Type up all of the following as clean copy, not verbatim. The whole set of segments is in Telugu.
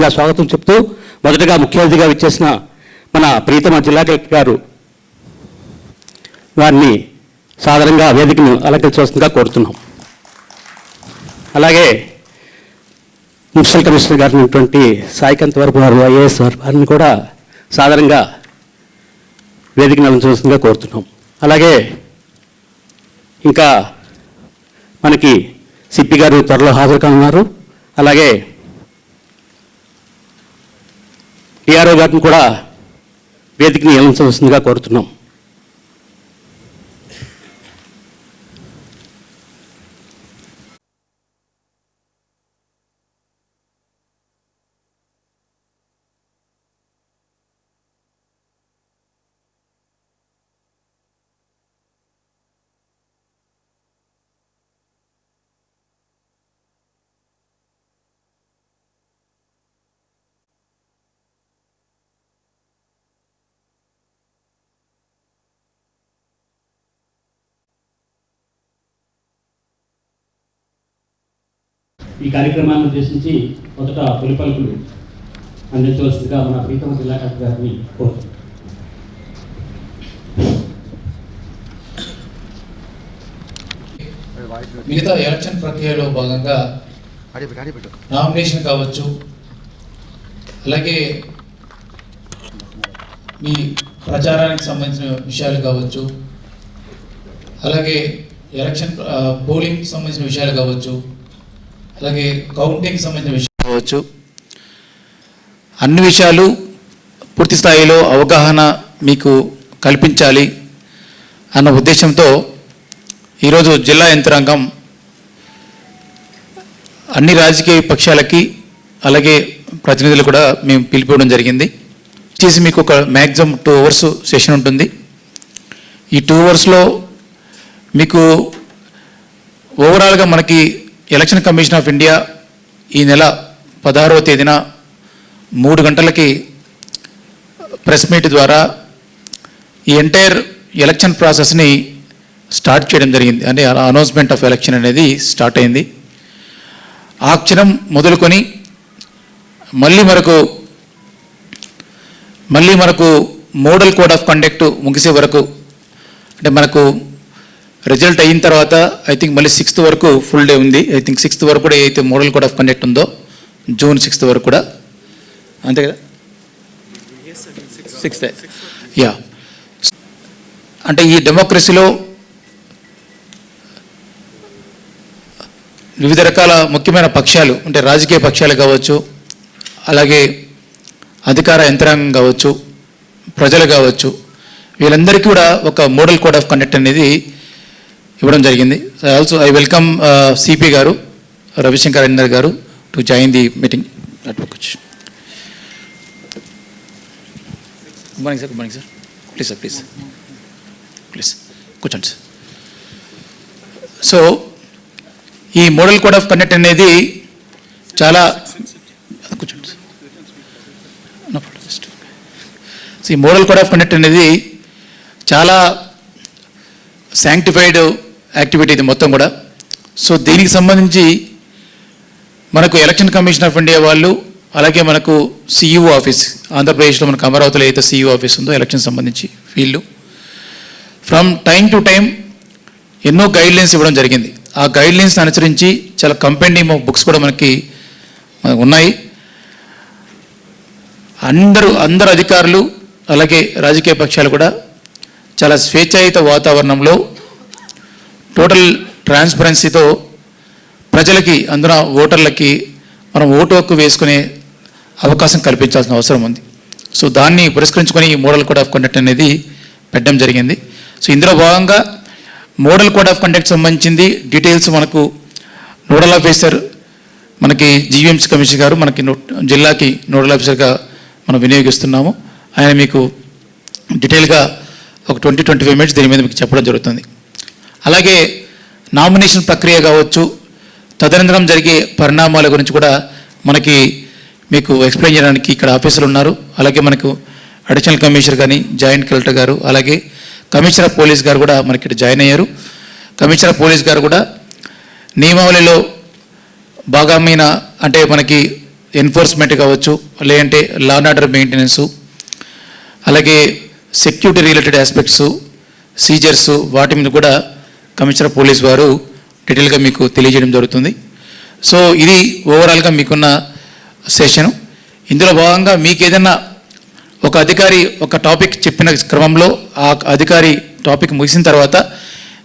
స్వాగతం చెప్తూ మొదటగా ముఖ్య అతిథిగా విచ్చేసిన మన ప్రీతమ జిల్లా కలెక్టర్ గారు వారిని సాధారణంగా వేదికను అలంకరించవలసిందిగా కోరుతున్నాం. అలాగే మున్సిపల్ కమిషనర్ గారు ఉన్నటువంటి సాయికాంత్ వరపు గారు ఐఏఎస్ వారిని కూడా సాధారణంగా వేదికను అలంకరించవలసిందిగా కోరుతున్నాం. అలాగే ఇంకా మనకి సిపి గారు త్వరలో హాజరు కానున్నారు. అలాగే టీఆర్ఓ గారిని కూడా వేదికని అలంకరించవలసిందిగా కోరుతున్నాం. ఈ కార్యక్రమాన్ని ఉద్దేశించి మొదట తొలి పలుకులు అందించవలసిందిగా మన ప్రీతమ జిల్లా కలెక్టర్ గారిని కోరుతున్నాం. మిగతా ఎలక్షన్ ప్రక్రియలో భాగంగా నామినేషన్ కావచ్చు, అలాగే మీ ప్రచారానికి సంబంధించిన విషయాలు కావచ్చు, అలాగే ఎలక్షన్ పోలింగ్ సంబంధించిన విషయాలు కావచ్చు, అలాగే కౌంటింగ్ సంబంధించిన విషయాలు కావచ్చు, అన్ని విషయాలు పూర్తి స్థాయిలో అవగాహన మీకు కల్పించాలి అన్న ఉద్దేశంతో ఈరోజు జిల్లా యంత్రాంగం అన్ని రాజకీయ పక్షాలకి అలాగే ప్రతినిధులు కూడా మేము పిలిపివ్వడం జరిగింది. చేసి మీకు ఒక మ్యాక్సిమం 2 hours సెషన్ ఉంటుంది. ఈ 2 hours మీకు ఓవరాల్గా మనకి ఎలక్షన్ కమిషన్ ఆఫ్ ఇండియా ఈ నెల 16వ తేదీన 3 గంటలకి ప్రెస్ మీట్ ద్వారా ఈ ఎంటైర్ ఎలక్షన్ ప్రాసెస్ని స్టార్ట్ చేయడం జరిగింది. అంటే అనౌన్స్మెంట్ ఆఫ్ ఎలక్షన్ అనేది స్టార్ట్ అయింది. ఆ క్షణం మొదలుకొని మళ్ళీ మనకు మోడల్ కోడ్ ఆఫ్ కండక్ట్ ముగిసే వరకు, అంటే మనకు రిజల్ట్ అయిన తర్వాత ఐ థింక్ మళ్ళీ 6th వరకు ఫుల్ డే ఉంది. ఐ థింక్ 6th వరకు కూడా ఏదైతే మోడల్ కోడ్ ఆఫ్ కండక్ట్ ఉందో జూన్ 6th వరకు కూడా, అంతే కదా, 6th యా. అంటే ఈ డెమోక్రసీలో వివిధ రకాల ముఖ్యమైన పక్షాలు, అంటే రాజకీయ పక్షాలు కావచ్చు, అలాగే అధికార యంత్రాంగం కావచ్చు, ప్రజలు కావచ్చు, వీళ్ళందరికీ కూడా ఒక మోడల్ కోడ్ ఆఫ్ కండక్ట్ అనేది ఇవ్వడం జరిగింది. ఆల్సో ఐ వెల్కమ్ సిపి గారు రవిశంకర్ అన్నర్ గారు to join the meeting. Good morning sir. Good morning sir. Please sir, please కూర్చోండి సార్. సో ఈ మోడల్ కోడ్ ఆఫ్ కండక్ట్ అనేది చాలా కూర్చోండి సార్. సో ఈ మోడల్ కోడ్ ఆఫ్ కండక్ట్ అనేది చాలా శాంక్టిఫైడ్ యాక్టివిటీ ఇది మొత్తం కూడా. సో దీనికి సంబంధించి మనకు ఎలక్షన్ కమిషన్ ఆఫ్ ఇండియా వాళ్ళు, అలాగే మనకు సిఇఓ ఆఫీస్, ఆంధ్రప్రదేశ్లో మనకు అమరావతిలో అయితే సిఇఓ ఆఫీస్ ఉందో ఎలక్షన్ సంబంధించి వీళ్ళు ఫ్రమ్ టైం టు టైం ఎన్నో గైడ్లైన్స్ ఇవ్వడం జరిగింది. ఆ గైడ్లైన్స్ అనుసరించి చాలా కంపెండియం ఆఫ్ బుక్స్ కూడా మనకి ఉన్నాయి. అందరు అధికారులు అలాగే రాజకీయ పక్షాలు కూడా చాలా స్వేచ్ఛాయుత వాతావరణంలో టోటల్ ట్రాన్స్పరెన్సీతో ప్రజలకి, అందున ఓటర్లకి మనం ఓటు హక్కు వేసుకునే అవకాశం కల్పించాల్సిన అవసరం ఉంది. సో దాన్ని పురస్కరించుకొని ఈ మోడల్ కోడ్ ఆఫ్ కండక్ట్ అనేది పెట్టడం జరిగింది. సో ఇందులో భాగంగా మోడల్ కోడ్ ఆఫ్ కండక్ట్ సంబంధించింది డీటెయిల్స్ మనకు నోడల్ ఆఫీసర్, మనకి జీవీఎంసీ కమిషనర్ గారు మనకి జిల్లాకి నోడల్ ఆఫీసర్గా మనం వినియోగిస్తున్నాము. ఆయన మీకు డీటెయిల్గా ఒక 20-25 minutes దీని మీద మీకు చెప్పడం జరుగుతుంది. అలాగే నామినేషన్ ప్రక్రియ కావచ్చు, తదనంతరం జరిగే పరిణామాల గురించి కూడా మనకి మీకు ఎక్స్ప్లెయిన్ చేయడానికి ఇక్కడ ఆఫీసర్లు ఉన్నారు. అలాగే మనకు అడిషనల్ కమిషనర్ కానీ, జాయింట్ కలెక్టర్ గారు, అలాగే కమిషనర్ ఆఫ్ పోలీస్ గారు కూడా మనకి ఇక్కడ జాయిన్ అయ్యారు. కమిషనర్ ఆఫ్ పోలీస్ గారు కూడా నియమావళిలో భాగమైన, అంటే మనకి ఎన్ఫోర్స్మెంట్ కావచ్చు, లేదంటే లా అండ్ ఆర్డర్ మెయింటెనెన్సు, అలాగే సెక్యూరిటీ రిలేటెడ్ ఆస్పెక్ట్స్, సీజర్స్, వాటి మీద కూడా కమిషనర్ పోలీస్ వారు డీటెయిల్గా మీకు తెలియజేయడం జరుగుతుంది. సో ఇది ఓవరాల్గా మీకున్న సెషను. ఇందులో భాగంగా మీకు ఏదైనా ఒక అధికారి ఒక టాపిక్ చెప్పిన క్రమంలో ఆ అధికారి టాపిక్ ముగిసిన తర్వాత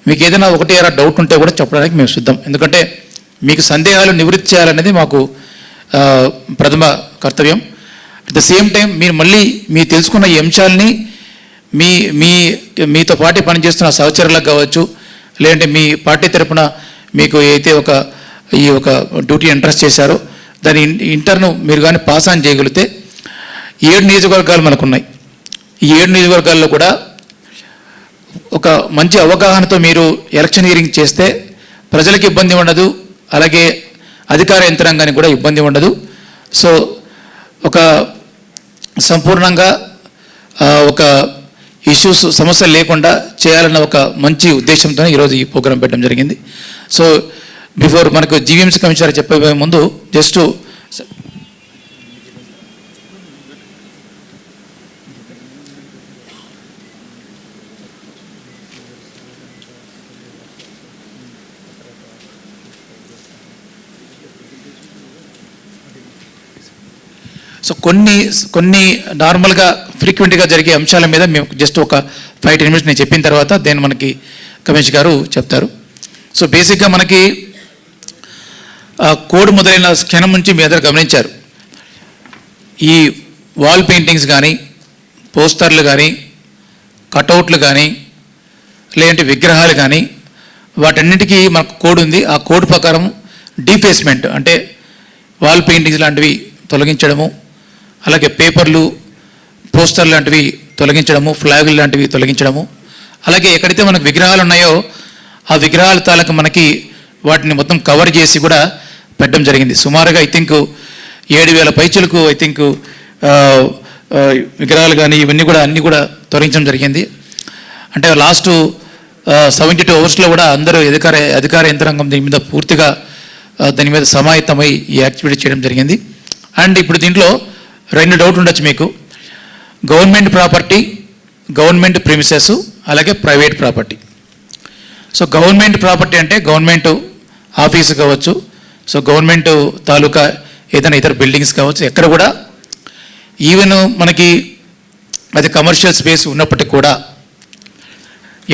మీకు ఏదైనా ఒకటి అలా డౌట్ ఉంటే కూడా చెప్పడానికి మేము సిద్ధం. ఎందుకంటే మీకు సందేహాలు నివృత్తి చేయాలనేది మాకు ప్రథమ కర్తవ్యం. అట్ ద సేమ్ టైం మీరు మళ్ళీ మీరు తెలుసుకున్న ఈ అంశాలని మీతో పాటు పనిచేస్తున్న సహచరులకు కావచ్చు, లేదంటే మీ పార్టీ తరపున మీకు అయితే ఈ డ్యూటీ ఇంట్రెస్ట్ చేశారో దాని ఇంటర్ను మీరు కానీ పాస్ ఆన్ చేయగలిగితే 7 నియోజకవర్గాలు మనకున్నాయి. ఈ 7 నియోజకవర్గాల్లో కూడా ఒక మంచి అవగాహనతో మీరు ఎలక్షన్ హియరింగ్ చేస్తే ప్రజలకు ఇబ్బంది ఉండదు, అలాగే అధికార యంత్రాంగానికి కూడా ఇబ్బంది ఉండదు. సో ఒక సంపూర్ణంగా ఒక ఇష్యూస్ సమస్యలు లేకుండా చేయాలన్న ఒక మంచి ఉద్దేశంతో ఈరోజు ఈ ప్రోగ్రాం పెట్టడం జరిగింది. సో బిఫోర్ మనకు జీవీఎంసీ కమిషనర్ చెప్పే ముందు జస్ట్ కొన్ని నార్మల్గా ఫ్రీక్వెంట్గా జరిగే అంశాల మీద మేము జస్ట్ ఒక 5-10 నిమిషాలు నేను చెప్పిన తర్వాత దేని మనకి కమిషనర్ గారు చెప్తారు. సో బేసిక్గా మనకి కోడ్ మొదలైన క్షణం నుంచి మీ అందరూ గమనించారు. ఈ వాల్ పెయింటింగ్స్ కానీ, పోస్టర్లు కానీ, కటౌట్లు కానీ, లేదంటే విగ్రహాలు కానీ వాటన్నిటికీ మనకు కోడ్ ఉంది. ఆ కోడ్ ప్రకారం డీఫేస్మెంట్ అంటే వాల్ పెయింటింగ్స్ లాంటివి తొలగించడము, అలాగే పేపర్లు, పోస్టర్ లాంటివి తొలగించడము, ఫ్లాగులు లాంటివి తొలగించడము, అలాగే ఎక్కడైతే మనకు విగ్రహాలు ఉన్నాయో ఆ విగ్రహాల తాలూకు మనకి వాటిని మొత్తం కవర్ చేసి కూడా పెట్టడం జరిగింది. సుమారుగా ఐ థింక్ 7,000 పైచులకు ఐ థింక్ విగ్రహాలు కానీ ఇవన్నీ కూడా అన్నీ కూడా తొలగించడం జరిగింది. అంటే లాస్ట్ 72 అవర్స్లో కూడా అందరూ అధికార యంత్రాంగం దీని మీద పూర్తిగా దాని మీద సమాయత్తమై ఈ యాక్టివిటీ చేయడం జరిగింది. అండ్ ఇప్పుడు దీంట్లో 2 డౌట్ ఉండొచ్చు మీకు. గవర్నమెంట్ ప్రాపర్టీ, గవర్నమెంట్ ప్రిమిసెస్, అలాగే private property. So government property అంటే గవర్నమెంట్ ఆఫీసు కావచ్చు, సో గవర్నమెంట్ తాలూకా ఏదైనా ఇతర బిల్డింగ్స్ కావచ్చు, ఎక్కడ కూడా ఈవెన్ మనకి అది కమర్షియల్ స్పేస్ ఉన్నప్పటికీ కూడా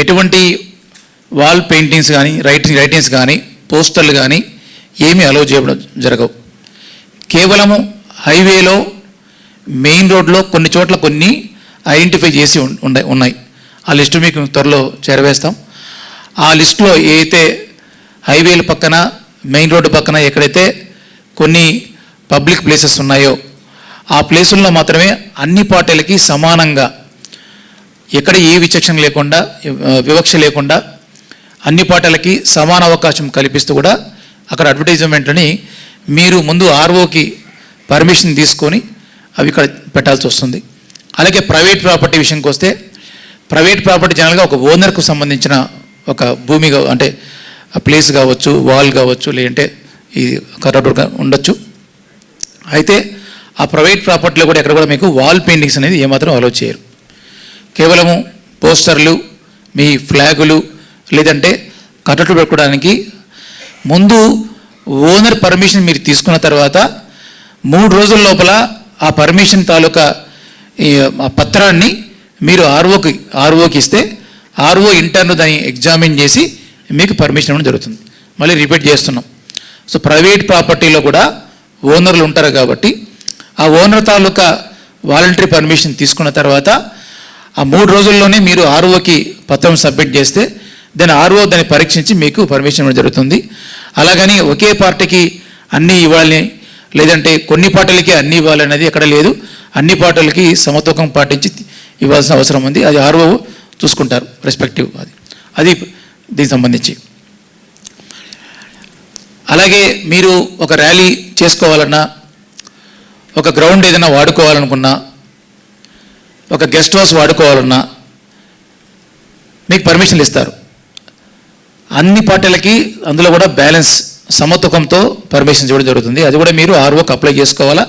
ఎటువంటి వాల్ పెయింటింగ్స్ కానీ, రైటింగ్స్ కానీ, పోస్టర్లు కానీ ఏమీ అలౌ చేయడం జరగవు. కేవలము హైవేలో, మెయిన్ రోడ్లో కొన్ని చోట్ల కొన్ని ఐడెంటిఫై చేసి ఉన్నాయి. ఆ లిస్టు మీకు త్వరలో చేరవేస్తాం. ఆ లిస్టులో ఏదైతే హైవేల పక్కన, మెయిన్ రోడ్డు పక్కన ఎక్కడైతే కొన్ని పబ్లిక్ ప్లేసెస్ ఉన్నాయో ఆ ప్లేసుల్లో మాత్రమే అన్ని పార్టీలకి సమానంగా, ఎక్కడ ఏ విచక్షణ లేకుండా, వివక్ష లేకుండా అన్ని పార్టీలకి సమాన అవకాశం కల్పిస్తూ కూడా అక్కడ అడ్వర్టైజ్మెంట్లని మీరు ముందు ఆర్ఓకి పర్మిషన్ తీసుకొని అవి ఇక్కడ పెట్టాల్సి వస్తుంది. అలాగే ప్రైవేట్ ప్రాపర్టీ విషయంకి వస్తే, ప్రైవేట్ ప్రాపర్టీ జనరల్గా ఒక ఓనర్కు సంబంధించిన ఒక భూమి అంటే ప్లేస్ కావచ్చు, వాల్ కావచ్చు, లేదంటే ఈ కరెక్ట్గా ఉండొచ్చు. అయితే ఆ ప్రైవేట్ ప్రాపర్టీలో కూడా ఎక్కడ కూడా మీకు వాల్ పెయింటింగ్స్ అనేది ఏమాత్రం అలౌ చేయరు. కేవలము పోస్టర్లు, మీ ఫ్లాగులు, లేదంటే కట్టట్లు పెట్టుకోవడానికి ముందు ఓనర్ పర్మిషన్ మీరు తీసుకున్న తర్వాత 3 రోజుల లోపల ఆ పర్మిషన్ తాలూకా ఆ పత్రాన్ని మీరు ఆర్ఓకి ఇస్తే ఆర్ఓ ఇంటర్ను దాన్ని ఎగ్జామిన్ చేసి మీకు పర్మిషన్ ఇవ్వడం జరుగుతుంది. మళ్ళీ రిపీట్ చేస్తున్నాం. సో ప్రైవేట్ ప్రాపర్టీలో కూడా ఓనర్లు ఉంటారు కాబట్టి ఆ ఓనర్ తాలూకా వాలంటరీ పర్మిషన్ తీసుకున్న తర్వాత ఆ 3 రోజుల్లోనే మీరు ఆర్ఓకి పత్రం సబ్మిట్ చేస్తే దాని ఆర్ఓ దాన్ని పరీక్షించి మీకు పర్మిషన్ ఇవ్వడం జరుగుతుంది. అలాగని ఒకే పార్టీకి అన్నీ ఇవ్వాలి, లేదంటే కొన్ని పార్టీలకి అన్నీ ఇవ్వాలనేది ఎక్కడ లేదు. అన్ని పార్టీలకి సమతూకం పాటించి ఇవ్వాల్సిన అవసరం ఉంది. అది ఆర్ఓ చూసుకుంటారు రెస్పెక్టివ్. అది దీనికి సంబంధించి. అలాగే మీరు ఒక ర్యాలీ చేసుకోవాలన్నా, ఒక గ్రౌండ్ ఏదైనా వాడుకోవాలనుకున్నా, ఒక గెస్ట్ హౌస్ వాడుకోవాలన్నా మీకు పర్మిషన్లు ఇస్తారు. అన్ని పార్టీలకి అందులో కూడా బ్యాలెన్స్ సమతూకంతో పర్మిషన్స్ ఇవ్వడం జరుగుతుంది. అది కూడా మీరు ఆర్ఓకి అప్లై చేసుకోవాలా.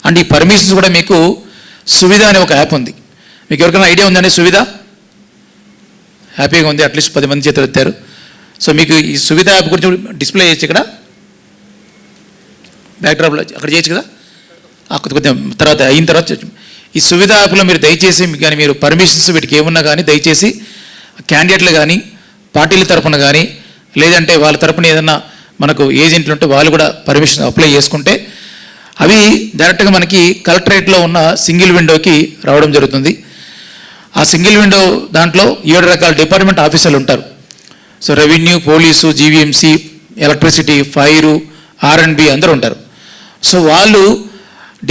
అండ్ ఈ పర్మిషన్స్ కూడా మీకు సువిధ అనే ఒక యాప్ ఉంది. మీకు ఎవరికైనా ఐడియా ఉందండి సువిధ? హ్యాపీగా ఉంది, అట్లీస్ట్ 10 మంది చేతులు ఎత్తారు. సో మీకు ఈ సువిధ యాప్ గురించి డిస్ప్లే చేయొచ్చు ఇక్కడ బ్యాక్డ్రాప్లో, అక్కడ చేయొచ్చు కదా, కొద్దిగా తర్వాత అయిన తర్వాత ఈ సువిధ యాప్లో మీరు దయచేసి కానీ మీరు పర్మిషన్స్ వీటికి ఏమున్నా కానీ దయచేసి క్యాండిడేట్లు కానీ పార్టీల తరపున కానీ లేదంటే వాళ్ళ తరపున ఏదన్నా మనకు ఏజెంట్లు ఉంటే వాళ్ళు కూడా పర్మిషన్ అప్లై చేసుకుంటే అవి డైరెక్ట్గా మనకి కలెక్టరేట్లో ఉన్న సింగిల్ విండోకి రావడం జరుగుతుంది. ఆ సింగిల్ విండో దాంట్లో 7 రకాల డిపార్ట్మెంట్ ఆఫీసర్లు ఉంటారు. So revenue, police, GVMC, electricity, fire, R&B అందరూ ఉంటారు. సో వాళ్ళు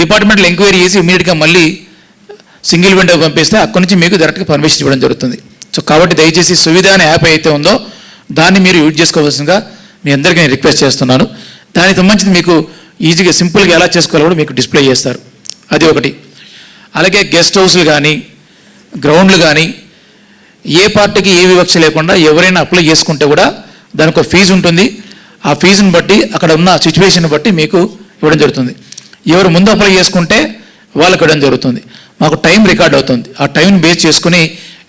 డిపార్ట్మెంట్లో ఎంక్వైరీ చేసి ఇమీడియట్గా మళ్ళీ సింగిల్ విండో పంపిస్తే అక్కడి నుంచి మీకు డైరెక్ట్గా పర్మిషన్ ఇవ్వడం జరుగుతుంది. సో కాబట్టి దయచేసి సువిధ అనే యాప్ అయితే ఉందో దాన్ని మీరు యూజ్ చేసుకోవాల్సిందిగా మీ అందరికీ నేను రిక్వెస్ట్ చేస్తున్నాను. దానికి సంబంధించి మీకు ఈజీగా సింపుల్గా ఎలా చేసుకోవాలో కూడా మీకు డిస్ప్లే చేస్తారు. అది ఒకటి. అలాగే గెస్ట్ హౌస్లు కానీ గ్రౌండ్లు కానీ ఏ పార్టీకి ఏ వివక్ష లేకుండా ఎవరైనా అప్లై చేసుకుంటే కూడా దానికి ఒక ఫీజు ఉంటుంది. ఆ ఫీజుని బట్టి అక్కడ ఉన్న సిచ్యువేషన్ బట్టి మీకు ఇవ్వడం జరుగుతుంది. ఎవరు ముందు అప్లై చేసుకుంటే వాళ్ళకి ఇవ్వడం జరుగుతుంది. మాకు టైం రికార్డ్ అవుతుంది. ఆ టైంని బేస్ చేసుకుని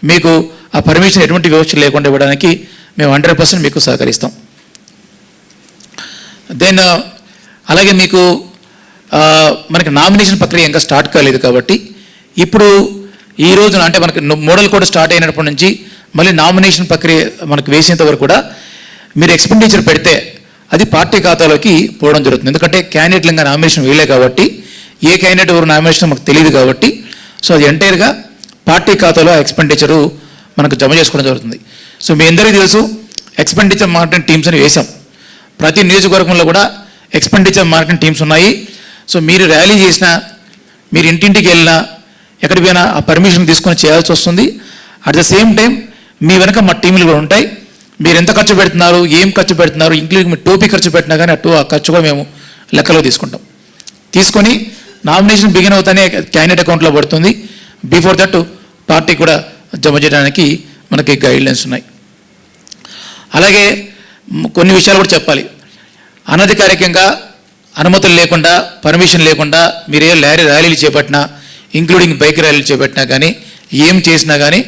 మీకు ఆ పర్మిషన్ ఎటువంటి వివక్ష లేకుండా ఇవ్వడానికి మేము 100% మీకు సహకరిస్తాం. దెన్ అలాగే మీకు మనకి నామినేషన్ ప్రక్రియ ఇంకా స్టార్ట్ కాలేదు కాబట్టి ఇప్పుడు ఈ రోజున అంటే మనకి మోడల్ కోడ్ స్టార్ట్ అయినప్పటి నుంచి మళ్ళీ నామినేషన్ ప్రక్రియ మనకు వేసేంత వరకు కూడా మీరు ఎక్స్పెండిచర్ పెడితే అది పార్టీ ఖాతాలోకి పోవడం జరుగుతుంది. ఎందుకంటే క్యాండిడేట్లు ఇంకా నామినేషన్ వేయలే కాబట్టి ఏ క్యాండిడేట్ ఎవరు నామినేషన్ మాకు తెలియదు కాబట్టి సో అది ఎంటైర్గా పార్టీ ఖాతాలో ఎక్స్పెండిచరు మనకు జమ చేసుకోవడం జరుగుతుంది. సో మీ అందరికీ తెలుసు ఎక్స్పెండిచర్ మానిటరింగ్ టీమ్స్ అని వేసాం. ప్రతి నియోజకవర్గంలో కూడా ఎక్స్పెండిచర్ మానిటరింగ్ టీమ్స్ ఉన్నాయి. సో మీరు ర్యాలీ చేసినా మీరు ఇంటింటికి వెళ్ళినా ఎక్కడికి పోయినా ఆ పర్మిషన్ తీసుకొని చేయాల్సి వస్తుంది. అట్ ద సేమ్ టైం మీ వెనక మా టీంలు కూడా ఉంటాయి. మీరు ఎంత ఖర్చు పెడుతున్నారు, ఏం ఖర్చు పెడుతున్నారు, ఇంక్లూడింగ్ మీ టోపీ ఖర్చు పెట్టినా కానీ ఆ ఖర్చు కూడా మేము లెక్కలో తీసుకుంటాం. తీసుకొని నామినేషన్ బిగిన్ అవుతానే క్యాండిడేట్ అకౌంట్లో పడుతుంది. బిఫోర్ దట్ పార్టీ కూడా జమ చేయడానికి మనకి గైడ్లైన్స్ ఉన్నాయి. అలాగే కొన్ని విషయాలు కూడా చెప్పాలి. అనధికారికంగా అనుమతులు లేకుండా పర్మిషన్ లేకుండా మీరే ర్యాలీలు చేపట్టినా ఇంక్లూడింగ్ బైక్ ర్యాలీలు చేపట్టినా కానీ ఏం చేసినా కానీ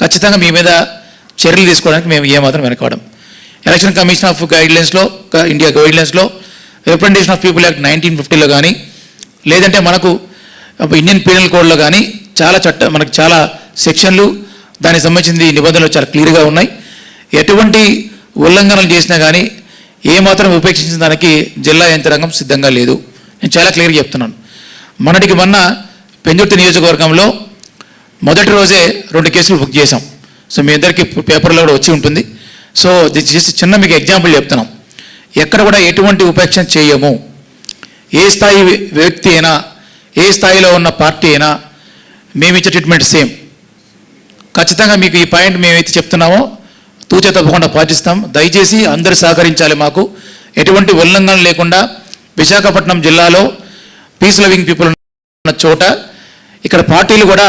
ఖచ్చితంగా మీ మీద చర్యలు తీసుకోవడానికి మేము ఏమాత్రం వెనకవడం. ఎలక్షన్ కమిషన్ ఆఫ్ గైడ్లైన్స్లో ఇండియా గైడ్లైన్స్లో రిప్రజెంటేషన్ ఆఫ్ పీపుల్ యాక్ట్ 1950లో కానీ లేదంటే మనకు ఇండియన్ పీనల్ కోడ్లో కానీ మనకు చాలా సెక్షన్లు దానికి సంబంధించిన నిబంధనలు చాలా క్లియర్గా ఉన్నాయి. ఎటువంటి ఉల్లంఘనలు చేసినా కానీ ఏమాత్రం ఉపేక్షించిన దానికి జిల్లా యంత్రాంగం సిద్ధంగా లేదు. నేను చాలా క్లియర్గా చెప్తున్నాను. మొన్నటికి మొన్న పెందుర్తి నియోజకవర్గంలో మొదటి రోజే 2 కేసులు బుక్ చేశాం. సో మీ అందరికీ పేపర్లో కూడా వచ్చి ఉంటుంది. సో చేసి చిన్న మీకు ఎగ్జాంపుల్ చెప్తున్నాం. ఎక్కడ కూడా ఎటువంటి ఉపేక్ష చేయము. ఏ స్థాయి వ్యక్తి అయినా ఏ స్థాయిలో ఉన్న పార్టీ అయినా మేము ఇచ్చే ట్రీట్మెంట్ సేమ్. ఖచ్చితంగా మీకు ఈ పాయింట్ మేమైతే చెప్తున్నామో తూచే తప్పకుండా పాటిస్తాం. దయచేసి అందరూ సహకరించాలి. మాకు ఎటువంటి ఉల్లంఘన లేకుండా విశాఖపట్నం జిల్లాలో పీస్ లవింగ్ పీపుల్ ఉన్న చోట ఇక్కడ పార్టీలు కూడా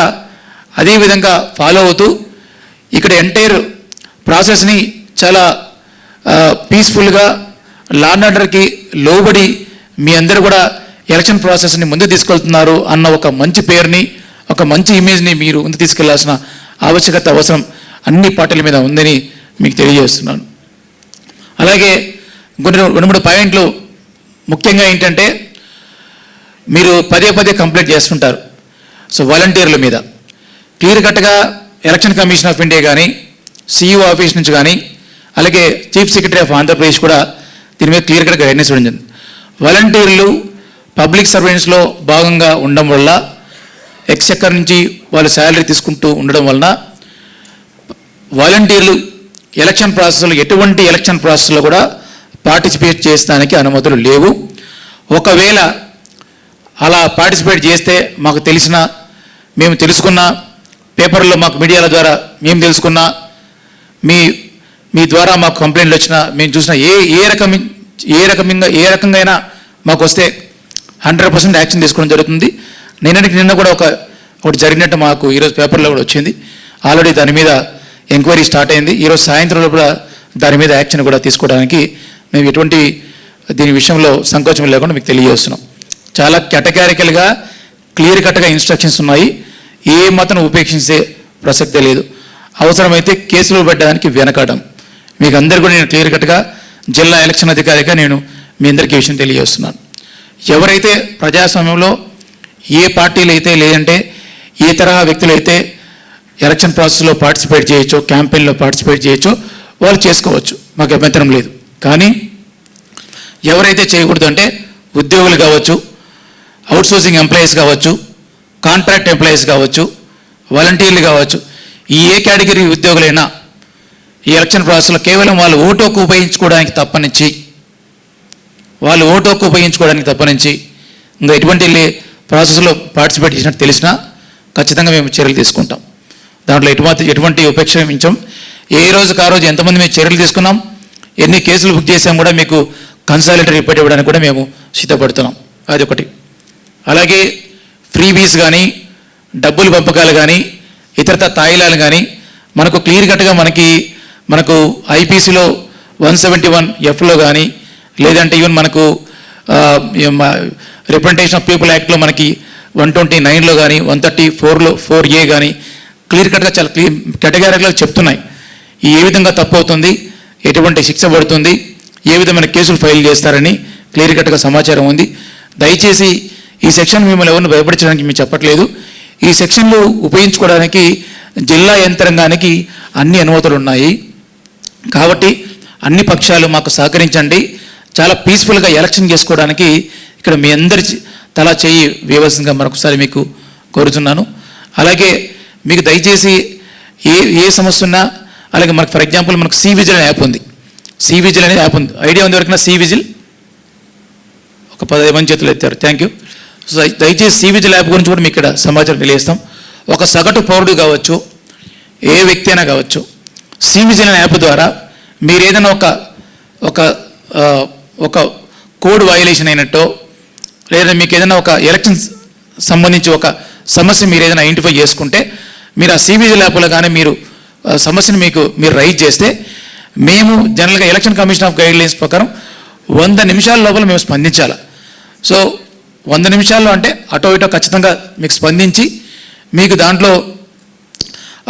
అదే విధంగా ఫాలో అవుతూ ఇక్కడ ఎంటైర్ ప్రాసెస్ని చాలా పీస్ఫుల్గా లా అండ్ ఆర్డర్కి లోబడి మీ అందరూ కూడా ఎలక్షన్ ప్రాసెస్ని ముందు తీసుకెళ్తున్నారు అన్న ఒక మంచి పేరుని ఒక మంచి ఇమేజ్ని మీరు ముందు తీసుకెళ్లాల్సిన ఆవశ్యకత అవసరం అన్ని పార్టీల మీద ఉందని మీకు తెలియజేస్తున్నాను. అలాగే కొన్ని 2-3 పాయింట్లు ముఖ్యంగా ఏంటంటే మీరు పదే కంప్లైంట్ చేస్తుంటారు. సో వాలంటీర్ల మీద క్లియర్ కట్గా ఎలక్షన్ కమిషన్ ఆఫ్ ఇండియా కానీ సిఇఓ ఆఫీస్ నుంచి కానీ అలాగే చీఫ్ సెక్రటరీ ఆఫ్ ఆంధ్రప్రదేశ్ కూడా దీని మీద క్లియర్ కట్గా గైడెన్స్ ఇవ్వడం జరిగింది. వాలంటీర్లు పబ్లిక్ సర్వెంట్స్లో భాగంగా ఉండడం వల్ల ఎక్స్చెక్కర్ నుంచి వాళ్ళు శాలరీ తీసుకుంటూ ఉండడం వలన వాలంటీర్లు ఎలక్షన్ ప్రాసెస్లో ఎటువంటి ఎలక్షన్ ప్రాసెస్లో కూడా పార్టిసిపేట్ చేస్తానికి అనుమతులు లేవు. ఒకవేళ అలా పార్టిసిపేట్ చేస్తే మాకు తెలిసిన మేము తెలుసుకున్న పేపర్లో మాకు మీడియాల ద్వారా మేము తెలుసుకున్న మీ ద్వారా మాకు కంప్లైంట్లు వచ్చినా మేము చూసిన ఏ రకంగా అయినా మాకు వస్తే 100% యాక్షన్ తీసుకోవడం జరుగుతుంది. నిన్న కూడా ఒకటి జరిగినట్టు మాకు ఈరోజు పేపర్లో కూడా వచ్చింది. ఆల్రెడీ దాని మీద ఎంక్వైరీ స్టార్ట్ అయింది. ఈరోజు సాయంత్రం కూడా దాని మీద యాక్షన్ కూడా తీసుకోవడానికి మేము ఎటువంటి దీని విషయంలో సంకోచం లేకుండా మీకు తెలియజేస్తున్నాం. చాలా కేటగారికల్గా క్లియర్ కట్గా ఇన్స్ట్రక్షన్స్ ఉన్నాయి. ఏ మాత్రం ఉపేక్షించే ప్రసక్తే లేదు. అవసరమైతే కేసులు పెట్టడానికి వెనకాడడం. మీకు అందరికీ కూడా నేను క్లియర్ కట్గా జిల్లా ఎలక్షన్ అధికారిగా నేను మీ అందరికీ విషయం తెలియజేస్తున్నాను. ఎవరైతే ప్రజాస్వామ్యంలో ఏ పార్టీలు అయితే లేదంటే ఏ తరహా వ్యక్తులు అయితే ఎలక్షన్ ప్రాసెస్లో పార్టిసిపేట్ చేయొచ్చో, క్యాంపెయిన్లో పార్టిసిపేట్ చేయొచ్చో వాళ్ళు చేసుకోవచ్చు, మాకు అభ్యంతరం లేదు. కానీ ఎవరైతే చేయకూడదు అంటే ఉద్యోగులు కావచ్చు, అవుట్సోర్సింగ్ ఎంప్లాయీస్ కావచ్చు, కాంట్రాక్ట్ ఎంప్లాయీస్ కావచ్చు, వాలంటీర్లు కావచ్చు, ఈ ఏ కేటగిరీ ఉద్యోగులైనా ఈ ఎలక్షన్ ప్రాసెస్లో కేవలం వాళ్ళు ఓటు హక్కు ఉపయోగించుకోవడానికి తప్పనించి ఇంకా ఎటువంటి ప్రాసెస్లో పార్టిసిపేట్ చేసినట్టు తెలిసినా ఖచ్చితంగా మేము చర్యలు తీసుకుంటాం. దాంట్లో ఎటువంటి ఉపేక్షించాం. ఏ రోజుకు ఆ రోజు ఎంతమంది మేము చర్యలు తీసుకున్నాం, ఎన్ని కేసులు బుక్ చేసాం కూడా మీకు కన్సాలిడేటెడ్ రిపోర్ట్ ఇవ్వడానికి కూడా మేము సిద్ధపడుతున్నాం. అది ఒకటి. అలాగే ఫ్రీబీస్ కానీ, డబ్బులు పంపకాలు కానీ, ఇతరత తాయిలాలు కానీ మనకు క్లియర్ కట్గా మనకు ఐపీసీలో 171Fలో కానీ, లేదంటే ఈవెన్ మనకు రిప్రజెంటేషన్ ఆఫ్ పీపుల్ యాక్ట్లో మనకి 129లో కానీ, 134A కానీ క్లియర్ కట్గా చాలా కేటగిరీలో చెప్తున్నాయి. ఏ విధంగా తప్పు అవుతుంది, ఎటువంటి శిక్ష పడుతుంది, ఏ విధమైన కేసులు ఫైల్ చేస్తారని క్లియర్ కట్గా సమాచారం ఉంది. దయచేసి ఈ సెక్షన్ మిమ్మల్ని ఎవరిని భయపడించడానికి మేము చెప్పట్లేదు. ఈ సెక్షన్లు ఉపయోగించుకోవడానికి జిల్లా యంత్రాంగానికి అన్ని అనుమతులు ఉన్నాయి. కాబట్టి అన్ని పక్షాలు మాకు సహకరించండి. చాలా పీస్ఫుల్గా ఎలక్షన్ చేసుకోవడానికి ఇక్కడ మీ అందరి తలా చేయి వేయవలసిందిగా మరొకసారి మీకు కోరుతున్నాను. అలాగే మీకు దయచేసి ఏ సమస్య ఉన్నా, అలాగే మనకు ఫర్ ఎగ్జాంపుల్ మనకు సివిజిల్ అనే యాప్ ఉంది. సివిజిల్ అనే యాప్ ఉంది. ఐడియా ఉంది ఎవరికైనా? సివిజిల్ ఒక 10 మంది చేతులు ఎత్తారు. Thank you. సో దయచేసి సివిజిల్ యాప్ గురించి కూడా మీకు ఇక్కడ సమాచారం తెలియజేస్తాం. ఒక సగటు పౌరుడు కావచ్చు, ఏ వ్యక్తి అయినా కావచ్చు, సివిజిల్ అనే యాప్ ద్వారా మీరు ఏదైనా ఒక కోడ్ వయలేషన్ అయినట్టో, లేదా మీకు ఏదైనా ఒక ఎలక్షన్ సంబంధించి ఒక సమస్య మీరు ఏదైనా ఐడెంటిఫై చేసుకుంటే మీరు ఆ సివిజిల్ యాప్లో కానీ మీరు సమస్యను మీరు రైజ్ చేస్తే మేము జనరల్గా ఎలక్షన్ కమిషన్ ఆఫ్ గైడ్లైన్స్ ప్రకారం 100 నిమిషాల లోపల మేము స్పందించాలి. సో 100 నిమిషాల్లో అంటే అటో ఇటో ఖచ్చితంగా మీకు స్పందించి మీకు దాంట్లో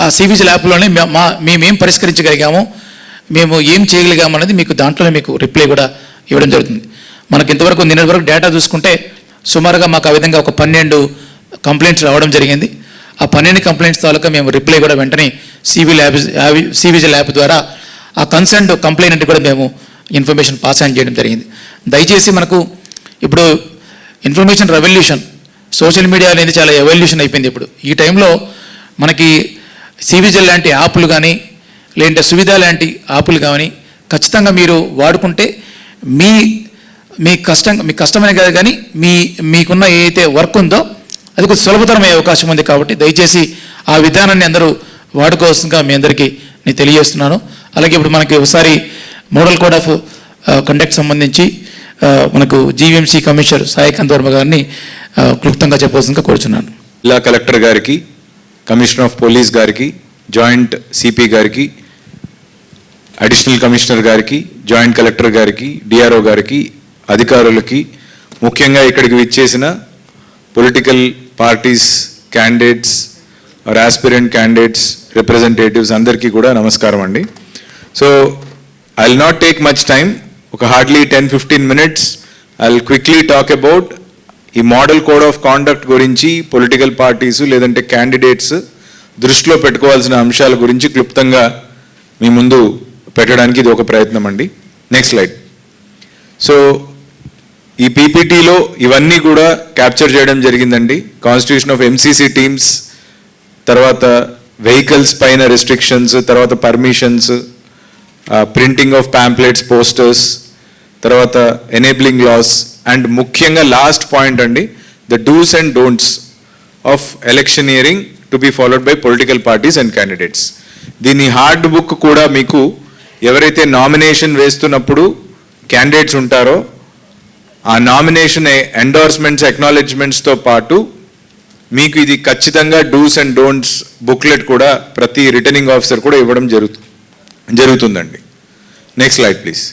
ఆ సివిజిల్ యాప్లోనే మేమేం పరిష్కరించగలిగాము, మేము ఏం చేయగలిగాము అనేది మీకు దాంట్లోనే మీకు రిప్లై కూడా ఇవ్వడం జరుగుతుంది. మనకి ఇంతవరకు నిన్నటి వరకు డేటా చూసుకుంటే సుమారుగా మాకు ఆ విధంగా ఒక 12 కంప్లైంట్స్ రావడం జరిగింది. ఆ 12 కంప్లైంట్స్ తాలూకా మేము రిప్లై కూడా వెంటనే సివిజిల్ యాప్ ద్వారా ఆ కన్సర్న్డ్ కంప్లైంట్ కూడా మేము ఇన్ఫర్మేషన్ పాస్ ఆన్ చేయడం జరిగింది. దయచేసి మనకు ఇప్పుడు ఇన్ఫర్మేషన్ రెవల్యూషన్, సోషల్ మీడియా అనేది చాలా ఎవల్యూషన్ అయిపోయింది. ఇప్పుడు ఈ టైంలో మనకి సివిజిల్ లాంటి యాప్లు కానీ, లేదంటే సువిధ లాంటి యాప్లు కానీ ఖచ్చితంగా మీరు వాడుకుంటే మీ కష్టమనే కాదు, కానీ మీకున్న ఏదైతే వర్క్ ఉందో అది కొంచెం సులభతరమయ్యే అవకాశం ఉంది. కాబట్టి దయచేసి ఆ విధానాన్ని అందరూ వాడుకోవాల్సిందిగా మీ అందరికీ నేను తెలియజేస్తున్నాను. అలాగే ఇప్పుడు మనకి ఒకసారి మోడల్ కోడ్ ఆఫ్ కండక్ట్ సంబంధించి మనకు జీవీఎంసీ కమిషనర్ సాయికాంత్ వర్మ గారిని క్లుప్తంగా చెప్పవలసిందిగా కోరుచున్నాను. జిల్లా కలెక్టర్ గారికి, కమిషనర్ ఆఫ్ పోలీస్ గారికి, జాయింట్ సిపి గారికి, అడిషనల్ కమిషనర్ గారికి, జాయింట్ కలెక్టర్ గారికి, డిఆర్ఓ గారికి, అధికారులకి, ముఖ్యంగా ఇక్కడికి విచ్చేసిన political parties candidates or aspirant candidates representatives అందరికీ కూడా నమస్కారం అండి. So I will not take much time, ఒక hardly 10-15 minutes I will quickly talk about ఈ మోడల్ కోడ్ ఆఫ్ కాండక్ట్ గురించి, పొలిటికల్ పార్టీస్ లేదంటే క్యాండిడేట్స్ దృష్టిలో పెట్టుకోవాల్సిన అంశాల గురించి క్లుప్తంగా మీ ముందు పెట్టడానికి ఇది ఒక ప్రయత్నం అండి. Next slide. సో ఈ పీపీటీలో ఇవన్నీ కూడా క్యాప్చర్ చేయడం జరిగిందండి. కాన్స్టిట్యూషన్ ఆఫ్ ఎంసీసీ టీమ్స్, తర్వాత వెహికల్స్ పైన రెస్ట్రిక్షన్స్, తర్వాత permissions, printing of pamphlets, posters, తర్వాత ఎనేబులింగ్ లాస్, అండ్ ముఖ్యంగా లాస్ట్ పాయింట్ అండి, the dos and don'ts of electioneering to be followed by political parties and candidates. దీని హార్డ్ బుక్ కూడా మీకు ఎవరైతే నామినేషన్ వేస్తున్నప్పుడు క్యాండిడేట్స్ ఉంటారో ఆ నామినేషన్ ఎండోర్స్మెంట్స్, అక్నాలెడ్జ్మెంట్స్తో పాటు మీకు ఇది ఖచ్చితంగా డూస్ అండ్ డోంట్స్ బుక్లెట్ కూడా ప్రతి రిటర్నింగ్ ఆఫీసర్ కూడా ఇవ్వడం జరుగుతుందండి. Next slide please.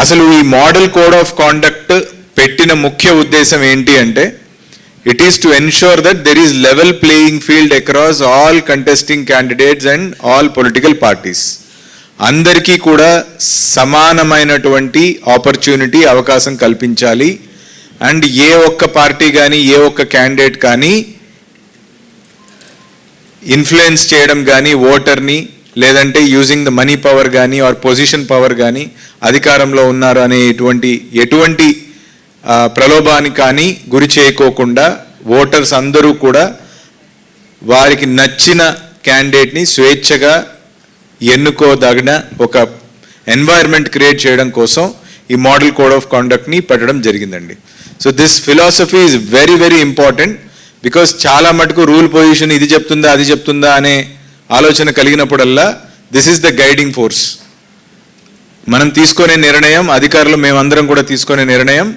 అసలు ఈ మోడల్ కోడ్ ఆఫ్ కాండక్ట్ పెట్టిన ముఖ్య ఉద్దేశం ఏంటి అంటే, it is to ensure that there is level playing field across all contesting candidates and all political parties. అందరికీ కూడా సమానమైనటువంటి ఆపర్చునిటీ, అవకాశం కల్పించాలి. అండ్ ఏ ఒక్క పార్టీ కానీ ఏ ఒక్క క్యాండిడేట్ కానీ ఇన్ఫ్లుయెన్స్ చేయడం కానీ ఓటర్ని, లేదంటే యూజింగ్ ద మనీ పవర్ కానీ ఆర్ పొజిషన్ పవర్ కానీ అధికారంలో ఉన్నారు అనేటువంటి ఎటువంటి ప్రలోభాన్ని కానీ గురి చేయకోకుండా ఓటర్స్ అందరూ కూడా వారికి నచ్చిన క్యాండిడేట్ని స్వేచ్ఛగా ఎన్నుకోదగిన ఒక ఎన్వైర్న్మెంట్ క్రియేట్ చేయడం కోసం ఈ మోడల్ కోడ్ ఆఫ్ కాండక్ట్ని పెట్టడం జరిగిందండి. So this philosophy is very very important. Because చాలా మటుకు రూల్ పొజిషన్ ఇది చెప్తుందా అది చెప్తుందా అనే ఆలోచన కలిగినప్పుడల్లా this is the guiding force. మనం తీసుకునే నిర్ణయం, అధికారులు మేమందరం కూడా తీసుకునే నిర్ణయం,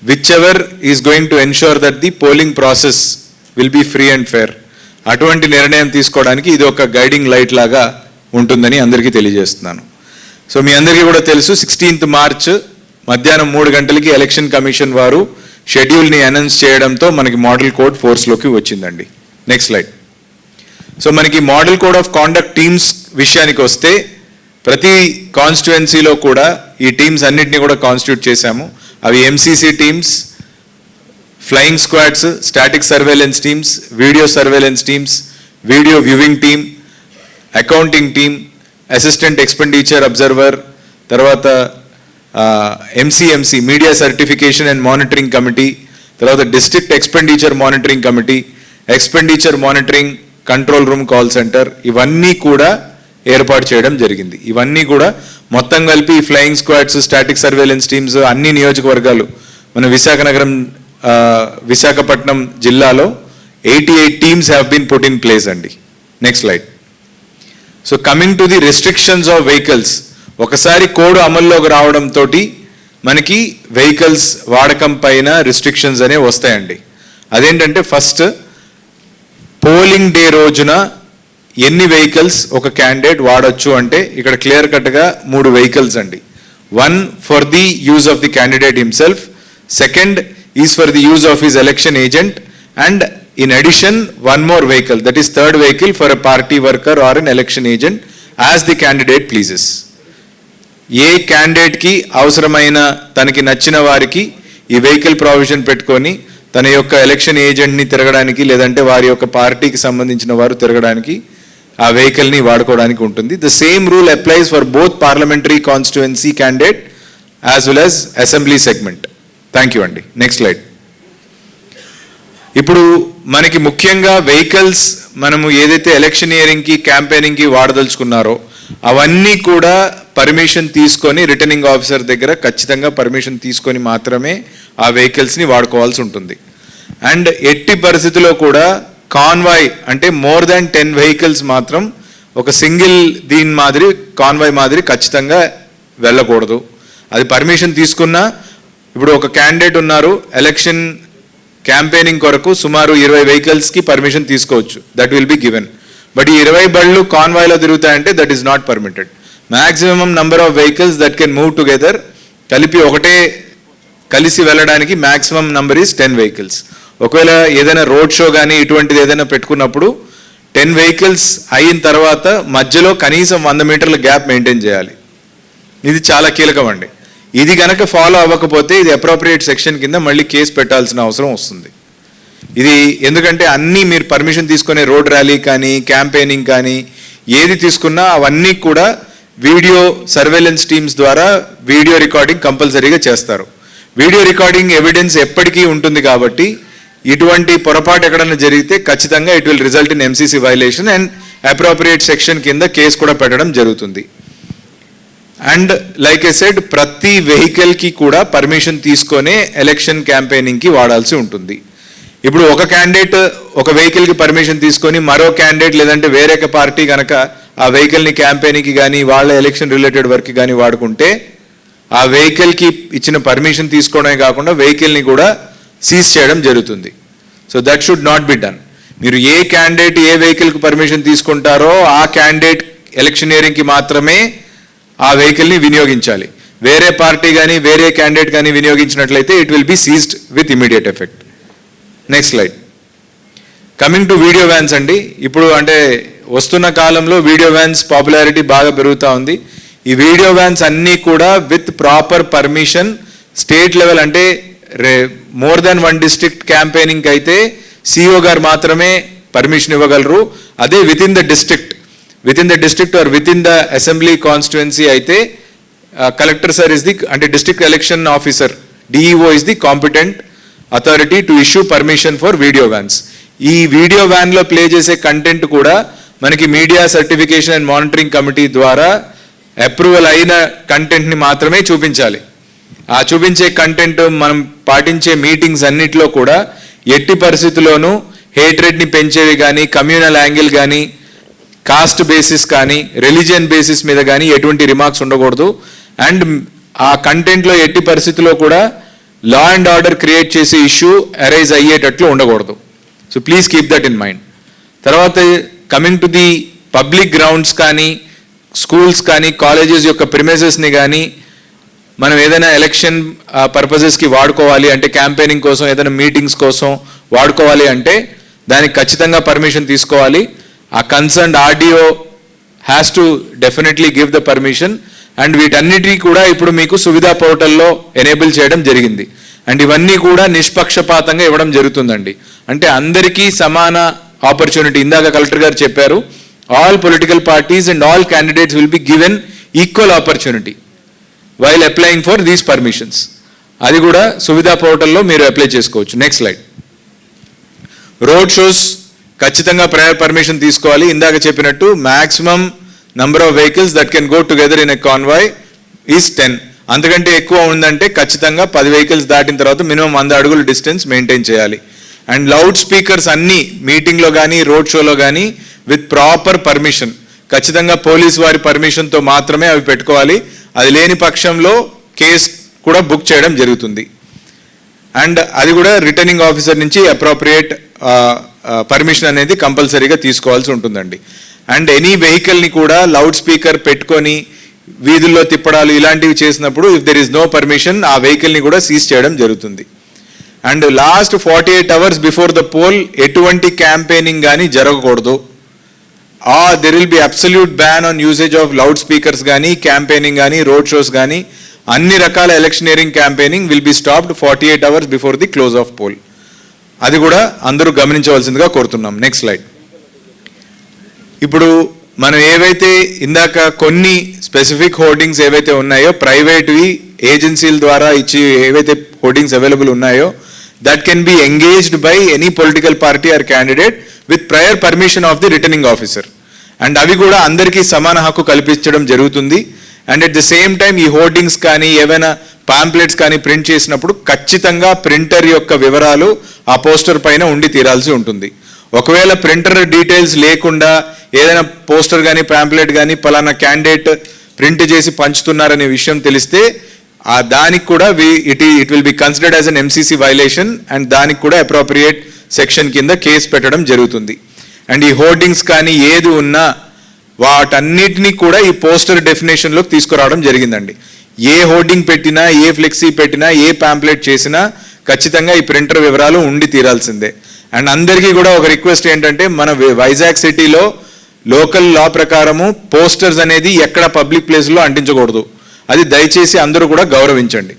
whichever is going to ensure that the polling process will be free and fair. అటువంటి నిర్ణయం తీసుకోవడానికి ఇది ఒక గైడింగ్ లైట్ లాగా ఉంటుందని అందరికీ తెలియజేస్తున్నాను. సో మీ అందరికీ కూడా తెలుసు, 16th మార్చ్ మధ్యాహ్నం 3 గంటలకి ఎలక్షన్ కమిషన్ వారు షెడ్యూల్ని అనౌన్స్ చేయడంతో మనకి మోడల్ కోడ్ ఫోర్స్లోకి వచ్చిందండి. Next slide. సో మనకి model code of conduct teams విషయానికి వస్తే, ప్రతి కాన్స్టిట్యుయెన్సీలో కూడా ఈ టీమ్స్ అన్నింటినీ కూడా కాన్స్టిట్యూట్ చేశాము. అవి MCC teams, flying squads, static surveillance teams, video surveillance teams, video viewing team, accounting team, assistant expenditure observer, తర్వాత MCMC media certification and monitoring committee, తర్వాత district expenditure monitoring committee, expenditure monitoring control room call centre, ఇవన్నీ కూడా ఏర్పాటు చేయడం జరిగింది. ఇవన్నీ కూడా మొత్తం కలిపి flying squads, static surveillance teams అన్ని నియోజకవర్గాలు మన విశాఖపట్నం జిల్లాలో 88 teams have been put in place అండి. Next slide. So coming to the restrictions of vehicles, ఒకసారి కోడ్ అమల్లోకి రావడంతో మనకి వెహికల్స్ వాడకం పైన రిస్ట్రిక్షన్స్ అనేవి వస్తాయండి. అదేంటంటే, ఫస్ట్ పోలింగ్ డే రోజున ఎన్ని వెహికల్స్ ఒక క్యాండిడేట్ వాడచ్చు అంటే, ఇక్కడ క్లియర్ కట్గా 3 వెహికల్స్ అండి. 1 for the use of the candidate himself, second is for the use of his election agent, and in addition 1 more vehicle, that is 3rd vehicle for a party worker or an election agent as the candidate pleases. ఏ క్యాండిడేట్కి అవసరమైన తనకి నచ్చిన వారికి ఈ వెహికల్ ప్రావిజన్ పెట్టుకొని తన యొక్క ఎలక్షన్ ఏజెంట్ని తిరగడానికి, లేదంటే వారి యొక్క పార్టీకి సంబంధించిన వారు తిరగడానికి ఆ వెహికల్ని వాడుకోవడానికి ఉంటుంది. The same rule applies for both parliamentary constituency candidate as well as assembly segment. Thank you అండి. Next slide. ఇప్పుడు మనకి ముఖ్యంగా వెహికల్స్ మనము ఏదైతే ఎలక్షనియరింగ్కి, క్యాంపెయినింగ్కి వాడదలుచుకున్నారో అవన్నీ కూడా పర్మిషన్ తీసుకొని రిటర్నింగ్ ఆఫీసర్ దగ్గర ఖచ్చితంగా పర్మిషన్ తీసుకొని మాత్రమే ఆ వెహికల్స్ని వాడుకోవాల్సి ఉంటుంది. అండ్ ఎట్టి పరిస్థితుల్లో కూడా కాన్వాయ్ అంటే మోర్ దాన్ 10 వెహికల్స్ మాత్రం ఒక సింగిల్ దీని మాదిరి కాన్వాయ్ మాదిరి ఖచ్చితంగా వెళ్ళకూడదు. అది పర్మిషన్ తీసుకున్నా, ఇప్పుడు ఒక క్యాండిడేట్ ఉన్నారు, ఎలక్షన్ క్యాంపెయినింగ్ కొరకు సుమారు 20 వెహికల్స్కి పర్మిషన్ తీసుకోవచ్చు, that will be given. But ఈ 20 బళ్ళు కాన్వాయ్లో తిరుగుతాయంటే that is not permitted. Maximum number of vehicles that can move together, కలిసి వెళ్ళడానికి మ్యాక్సిమం నంబర్ ఈస్ 10 వెహికల్స్. ఒకవేళ ఏదైనా రోడ్ షో కానీ ఇటువంటిది ఏదైనా పెట్టుకున్నప్పుడు 10 వెహికల్స్ అయిన తర్వాత మధ్యలో కనీసం 100 మీటర్ల గ్యాప్ మెయింటైన్ చేయాలి. ఇది చాలా కీలకం అండి. ఇది కనుక ఫాలో అవ్వకపోతే ఇది అప్రోప్రియేట్ సెక్షన్ కింద మళ్ళీ కేసు పెట్టాల్సిన అవసరం వస్తుంది. ఇది ఎందుకంటే అన్నీ మీరు పర్మిషన్ తీసుకునే రోడ్ ర్యాలీ కానీ క్యాంపెయినింగ్ కానీ ఏది తీసుకున్నా అవన్నీ కూడా వీడియో సర్వేలెన్స్ టీమ్స్ ద్వారా వీడియో రికార్డింగ్ కంపల్సరీగా చేస్తారు. వీడియో రికార్డింగ్ ఎవిడెన్స్ ఎప్పటికీ ఉంటుంది కాబట్టి ఇటువంటి పొరపాటు ఎక్కడైనా జరిగితే ఖచ్చితంగా it will result in MCC violation and appropriate section కింద కేసు కూడా పెట్టడం జరుగుతుంది. అండ్ లైక్ ఐ సెడ్, ప్రతి వెహికల్కి కూడా పర్మిషన్ తీసుకొనే ఎలక్షన్ క్యాంపెయినింగ్కి వాడాల్సి ఉంటుంది. ఇప్పుడు ఒక క్యాండిడేట్ ఒక వెహికల్కి పర్మిషన్ తీసుకొని మరో క్యాండిడేట్ లేదంటే వేరే పార్టీ కనుక ఆ వెహికల్ని క్యాంపెయినింగ్కి కానీ వాళ్ళ ఎలక్షన్ రిలేటెడ్ వర్క్కి కానీ వాడుకుంటే ఆ వెహికల్కి ఇచ్చిన పర్మిషన్ తీసుకోవడమే కాకుండా వెహికల్ని కూడా సీజ్ చేయడం జరుగుతుంది. So that should not be done. మీరు ఏ క్యాండిడేట్ ఏ వెహికల్కి పర్మిషన్ తీసుకుంటారో ఆ క్యాండిడేట్ ఎలక్షనియరింగ్కి మాత్రమే ఆ వెహికల్ని వినియోగించాలి. వేరే పార్టీ కానీ వేరే క్యాండిడేట్ కానీ వినియోగించినట్లయితే it will be seized with immediate effect. Next slide. Coming to video vans అండి. ఇప్పుడు అంటే వస్తున్న కాలంలో వీడియో వ్యాన్స్ పాపులారిటీ బాగా పెరుగుతూ ఉంది. ఈ వీడియో వ్యాన్స్ అన్నీ కూడా with proper permission state level అంటే మోర్ దాన్ 1 డిస్ట్రిక్ట్ క్యాంపెయినింగ్ అయితే సిఇఓ గారు మాత్రమే పర్మిషన్ ఇవ్వగలరు. అదే within the district or within the assembly constituency అయితే కలెక్టర్ సార్ ఇస్ ది అంటే district election officer DEO is the competent authority to issue permission for video vans. ఈ వీడియో వ్యాన్లో ప్లే చేసే కంటెంట్ కూడా మనకి media certification and monitoring committee ద్వారా అప్రూవల్ అయిన కంటెంట్ని మాత్రమే చూపించాలి. ఆ చూపించే కంటెంట్ మనం పాటించే మీటింగ్స్ అన్నిటిలో కూడా ఎట్టి పరిస్థితుల్లోనూ హేట్రెడ్ని పెంచేవి కానీ, కమ్యూనల్ యాంగిల్ కానీ, కాస్ట్ బేసిస్ కానీ, రిలీజియన్ బేసిస్ మీద కానీ ఎటువంటి రిమార్క్స్ ఉండకూడదు. అండ్ ఆ కంటెంట్లో ఎట్టి పరిస్థితుల్లో కూడా లా అండ్ ఆర్డర్ క్రియేట్ చేసే ఇష్యూ అరైజ్ అయ్యేటట్లు ఉండకూడదు. So please keep that in mind. తర్వాత coming to the public grounds కానీ, స్కూల్స్ కానీ, కాలేజెస్ యొక్క ప్రిమైసెస్ని కానీ మనం ఏదైనా ఎలక్షన్ పర్పసెస్కి వాడుకోవాలి అంటే, క్యాంపెయినింగ్ కోసం ఏదైనా మీటింగ్స్ కోసం వాడుకోవాలి అంటే దానికి ఖచ్చితంగా పర్మిషన్ తీసుకోవాలి. ఆ concerned RDO has to definitely give the permission. And వీటన్నిటికీ కూడా ఇప్పుడు మీకు సువిధా పోర్టల్లో ఎనేబుల్ చేయడం జరిగింది. అండ్ ఇవన్నీ కూడా నిష్పక్షపాతంగా ఇవ్వడం జరుగుతుందండి. అంటే అందరికీ సమాన ఆపర్చునిటీ. ఇందాక కలెక్టర్ గారు చెప్పారు, all political parties and all candidates will be given equal opportunity while applying for these permissions. అది కూడా సువిధా పోర్టల్లో మీరు అప్లై చేసుకోవచ్చు. Next slide. రోడ్ షోస్ ఖచ్చితంగా ప్రయర్ పర్మిషన్ తీసుకోవాలి. ఇందాక చెప్పినట్టు maximum number of vehicles that can go together in a convoy is 10. అంతకంటే ఎక్కువ ఉందంటే ఖచ్చితంగా 10 వెహికల్స్ దాటిన తర్వాత మినిమం 100 అడుగుల డిస్టెన్స్ మెయింటైన్ చేయాలి. అండ్ లౌడ్ స్పీకర్స్ అన్నీ మీటింగ్లో కానీ రోడ్ షోలో కానీ విత్ ప్రాపర్ పర్మిషన్, ఖచ్చితంగా పోలీస్ వారి పర్మిషన్తో మాత్రమే అవి పెట్టుకోవాలి. అది లేని పక్షంలో కేసు కూడా బుక్ చేయడం జరుగుతుంది. అండ్ అది కూడా రిటర్నింగ్ ఆఫీసర్ నుంచి అప్రోప్రియేట్ పర్మిషన్ అనేది కంపల్సరీగా తీసుకోవాల్సి ఉంటుందండి. అండ్ ఎనీ వెహికల్ని కూడా లౌడ్ స్పీకర్ పెట్టుకొని వీధుల్లో తిప్పడాలు ఇలాంటివి చేసినప్పుడు if there is no permission ఆ వెహికల్ని కూడా సీజ్ చేయడం జరుగుతుంది. And last 48 hours before the poll ఎటువంటి క్యాంపెయినింగ్ కానీ జరగకూడదు. There will be absolute ban on usage of loud speakers కానీ, క్యాంపెయినింగ్ కానీ, రోడ్ షోస్ కానీ, అన్ని రకాల electioneering campaigning will be stopped 48 hours before the close of poll. అది కూడా అందరూ గమనించవలసిందిగా కోరుతున్నాం. Next slide. ఇప్పుడు మనం ఏవైతే ఇందాక కొన్ని స్పెసిఫిక్ హోర్డింగ్స్ ఏవైతే ఉన్నాయో ప్రైవేట్వి ఏజెన్సీల ద్వారా ఇచ్చి ఏవైతే హోర్డింగ్స్ అవైలబుల్ ఉన్నాయో that can be engaged by any political party or candidate with prior permission of the returning officer. And అవి కూడా అందరికీ సమాన హక్కు కల్పించడం జరుగుతుంది. And at the same time ఈ హోర్డింగ్స్ కానీ ఏవైనా పాంప్లెట్స్ కానీ ప్రింట్ చేసినప్పుడు ఖచ్చితంగా ప్రింటర్ యొక్క వివరాలు ఆ పోస్టర్ పైన ఉండి తీరాల్సి ఉంటుంది. ఒకవేళ ప్రింటర్ డీటెయిల్స్ లేకుండా ఏదైనా పోస్టర్ కానీ పాంప్లెట్ కానీ పలానా క్యాండిడేట్ ప్రింట్ చేసి పంచుతున్నారనే విషయం తెలిస్తే దానికి కూడా it will be considered as an MCC violation and దానికి కూడా అప్రోప్రియేట్ సెక్షన్ కింద కేసు పెట్టడం జరుగుతుంది. అండ్ ఈ హోర్డింగ్స్ కానీ ఏది ఉన్నా వాటన్నిటినీ కూడా ఈ పోస్టర్ డెఫినేషన్లోకి తీసుకురావడం జరిగిందండి. ఏ హోర్డింగ్ పెట్టినా, ఏ ఫ్లెక్సీ పెట్టినా, ఏ పాంప్లెట్ చేసినా ఖచ్చితంగా ఈ ప్రింటర్ వివరాలు ఉండి తీరాల్సిందే. అండ్ అందరికీ కూడా ఒక రిక్వెస్ట్ ఏంటంటే, మన వైజాగ్ సిటీలో లోకల్ లా ప్రకారము పోస్టర్స్ అనేది ఎక్కడ పబ్లిక్ ప్లేస్లో అంటించకూడదు. అది దయచేసి అందరూ కూడా గౌరవించండి.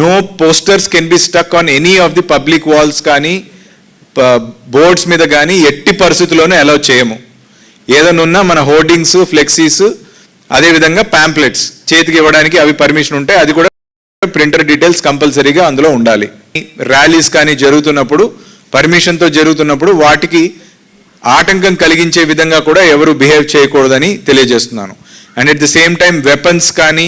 No posters can be stuck on any of the public walls కానీ బోర్డ్స్ మీద కానీ ఎట్టి పరిస్థితుల్లోనూ అలౌ చేయము. ఏదైనా ఉన్నా మన హోర్డింగ్స్, ఫ్లెక్సీస్, అదేవిధంగా పాంప్లెట్స్ చేతికి ఇవ్వడానికి అవి పర్మిషన్ ఉంటాయి. అది కూడా ప్రింటర్ డీటెయిల్స్ కంపల్సరీగా అందులో ఉండాలి. ర్యాలీస్ కానీ జరుగుతున్నప్పుడు పర్మిషన్తో జరుగుతున్నప్పుడు వాటికి ఆటంకం కలిగించే విధంగా కూడా ఎవరు బిహేవ్ చేయకూడదని తెలియజేస్తున్నాను. And at the same time weapons కానీ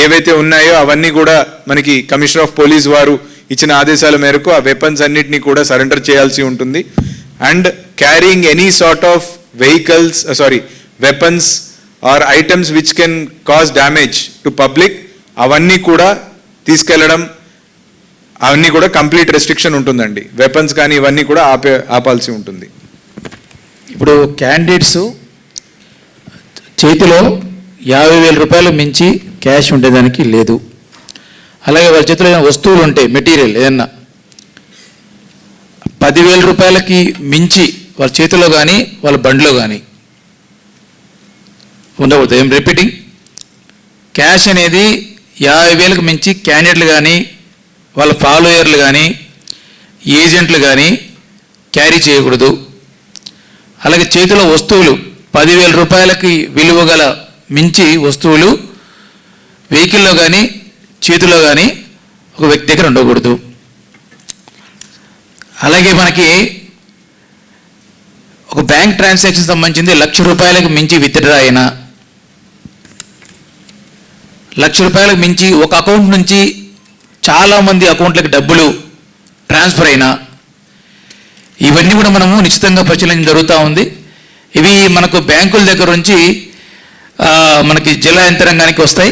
ఏవైతే ఉన్నాయో అవన్నీ కూడా మనకి కమిషనర్ ఆఫ్ పోలీస్ వారు ఇచ్చిన ఆదేశాల మేరకు ఆ వెపన్స్ అన్నిటినీ కూడా సరెండర్ చేయాల్సి ఉంటుంది. And carrying any sort of vehicles weapons or items which can cause damage to public అవన్నీ కూడా తీసుకెళ్లడం అవన్నీ కూడా కంప్లీట్ రెస్ట్రిక్షన్ ఉంటుందండి. వెపన్స్ కానీ ఇవన్నీ కూడా ఆపాల్సి ఉంటుంది. ఇప్పుడు క్యాండిడేట్స్ చేతిలో 50,000 రూపాయలు మించి క్యాష్ ఉండేదానికి లేదు. అలాగే వాళ్ళ చేతిలో ఏదైనా వస్తువులు ఉంటాయి, మెటీరియల్ ఏదన్నా 10,000 రూపాయలకి మించి వాళ్ళ చేతిలో కానీ వాళ్ళ బండిలో కానీ ఉండకూడదు. ఏం రిపీటింగ్, క్యాష్ అనేది 50,000కి మించి క్యాండిడేట్లు కానీ వాళ్ళ ఫాలోయర్లు కానీ ఏజెంట్లు కానీ క్యారీ చేయకూడదు. అలాగే చేతిలో వస్తువులు 10,000 రూపాయలకి విలువ గల మించి వస్తువులు వెహికల్లో కానీ చేతిలో కానీ ఒక వ్యక్తి దగ్గర ఉండకూడదు. అలాగే మనకి ఒక బ్యాంక్ ట్రాన్సాక్షన్ సంబంధించింది 1,00,000 రూపాయలకు మించి విత్డ్రా అయినా, 1,00,000 రూపాయలకు మించి ఒక అకౌంట్ నుంచి చాలామంది అకౌంట్లకు డబ్బులు ట్రాన్స్ఫర్ అయినా, ఇవన్నీ కూడా మనము నిశ్చితంగా పరిశీలన జరుగుతూ ఉంది. ఇవి మనకు బ్యాంకుల దగ్గర నుంచి మనకి జిల్లా యంత్రాంగానికి వస్తాయి,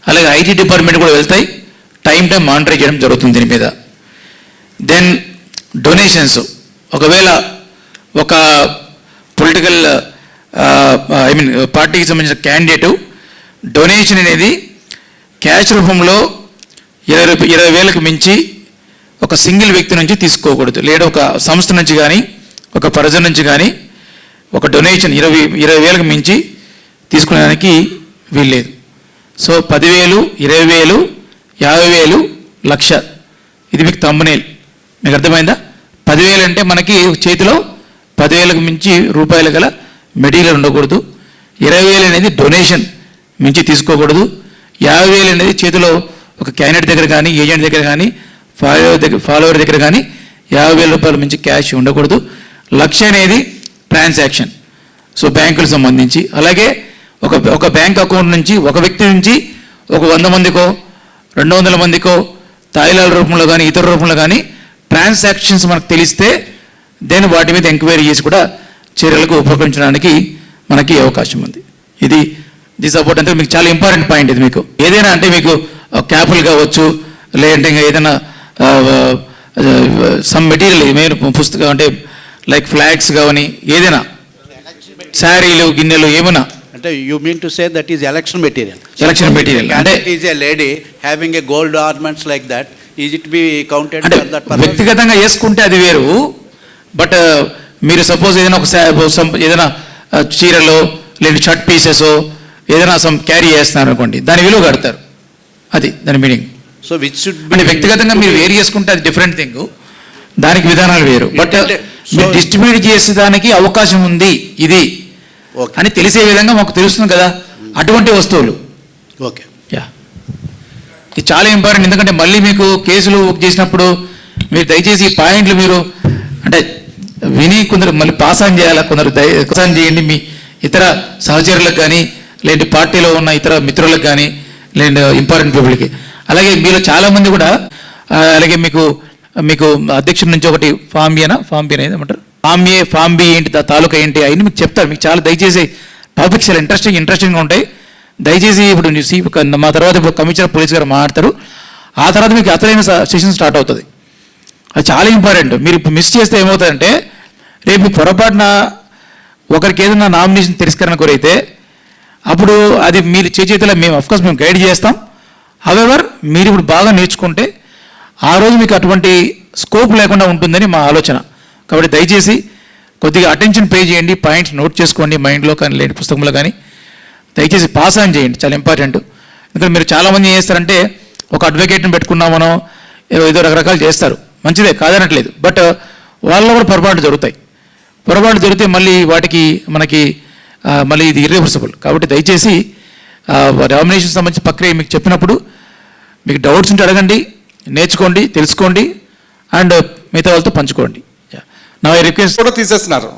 అలాగే ఐటీ డిపార్ట్మెంట్ కూడా వెళ్తాయి. టైం మానిటర్ చేయడం జరుగుతుంది దీని మీద. దెన్ డొనేషన్స్, ఒకవేళ ఒక పొలిటికల్ పార్టీకి సంబంధించిన క్యాండిడేటు డొనేషన్ అనేది క్యాష్ రూపంలో 20,000కి మించి ఒక సింగిల్ వ్యక్తి నుంచి తీసుకోకూడదు, లేదా ఒక సంస్థ నుంచి కానీ ఒక పర్సన్ నుంచి కానీ ఒక డొనేషన్ 20,000కి మించి తీసుకునేదానికి వీల్లేదు. సో 10,000, 20,000, 50,000, 1,00,000 ఇది మీకు థంబ్నెయిల్. మీకు అర్థమైందా? 10,000 అంటే మనకి చేతిలో 10,000కి మించి రూపాయలు గల మెటీరియల్ ఉండకూడదు. 20,000 అనేది డొనేషన్ మించి తీసుకోకూడదు. 50,000 అనేది చేతిలో ఒక క్యాండిడేట్ దగ్గర కానీ ఏజెంట్ దగ్గర కానీ ఫాలోవర్ దగ్గర కానీ 50,000 రూపాయల మించి క్యాష్ ఉండకూడదు. 1,00,000 అనేది ట్రాన్సాక్షన్, సో బ్యాంకులకు సంబంధించి. అలాగే ఒక బ్యాంక్ అకౌంట్ నుంచి ఒక వ్యక్తి నుంచి ఒక 100 మందికో 200 మందికో తాయిలాల రూపంలో కానీ ఇతర రూపంలో కానీ ట్రాన్సాక్షన్స్ మనకు తెలిస్తే దెన్ వాటి మీద ఎంక్వైరీ చేసి కూడా చర్యలకు ఉపయోగించడానికి మనకి అవకాశం ఉంది. ఇది సపోర్ట్ అంటే మీకు చాలా ఇంపార్టెంట్ పాయింట్. ఇది మీకు ఏదైనా అంటే మీకు క్యాపులు కావచ్చు, లేదంటే ఇంకా ఏదైనా సమ్ మెటీరియల్ ఏమైనా పుస్తకం అంటే లైక్ ఫ్లాగ్స్ కానీ ఏదైనా శారీలు గిన్నెలు ఏమైనా అంటే you mean to say that is election material. Election material అంటే is a lady having a gold ornaments like that, is it be counted అంటే ఫర్ దట్ పర్పస్? వ్యక్తిగతంగా వేసుకుంటే అది వేరు. బట్ మీరు సపోజ్ ఏదైనా ఏదైనా చీరలో లేదా షర్ట్ పీసెస్ ఏదైనా క్యారీ చేస్తున్నారు అనుకోండి, దాని విలువ కడతారు. అది దాని మీనింగ్. సో విచ్ షుడ్ అంటే వ్యక్తిగతంగా మీరు వేరు చేసుకుంటే అది డిఫరెంట్ థింగ్, దానికి విధానాలు వేరు. బట్ మీరు డిస్ట్రిబ్యూట్ చేసేదానికి అవకాశం ఉంది ఇది అని తెలిసే విధంగా మాకు తెలుస్తుంది కదా అటువంటి వస్తువులు. ఓకే, యా, ఇది చాలా ఇంపార్టెంట్. ఎందుకంటే మళ్ళీ మీకు కేసులు చేసినప్పుడు మీరు దయచేసి ఈ పాయింట్లు మీరు అంటే విని కొందరు మళ్ళీ పాస్ ఆన్ చేయాలా, కొందరు పాస్ ఆన్ చేయండి మీ ఇతర సహచరులకు కానీ, లేదంటే పార్టీలో ఉన్న ఇతర మిత్రులకు కానీ, లేదంటే ఇంపార్టెంట్ పీపుల్కి. అలాగే మీలో చాలామంది కూడా అలాగే మీకు అధ్యక్షుడి నుంచి ఒకటి ఫామ్ బి ఏమంటారు, ఫామ్ బి ఏంటి, తాలూకా ఏంటి, అవన్నీ మీకు చెప్తారు. మీకు చాలా దయచేసి టాపిక్స్ చాలా ఇంట్రెస్టింగ్గా ఉంటాయి. దయచేసి ఇప్పుడు మా తర్వాత ఇప్పుడు కమిషనర్ పోలీస్ గారు మాట్లాడతారు. ఆ తర్వాత మీకు అసలైన సెషన్ స్టార్ట్ అవుతుంది. అది చాలా ఇంపార్టెంట్. మీరు ఇప్పుడు మిస్ చేస్తే ఏమవుతుందంటే రేపు పొరపాటున ఒకరికి ఏదైనా నామినేషన్ తిరస్కరణ కోరైతే అప్పుడు అది మీరు చేతిలో మేము అఫ్కోర్స్ మేము గైడ్ చేస్తాం. హవెవర్ మీరు ఇప్పుడు బాగా నేర్చుకుంటే ఆ రోజు మీకు అటువంటి స్కోప్ లేకుండా ఉంటుందని మా ఆలోచన. కాబట్టి దయచేసి కొద్దిగా అటెన్షన్ పే చేయండి, పాయింట్స్ నోట్ చేసుకోండి మైండ్లో కానీ లేని పుస్తకంలో కానీ. దయచేసి పాస్ ఆన్ చేయండి, చాలా ఇంపార్టెంట్. ఎందుకంటే మీరు చాలామంది ఏం చేస్తారంటే ఒక అడ్వకేట్ని పెట్టుకున్నామనో ఏదో రకరకాలు చేస్తారు, మంచిదే కాదనట్లేదు. బట్ వాళ్ళలో కూడా పొరపాట్లు జరిగితే మళ్ళీ వాటికి మనకి మళ్ళీ ఇది ఇర్రివర్సిబుల్. కాబట్టి దయచేసి నామినేషన్ సంబంధించిన ప్రక్రియ మీకు చెప్పినప్పుడు మీకు డౌట్స్ ఉంటే అడగండి, నేర్చుకోండి, తెలుసుకోండి, అండ్ మిగతా వాళ్ళతో పంచుకోండి. నా రిక్వెస్ట్ కూడా తీసేస్తున్నారు.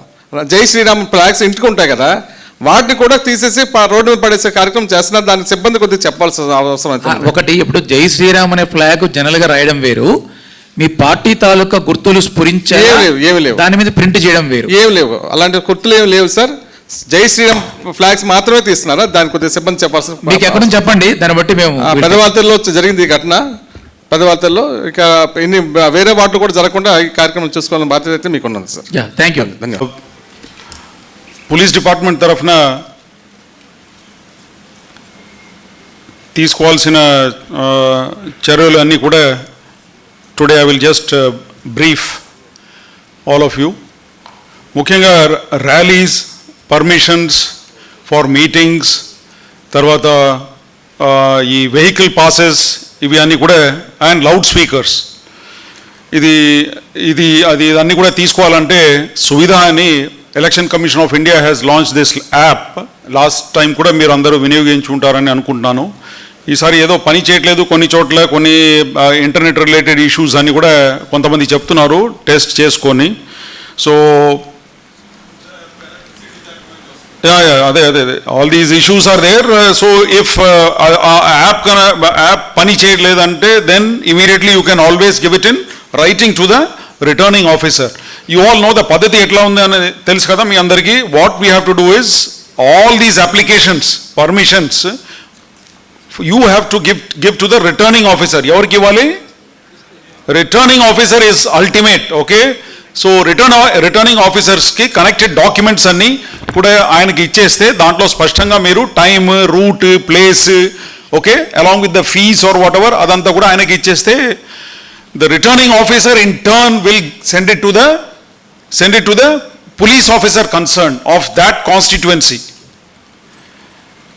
జై శ్రీరామ్ ఫ్లాగ్స్ ఇంటికి ఉంటాయి కదా, వాటిని కూడా తీసేసి రోడ్డు మీద పడేసే కార్యక్రమం చేస్తున్నారు. దానికి సిబ్బంది కొద్దిగా చెప్పాల్సిన అవసరం అయితే ఒకటి. ఇప్పుడు జై శ్రీరామ్ అనే ఫ్లాగ్ జనరల్గా రాయడం వేరు, మీ పార్టీ తాలూకా గుర్తులు స్ఫురించే ఏమి లేవు, దాని మీద ప్రింట్ చేయడం వేరు. ఏమి లేవు, అలాంటి గుర్తులు ఏమి లేవు సార్. జై శ్రీరామ్ ఫ్లాగ్స్ మాత్రమే తీస్తున్నారా? దానికి కొద్దిగా సిబ్బంది చెప్పాల్సిన. మీకు ఎక్కడ నుంచి చెప్పండి, దాన్ని బట్టి మేము. పెదవార్తల్లో జరిగింది ఈ ఘటన, పెదవార్తల్లో. ఇక ఇన్ని వేరే వాటిలో కూడా జరగకుండా ఈ కార్యక్రమం చూసుకోవాలని బాధ్యత అయితే మీకు ఉన్నది సార్. Thank you. ధన్యవాదాలు. పోలీస్ డిపార్ట్మెంట్ తరఫున తీసుకోవాల్సిన చర్యలు అన్నీ కూడా today I will just brief all of you. ముఖ్యంగా ర్యాలీస్, పర్మిషన్స్ ఫర్ మీటింగ్స్, తర్వాత ఈ వెహికల్ పాసెస్ ఇవి అన్నీ కూడా, అండ్ లౌడ్ స్పీకర్స్, ఇది అన్నీ కూడా తీసుకోవాలంటే సువిధ అని election commission of India has launch this app. Last time కూడా మీరు అందరూ వినియోగించుకుంటారని అనుకుంటున్నాను. ఈసారి ఏదో పని చేయట్లేదు, కొన్ని చోట్ల కొన్ని ఇంటర్నెట్ రిలేటెడ్ ఇష్యూస్ అన్నీ కూడా కొంతమంది చెప్తున్నారు టెస్ట్ చేసుకొని. సో అదే all these issues are there. So if app పని చేయట్లేదంటే then immediately you can always give it in writing to the returning officer. You all know the పద్ధతి ఎట్లా ఉంది అనేది తెలుసు కదా మీ అందరికీ. What we have to do is all these applications, permissions you have to give to the returning officer. ఎవరికి ఇవ్వాలి? Returning officer is ultimate. Okay, so రిటర్నింగ్ ఆఫీసర్స్కి కనెక్టెడ్ డాక్యుమెంట్స్ అన్నీ కూడా ఆయనకి ఇచ్చేస్తే దాంట్లో స్పష్టంగా మీరు time, route, place, okay, along with the fees or whatever అదంతా కూడా ఆయనకి ఇచ్చేస్తే the returning officer in turn will send it to the police officer concerned of that constituency,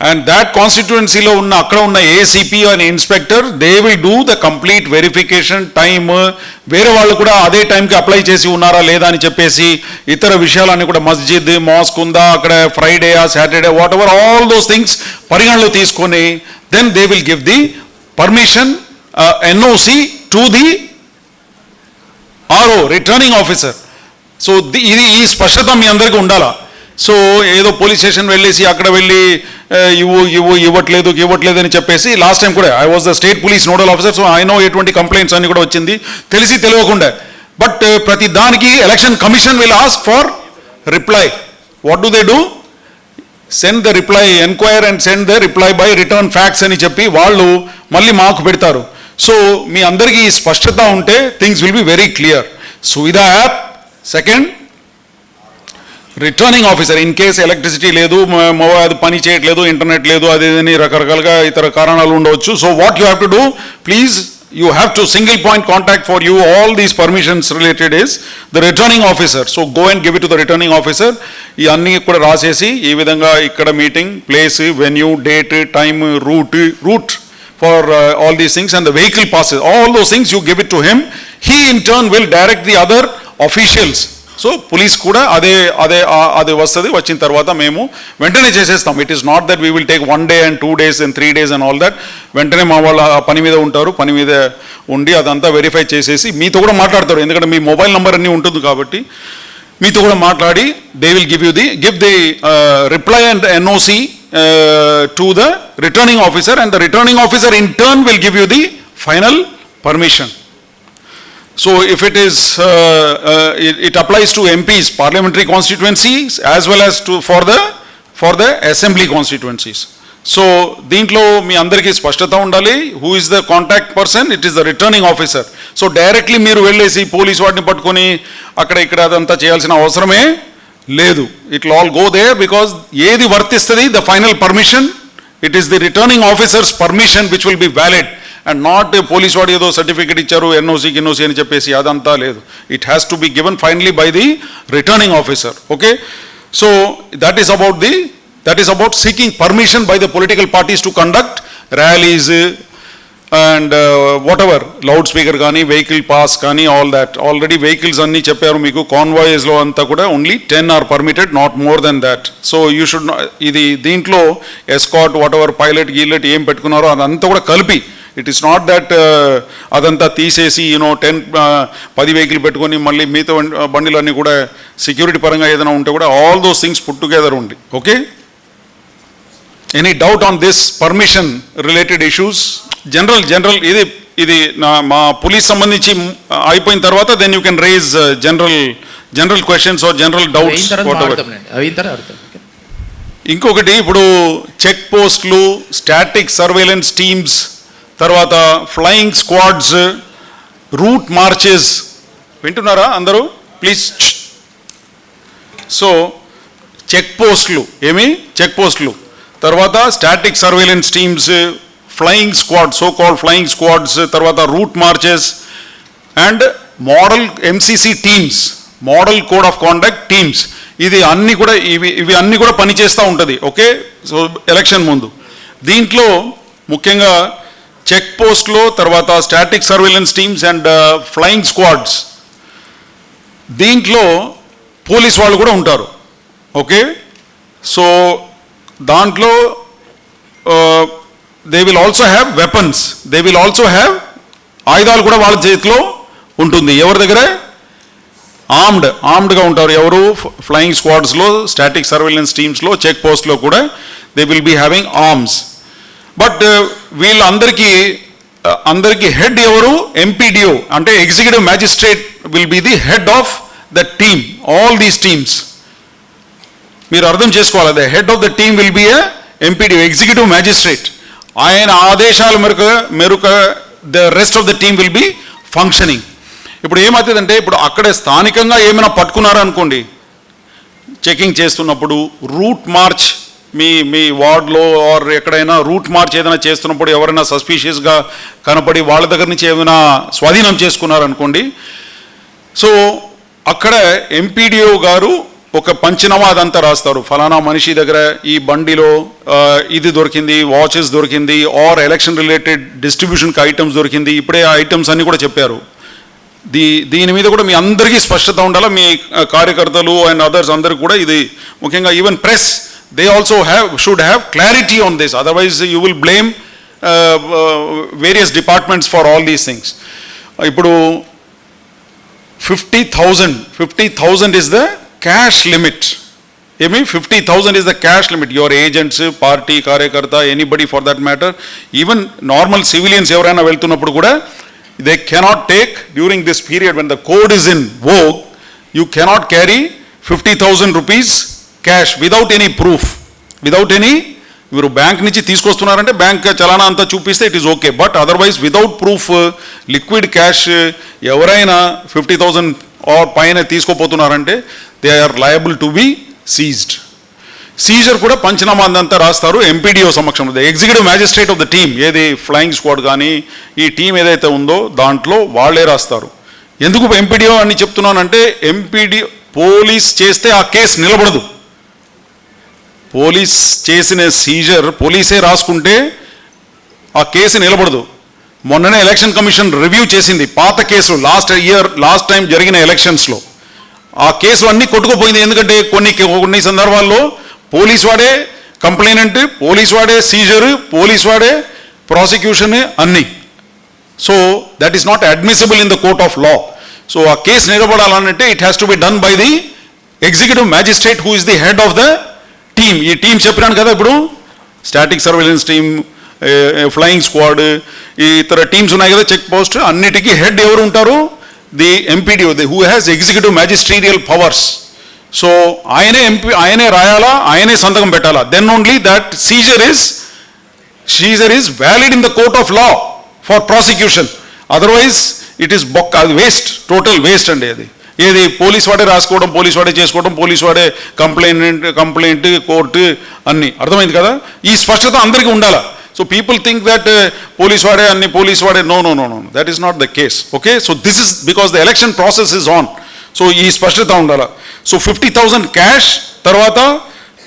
and that constituency lo unna akkada unna ACP and inspector, they will do the complete verification. Time వేరే వాళ్ళు కూడా అదే టైంకి అప్లై చేసి ఉన్నారా లేదా అని చెప్పేసి ఇతర విషయాలన్నీ కూడా మస్జిద్, మాస్క్ ఉందా అక్కడ, Friday Saturday, what ever all those things పరిగణలో తీసుకొని then they will give the permission, NOC to the RO, returning officer. So ఇది ఈ స్పష్టత మీ అందరికీ ఉండాలా. సో ఏదో పోలీస్ స్టేషన్ వెళ్ళేసి అక్కడ వెళ్ళి ఇవ్వట్లేదు అని చెప్పేసి, లాస్ట్ టైం కూడా I was the state police nodal officer, so I know ఎటువంటి కంప్లైంట్స్ అన్ని కూడా వచ్చింది తెలియకుండా. బట్ ప్రతి దానికి election commission will ask for reply. What do they do? Send the reply, enquire and send the reply by return fax అని చెప్పి వాళ్ళు మళ్ళీ మాకు పెడతారు. సో మీ అందరికీ స్పష్టత ఉంటే things will be very clear. Suvidha app, second returning officer. In case electricity లేదు, అది పని చేయట్లేదు, ఇంటర్నెట్ లేదు, అదేదని రకరకాలుగా ఇతర కారణాలు ఉండవచ్చు. So what you have to do, please you have to single point contact for you all these permissions related is the returning officer. So go and give it to the returning officer. ఈ అన్ని కూడా రాసేసి ఈ విధంగా ఇక్కడ meeting, place, venue, date, time, route for all these things and the vehicle passes, all those things you give it to him. He in turn will direct the other officials. So police కూడా అదే వస్తుంది. వచ్చిన తర్వాత మేము వెంటనే చేసేస్తాం. It is not that we will take 1 day and 2 days and 3 days and all that. వెంటనే మా వాళ్ళు పని మీద ఉంటారు, పని మీద ఉండి అదంతా వెరిఫై చేసేసి మీతో కూడా మాట్లాడతారు. ఎందుకంటే మీ మొబైల్ నెంబర్ అన్నీ ఉంటుంది కాబట్టి మీతో కూడా మాట్లాడి they will give the reply and NOC to the returning officer, and the returning officer in turn will give you the final permission. So if it is it applies to MPs, parliamentary constituencies, as well as for the assembly constituencies. So దీంట్లో మీ అందరికీ స్పష్టత ఉండాలి. Who is the contact person? It is the returning officer. So directly మీరు వెళ్ళేసి పోలీస్ వాటిని పట్టుకొని అక్కడ ఇక్కడ అదంతా చేయాల్సిన అవసరమే లేదు. It will all go there because ఏది వర్తిస్తుంది, the final permission, it is the returning officer's permission which will be valid and not police వాడు ఏదో సర్టిఫికేట్ ఇచ్చారు NOC అని చెప్పేసి అదంతా లేదు. It has to be given finally by the returning officer. Okay, so that is about seeking permission by the political parties to conduct rallies and whatever, loudspeaker కానీ, వెహికల్ పాస్ కానీ, ఆల్ దాట్. ఆల్రెడీ వెహికల్స్ అన్నీ చెప్పారు మీకు. కాన్వాయిస్లో అంతా కూడా only 10 are permitted, not more than that. So you should, ఇది దీంట్లో ఎస్కాట్, వాట్ ఎవర్, పైలట్ గీలెట్ ఏం పెట్టుకున్నారో అదంతా కూడా కలిపి, ఇట్ ఈస్ నాట్ దట్ అదంతా తీసేసి 10 వెహికల్ పెట్టుకొని మళ్ళీ మిగతా బండిలన్నీ కూడా సెక్యూరిటీ పరంగా ఏదైనా ఉంటే కూడా all those things put together ఉంది. Okay, any doubt on this permission related issues? General ఇది మా పోలీస్ సంబంధించి అయిపోయిన తర్వాత then you can raise general questions or general doubts. ఇంకొకటి, ఇప్పుడు చెక్ పోస్ట్లు, స్టాటిక్ సర్వేలెన్స్ టీమ్స్, తర్వాత ఫ్లయింగ్ స్క్వాడ్స్, రూట్ మార్చెస్, వింటున్నారా అందరూ? ప్లీజ్. సో చెక్ పోస్టులు, తర్వాత static surveillance teams, flying squad, so called flying squads, తర్వాత route marches and model MCC teams, model code of conduct teams, ఇది అన్ని కూడా ఇవి అన్ని కూడా పనిచేస్తూ ఉంటుంది. ఓకే, సో ఎలక్షన్ ముందు దీంట్లో ముఖ్యంగా చెక్ పోస్ట్లో, తర్వాత static surveillance teams and flying squads, దీంట్లో పోలీస్ వాళ్ళు కూడా ఉంటారు. ఓకే, సో దాంట్లో they will also have weapons, they will also have ఆయుధాలు కూడా వాళ్ళ చేతిలో ఉంటుంది. ఎవరి దగ్గర ఆర్మ్డ్గా ఉంటారు. ఎవరు ఫ్లయింగ్ స్క్వాడ్స్లో, స్టాటిక్ సర్వేలెన్స్ టీమ్స్లో, చెక్ పోస్ట్లో కూడా they will be having arms. But వీళ్ళందరికీ హెడ్ ఎవరు? ఎంపీడీఓ అంటే executive magistrate will be the head of the team, all these teams. మీరు అర్థం చేసుకోవాలి, the head of the team will be a MPDO, executive magistrate. ఆయన ఆదేశాల మేరకు the rest of the team will be functioning. ఇప్పుడు ఏమవుతుందంటే, ఇప్పుడు అక్కడే స్థానికంగా ఏమైనా పట్టుకున్నారనుకోండి, చెకింగ్ చేస్తున్నప్పుడు రూట్ మార్చ్, మీ వార్డ్లో ఆర్ ఎక్కడైనా రూట్ మార్చ్ ఏదైనా చేస్తున్నప్పుడు ఎవరైనా సస్పీషియస్గా కనపడి వాళ్ళ దగ్గర నుంచి ఏమైనా స్వాధీనం చేసుకున్నారనుకోండి, సో అక్కడ ఎంపీడీఓ గారు ఒక పంచనామా అదంతా రాస్తారు. ఫలానా మనిషి దగ్గర ఈ బండిలో ఇది దొరికింది, వాచెస్ దొరికింది, ఆర్ ఎలక్షన్ రిలేటెడ్ డిస్ట్రిబ్యూషన్కి ఐటమ్స్ దొరికింది. ఇప్పుడే ఆ ఐటమ్స్ అన్నీ కూడా చెప్పారు. దీని మీద కూడా మీ అందరికీ స్పష్టత ఉండాలి, మీ కార్యకర్తలు అండ్ అదర్స్ అందరికి కూడా. ఇది ముఖ్యంగా even press, they also should have clarity on this, otherwise you will blame various departments for all these things. Ippudu 50,000 is the cash limit. 50,000 is the cash limit. Your agents, party karyakarta, anybody for that matter, even normal civilians evaraina veltunappudu kuda they cannot take, during this period when the code is in vogue, you cannot carry 50,000 rupees cash without any proof, without any, మీరు బ్యాంక్ నుంచి తీసుకొస్తున్నారంటే బ్యాంక్ చలానా అంతా చూపిస్తే it is okay. But otherwise without proof liquid cash ఎవరైనా 50,000 ఆర్ పైన తీసుకోపోతున్నారంటే they are liable to be seized. Seizure కూడా పంచనామా అంతా రాస్తారు ఎంపీడీఓ సమక్షంలో, the executive magistrate of the team. ఏది ఫ్లయింగ్ స్క్వాడ్ కానీ ఈ టీం ఏదైతే ఉందో దాంట్లో వాళ్ళే రాస్తారు. ఎందుకు ఎంపీడీఓ అని చెప్తున్నానంటే, ఎంపీడీఓ పోలీస్ చేస్తే ఆ కేసు నిలబడదు. పోలీస్ చేసిన సీజర్ పోలీసే రాసుకుంటే ఆ కేసు నిలబడదు. మొన్ననే ఎలక్షన్ కమిషన్ రివ్యూ చేసింది పాత కేసులు, లాస్ట్ టైం జరిగిన ఎలక్షన్స్లో ఆ కేసులు అన్నీ కొట్టుకుపోయింది. ఎందుకంటే కొన్ని సందర్భాల్లో పోలీస్ వాడే కంప్లైనెంట్, పోలీస్ వాడే సీజర్, పోలీస్ వాడే ప్రాసిక్యూషన్ అన్నీ. So that is not admissible in the court of law. So ఆ కేసు నిలబడాలంటే it has to be done by the executive magistrate who is the head of the team. ఈ టీం చెప్పినాను కదా, ఇప్పుడు static surveillance team, flying squad, ఈ ఇతర టీమ్స్ ఉన్నాయి కదా, చెక్ పోస్ట్, అన్నిటికీ హెడ్ ఎవరు ఉంటారు? The MPDO, who has executive magisterial powers. So ఆయనే రాయాలా, ఆయనే సంతకం పెట్టాలా. Then only that seizure is valid in the court of law for prosecution. Otherwise it is అది వేస్ట్, టోటల్ వేస్ట్ అండి. అది ఏది పోలీస్ వాడే రాసుకోవడం, పోలీస్ వాడే చేసుకోవడం, పోలీస్ వాడే కంప్లైంట్ కోర్టు అన్ని. అర్థమైంది కదా? ఈ స్పష్టత అందరికీ ఉండాలా. So people think that police వాడే అన్ని, పోలీస్ వాడే, no, that is not the case. Okay, so this is because the election process is on. So ఈ స్పష్టత ఉండాలా. సో 50,000 క్యాష్, తర్వాత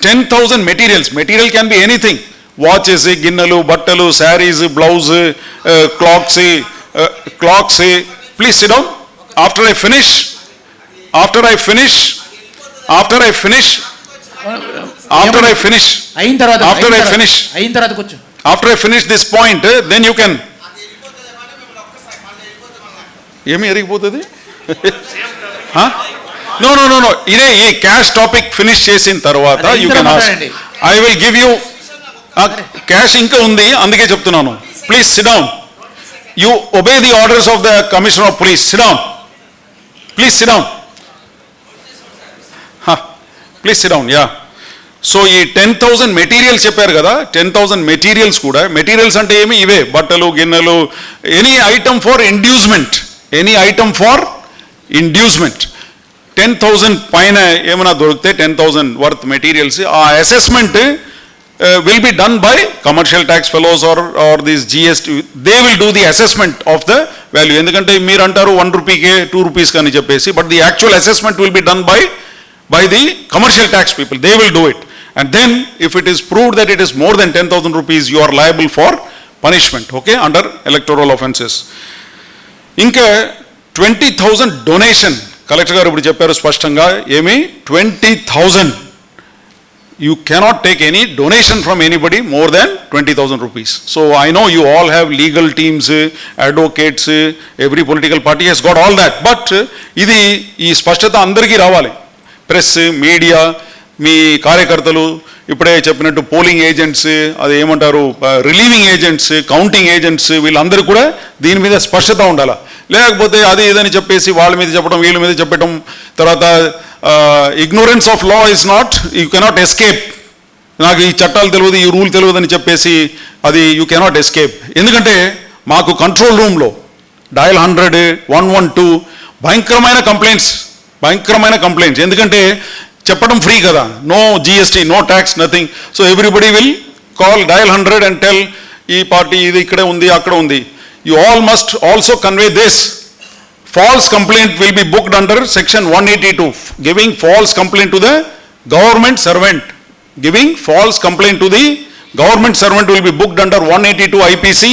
10,000 materials. Material can be anything, watches, గిన్నెలు, బట్టలు, sarees, blouse, clocks. Please sit down. After I finish this point, then you can. ఏమి ఎరిగిపోతుంది? No. ఇదే ఈ క్యాష్ టాపిక్ ఫినిష్ చేసిన తర్వాత you can ask. I will give you. Cash ఇంకా ఉంది, అందుకే చెప్తున్నాను. Please sit down. You obey the orders of the commissioner of police. SIT down. Please sit down. Please sit down. Yeah. So ఈ 10,000 మెటీరియల్స్ చెప్పారు కదా, 10,000 మెటీరియల్స్ కూడా, మెటీరియల్స్ అంటే ఏమి? ఇవే బట్టలు, గిన్నెలు, ఎనీ ఐటమ్ ఫర్ ఇండ్యూస్మెంట్, 10,000 పైన ఏమైనా దొరికితే 10,000 వర్త్ మెటీరియల్స్, ఆ assessment will be done by commercial tax fellows or these GST. They will do the assessment of the value. ఎందుకంటే మీరు అంటారు 1 రూపీకే 2 రూపీస్ అని చెప్పేసి, but the actual assessment will be done by the commercial tax people. They will do it. And then if it is proved that it is more than 10,000 rupees, you are liable for punishment, okay, under electoral offenses. ఇంకా 20,000 డొనేషన్ కలెక్టర్ గారు ఇప్పుడు చెప్పారు స్పష్టంగా, ఏమి 20,000. You cannot take any donation from anybody more than 20,000 rupees. So I know you all have legal teams, advocates, every political party has got all that. But ఇది ఈ స్పష్టత అందరికీ రావాలి. ప్రెస్, మీడియా, మీ కార్యకర్తలు, ఇప్పుడే చెప్పినట్టు పోలింగ్ ఏజెంట్స్, అది ఏమంటారు రిలీవింగ్ ఏజెంట్స్, కౌంటింగ్ ఏజెంట్స్, వీళ్ళందరూ కూడా దీని మీద స్పష్టత ఉండాలి. లేకపోతే అది ఇదని చెప్పేసి వాళ్ళ మీద చెప్పడం, వీళ్ళ మీద చెప్పడం, తర్వాత ignorance of law is not, you cannot escape. నాకు ఈ చట్టాలు తెలియదు, ఈ రూల్ తెలియదు అని చెప్పేసి అది you cannot escape. ఎందుకంటే మాకు కంట్రోల్ రూమ్లో డయల్ 100, 112 భయంకరమైన కంప్లైంట్స్. ఎందుకంటే చెప్పడం ఫ్రీ కదా, no GST, no tax, nothing. So everybody will call dial 100 and tell ఈ పార్టీ ఇది ఇక్కడే ఉంది, అక్కడ ఉంది. You all must also convey this. False complaint will be booked under section 182, giving false complaint to the government servant. Giving false complaint to the government servant will be booked under 182 IPC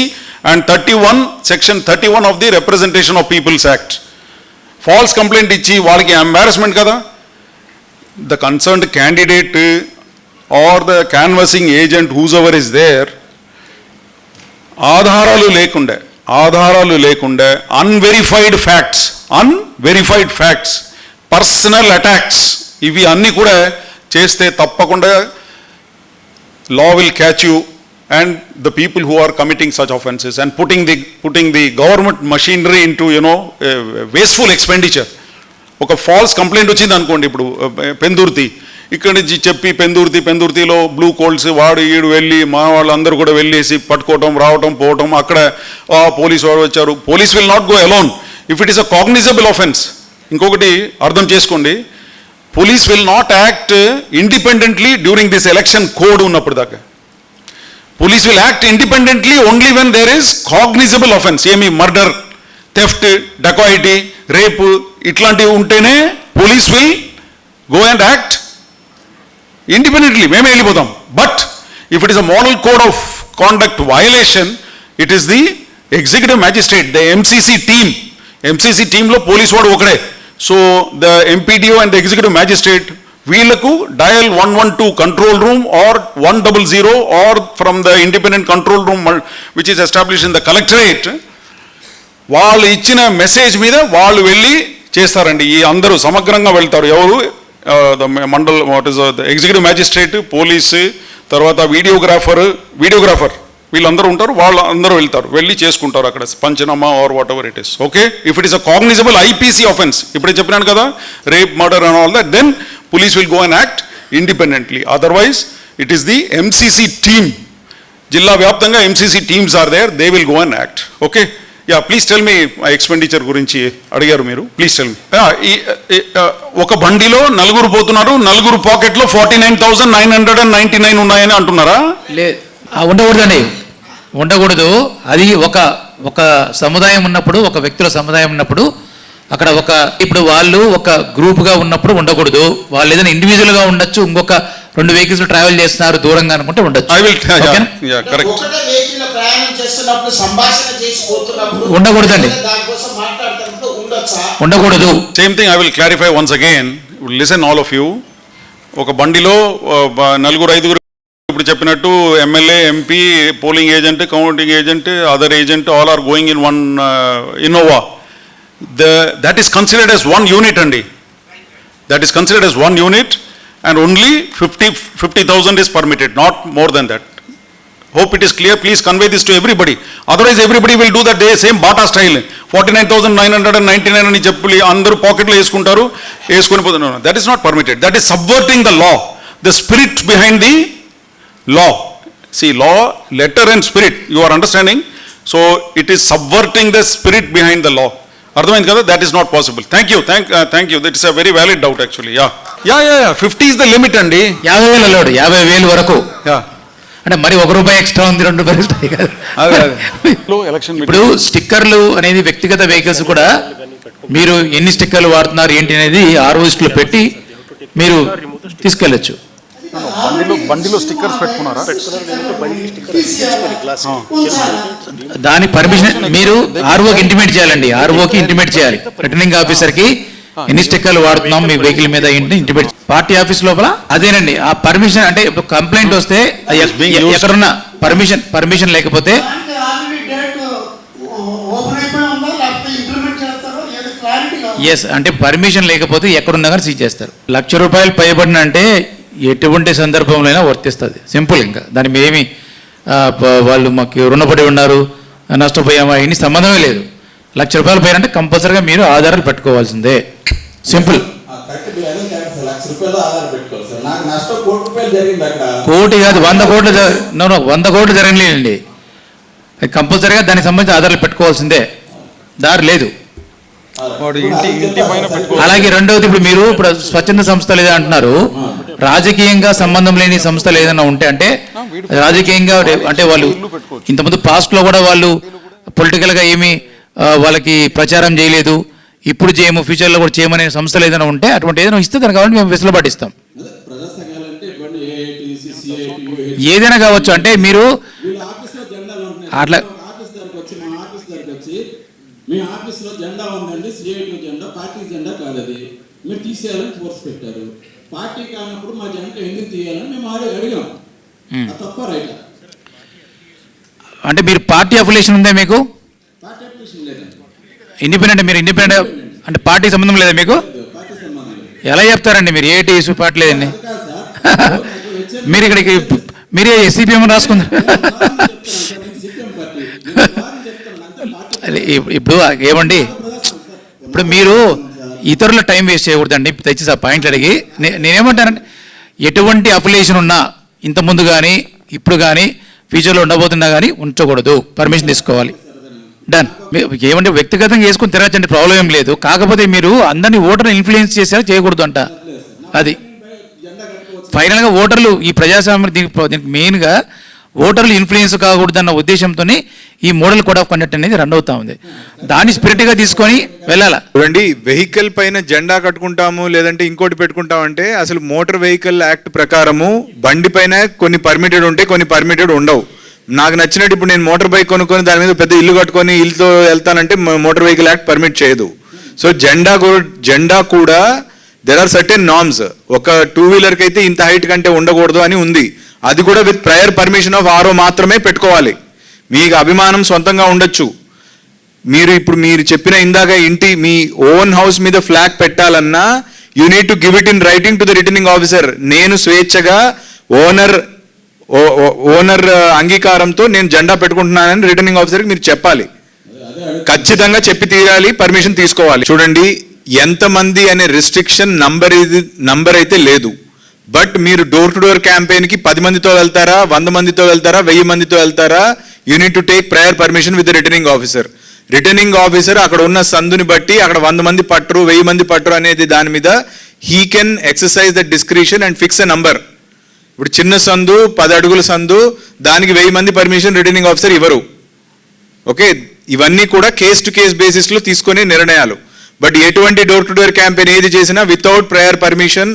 and 31, section 31 of the Representation of People's Act. False complaint ichi వాళ్ళకి embarrassment కదా. The concerned candidate or the canvassing agent, whosoever is there, ఆధారాలు లేకుండా అన్వెరిఫైడ్ ఫ్యాక్ట్స్, పర్సనల్ అటాక్స్, ఇవి అన్నీ కూడా చేస్తే తప్పకుండా law will catch you and the people who are committing such offenses and putting the government machinery into wasteful expenditure. ఒక ఫాల్స్ కంప్లైంట్ వచ్చింది అనుకోండి, ఇప్పుడు పెందుర్తి ఇక్కడి నుంచి చెప్పి పెందుర్తిలో బ్లూ కోల్డ్స్ వాడు ఈడు వెళ్ళి మా వాళ్ళందరూ కూడా వెళ్ళేసి పట్టుకోవటం, రావటం, పోవటం, అక్కడ పోలీసు వాడు వచ్చారు. Police will not go alone if it is a cognizable offence. ఇంకొకటి అర్థం చేసుకోండి, police will not act independently during this election code ఉన్నప్పుడు దాకా. Police will act independently only when there is cognizable offence. ఏమి మర్డర్, థెఫ్ట్, డకాయిటీ, రేపు ఇట్లాంటివి ఉంటేనే police will go and act independently. మేమే వెళ్ళిపోతాం. But if it is a model code of conduct violation, it is the executive magistrate, the MCC టీంలో పోలీస్ వాడు ఒకడే. So the MPDO and the executive magistrate వీళ్లకు dial 112 control room or 100 or from the independent control room which is establish in the collectorate, వాళ్ళు ఇచ్చిన మెసేజ్ మీద వాళ్ళు వెళ్ళి చేస్తారండి. ఈ అందరూ సమగ్రంగా వెళ్తారు. ఎవరు? మండల్ ఎగ్జిక్యూటివ్ మ్యాజిస్ట్రేట్, పోలీసు, తర్వాత వీడియోగ్రాఫర్ వీళ్ళందరూ ఉంటారు. వాళ్ళందరూ వెళ్తారు, వెళ్ళి చేసుకుంటారు అక్కడ పంచనామా or whatever it is. Okay, if it is a cognizable IPC offence, ఇప్పుడే చెప్పినాను కదా, rape, murder and all that, then police will go and act independently. Otherwise, it is the MCC team. Jilla vyaptanga MCC teams are there, they will go and act. Okay? Yeah, please tell me expenditure gurinchi adigaru meeru. Please tell me. Oka bandilo naluguru potunnaru, naluguru pocket lo 49,999 unnayani antunnara? ఉండకూడదండి, ఉండకూడదు. అది ఒక సముదాయం ఉన్నప్పుడు, ఒక వ్యక్తుల సముదాయం ఉన్నప్పుడు, అక్కడ ఇప్పుడు వాళ్ళు ఒక గ్రూప్గా ఉన్నప్పుడు ఉండకూడదు. వాళ్ళు ఏదైనా ఇండివిజువల్గా ఉండొచ్చు, ఇంకొక 2 వెహికల్స్ ట్రావెల్ చేస్తున్నారు దూరంగా అనుకుంటే ఉండొచ్చు. ఉండకూడదండి, ఉండకూడదు. Same thing I will clarify once again. Listen all of you. ఒక బండిలో 4-5 ఇప్పుడు చెప్పినట్టు MLA, MP, polling agent, counting agent, other agent, all are going in one Innova. That is considered as one unit andi. That is considered as one unit and only 50,000 is permitted, not more than that. Hope it is clear. Please convey this to everybody. Otherwise everybody will do that same Bata style. 49,999 ani cheppuli andaru pocket lo eskuntaru, eskoni pothunnaru. That is not permitted. That is subverting the law, the spirit behind the law. See, law, letter and spirit, you are understanding? So it is subverting the spirit behind the law. అర్థమైంది కదా? That is not possible. Thank you. That is a very valid doubt actually. Yeah 50 is the limit అండి. 50,000 లోడ్, 50,000 వరకు. అంటే మరి ₹1 ఎక్స్ట్రా ఉంది, ₹2 ఎక్స్ట్రా కాదు. ఎలక్షన్ ఇప్పుడు స్టిక్కర్లు అనేది వ్యక్తిగత వెహికల్స్ కూడా మీరు ఎన్ని స్టిక్కర్లు వాడుతున్నారు ఏంటి అనేది ఆర్ఓ లిస్టులో పెట్టి మీరు తీసుకెళ్ళచ్చు. బండిలో స్టిక్కర్స్ పెట్టుకున్నారా? దాని పర్మిషన్ మీరు ఆర్ఓకి ఇంటిమేట్ చేయాలండి. ఆర్ఓకి ఇంటిమేట్ చేయాలి, రిటర్నింగ్ ఆఫీసర్కి ఎన్ని స్టిక్కర్లు వాడుతున్నాం మీ వెహికల్ మీద ఏంటి ఇంటిమేట్. పార్టీ ఆఫీస్ లోపల అదేనండి ఆ పర్మిషన్. అంటే ఇప్పుడు కంప్లైంట్ వస్తే ఎక్కడున్నా పర్మిషన్ లేకపోతే ఎస్ అంటే పర్మిషన్ లేకపోతే ఎక్కడున్నా కానీ సీజ్ చేస్తారు. ₹1,00,000 పైబడిన అంటే ఎటువంటి సందర్భంలో అయినా వర్తిస్తుంది. సింపుల్. ఇంకా దాని మీద ఏమి వాళ్ళు మాకు రుణపడి ఉన్నారు నష్టపోయామా ఇన్ని సంబంధమే లేదు. ₹1,00,000 పైన అంటే కంపల్సరీగా మీరు ఆధారాలు పెట్టుకోవాల్సిందే. సింపుల్. కోటి కాదు 100 కోట్లు 100 కోట్లు జరగలేదండి. కంపల్సరీగా దానికి సంబంధించి ఆధారాలు పెట్టుకోవాల్సిందే, దారి లేదు. అలాగే రెండవది, ఇప్పుడు మీరు ఇప్పుడు స్వచ్ఛంద సంస్థలు ఏదో అంటున్నారు, రాజకీయంగా సంబంధం లేని సంస్థలు ఏదైనా ఉంటే అంటే రాజకీయంగా అంటే వాళ్ళు ఇంతకుముందు పాస్ట్లో కూడా వాళ్ళు పొలిటికల్గా ఏమీ వాళ్ళకి ప్రచారం చేయలేదు, ఇప్పుడు చేయము ఫ్యూచర్లో కూడా చేయమనే సంస్థలు ఏదైనా ఉంటే అటువంటి ఏదైనా ఇస్తే దానికి కావాలంటే మేము వెసులుబాటు ఇస్తాం. ఏదైనా కావచ్చు. అంటే మీరు అట్లా మీ ఆఫీస్లో జెండా ఉందండి, సిఐటి జెండా, పార్టీ జెండా కాదు, అది మీరు తీసేయాలని ఫోర్స్ పెట్టారు. పార్టీ కానప్పుడు మా జెండా ఎందుకు తీయాలని మేము అడిగాం. తప్ప రైట్? అంటే మీరు పార్టీ అఫిలియేషన్ ఉందా మీకు? పార్టీ అఫిలియేషన్ లేదండి. ఇండిపెండెంట్, మీరు ఇండిపెండెంట్ అంటే పార్టీ సంబంధం లేదా మీకు? పార్టీ సంబంధం లేదు. ఎలా చెప్తారండి మీరు ఏటీఎస్ పార్టీ లేదండి? మీరు ఇక్కడికి మీరే ఎస్సీపీఎం రాసుకుంటారు. ఇప్పుడు ఏమండి, ఇప్పుడు మీరు ఇతరుల టైం వేస్ట్ చేయకూడదండి. తెచ్చి ఆ పాయింట్లు అడిగి నేనేమంటానంటే ఎటువంటి అఫిలియేషన్ ఉన్నా ఇంతకుముందు కానీ ఇప్పుడు కానీ ఫ్యూచర్లో ఉండబోతున్నా కానీ ఉంచకూడదు, పర్మిషన్ తీసుకోవాలి. డన్. ఏమంటే వ్యక్తిగతంగా వేసుకుని తిరగచ్చండి, ప్రాబ్లం ఏం లేదు. కాకపోతే మీరు అందరినీ ఓటర్ని ఇన్ఫ్లుయెన్స్ చేశారు చేయకూడదు అంట. అది ఫైనల్గా ఓటర్లు ఈ ప్రజాస్వామ్యం దీనికి మెయిన్గా ఓటర్లు ఇన్ఫ్లుయెన్స్ కాకూడదన్న ఉద్దేశంతోనే ఈ మోడల్ కోడ్ ఆఫ్ కండక్ట్ అనేది రన్ అవుతా ఉంది. దాన్ని స్పిరిట్గా తీసుకొని వెళ్ళాలా. చూడండి, వెహికల్ పైన జెండా కట్టుకుంటాము లేదంటే ఇంకోటి పెట్టుకుంటామంటే అసలు మోటార్ వెహికల్ యాక్ట్ ప్రకారము బండి పైన కొన్ని పర్మిటెడ్ ఉంటాయి, కొన్ని పర్మిటెడ్ ఉండవు. నాకు నచ్చినట్టు ఇప్పుడు నేను మోటార్ బైక్ కొనుక్కొని దాని మీద పెద్ద ఇల్లు కట్టుకొని ఇల్లుతో వెళ్తానంటే మోటార్ వెహికల్ యాక్ట్ పర్మిట్ చేయదు. సో జెండా కూడా దెర్ ఆర్ సర్టెన్ నార్మ్స్. ఒక 2-వీలర్కి అయితే ఇంత హైట్ కంటే ఉండకూడదు అని ఉంది. అది కూడా with prior permission of RO మాత్రమే పెట్టుకోవాలి. మీకు అభిమానం సొంతంగా ఉండొచ్చు. మీరు చెప్పిన ఇందాక మీ ఓన్ హౌస్ మీద ఫ్లాగ్ పెట్టాలన్నా you need to give it in writing to the returning officer. నేను స్వేచ్ఛగా ఓనర్ అంగీకారంతో నేను జెండా పెట్టుకుంటున్నానని రిటర్నింగ్ ఆఫీసర్కి మీరు చెప్పాలి. ఖచ్చితంగా చెప్పి తీరాలి, పర్మిషన్ తీసుకోవాలి. చూడండి, ఎంతమంది అనే రిస్ట్రిక్షన్ నంబర్ అయితే లేదు. బట్ మీరు డోర్ టు డోర్ క్యాంపెయిన్కి 10 మందితో వెళ్తారా, 100 మందితో వెళ్తారా, 1000 మందితో వెళ్తారా, you need to take prior permission with the returning officer. Returning officer అక్కడ ఉన్న సందుని బట్టి అక్కడ 100 మంది పట్టరు 1000 మంది పట్టరు అనేది దాని మీద he can exercise the discretion and fix a number. ఇప్పుడు చిన్న సందు 10 అడుగుల సందు, దానికి 1000 మంది పర్మిషన్ రిటర్నింగ్ ఆఫీసర్ ఇవ్వరు. ఓకే, ఇవన్నీ కూడా కేస్ టు కేస్ బేసిస్లో తీసుకునే నిర్ణయాలు. బట్ ఎటువంటి డోర్ టు డోర్ క్యాంపెయిన్ ఏది చేసినా without prior permission,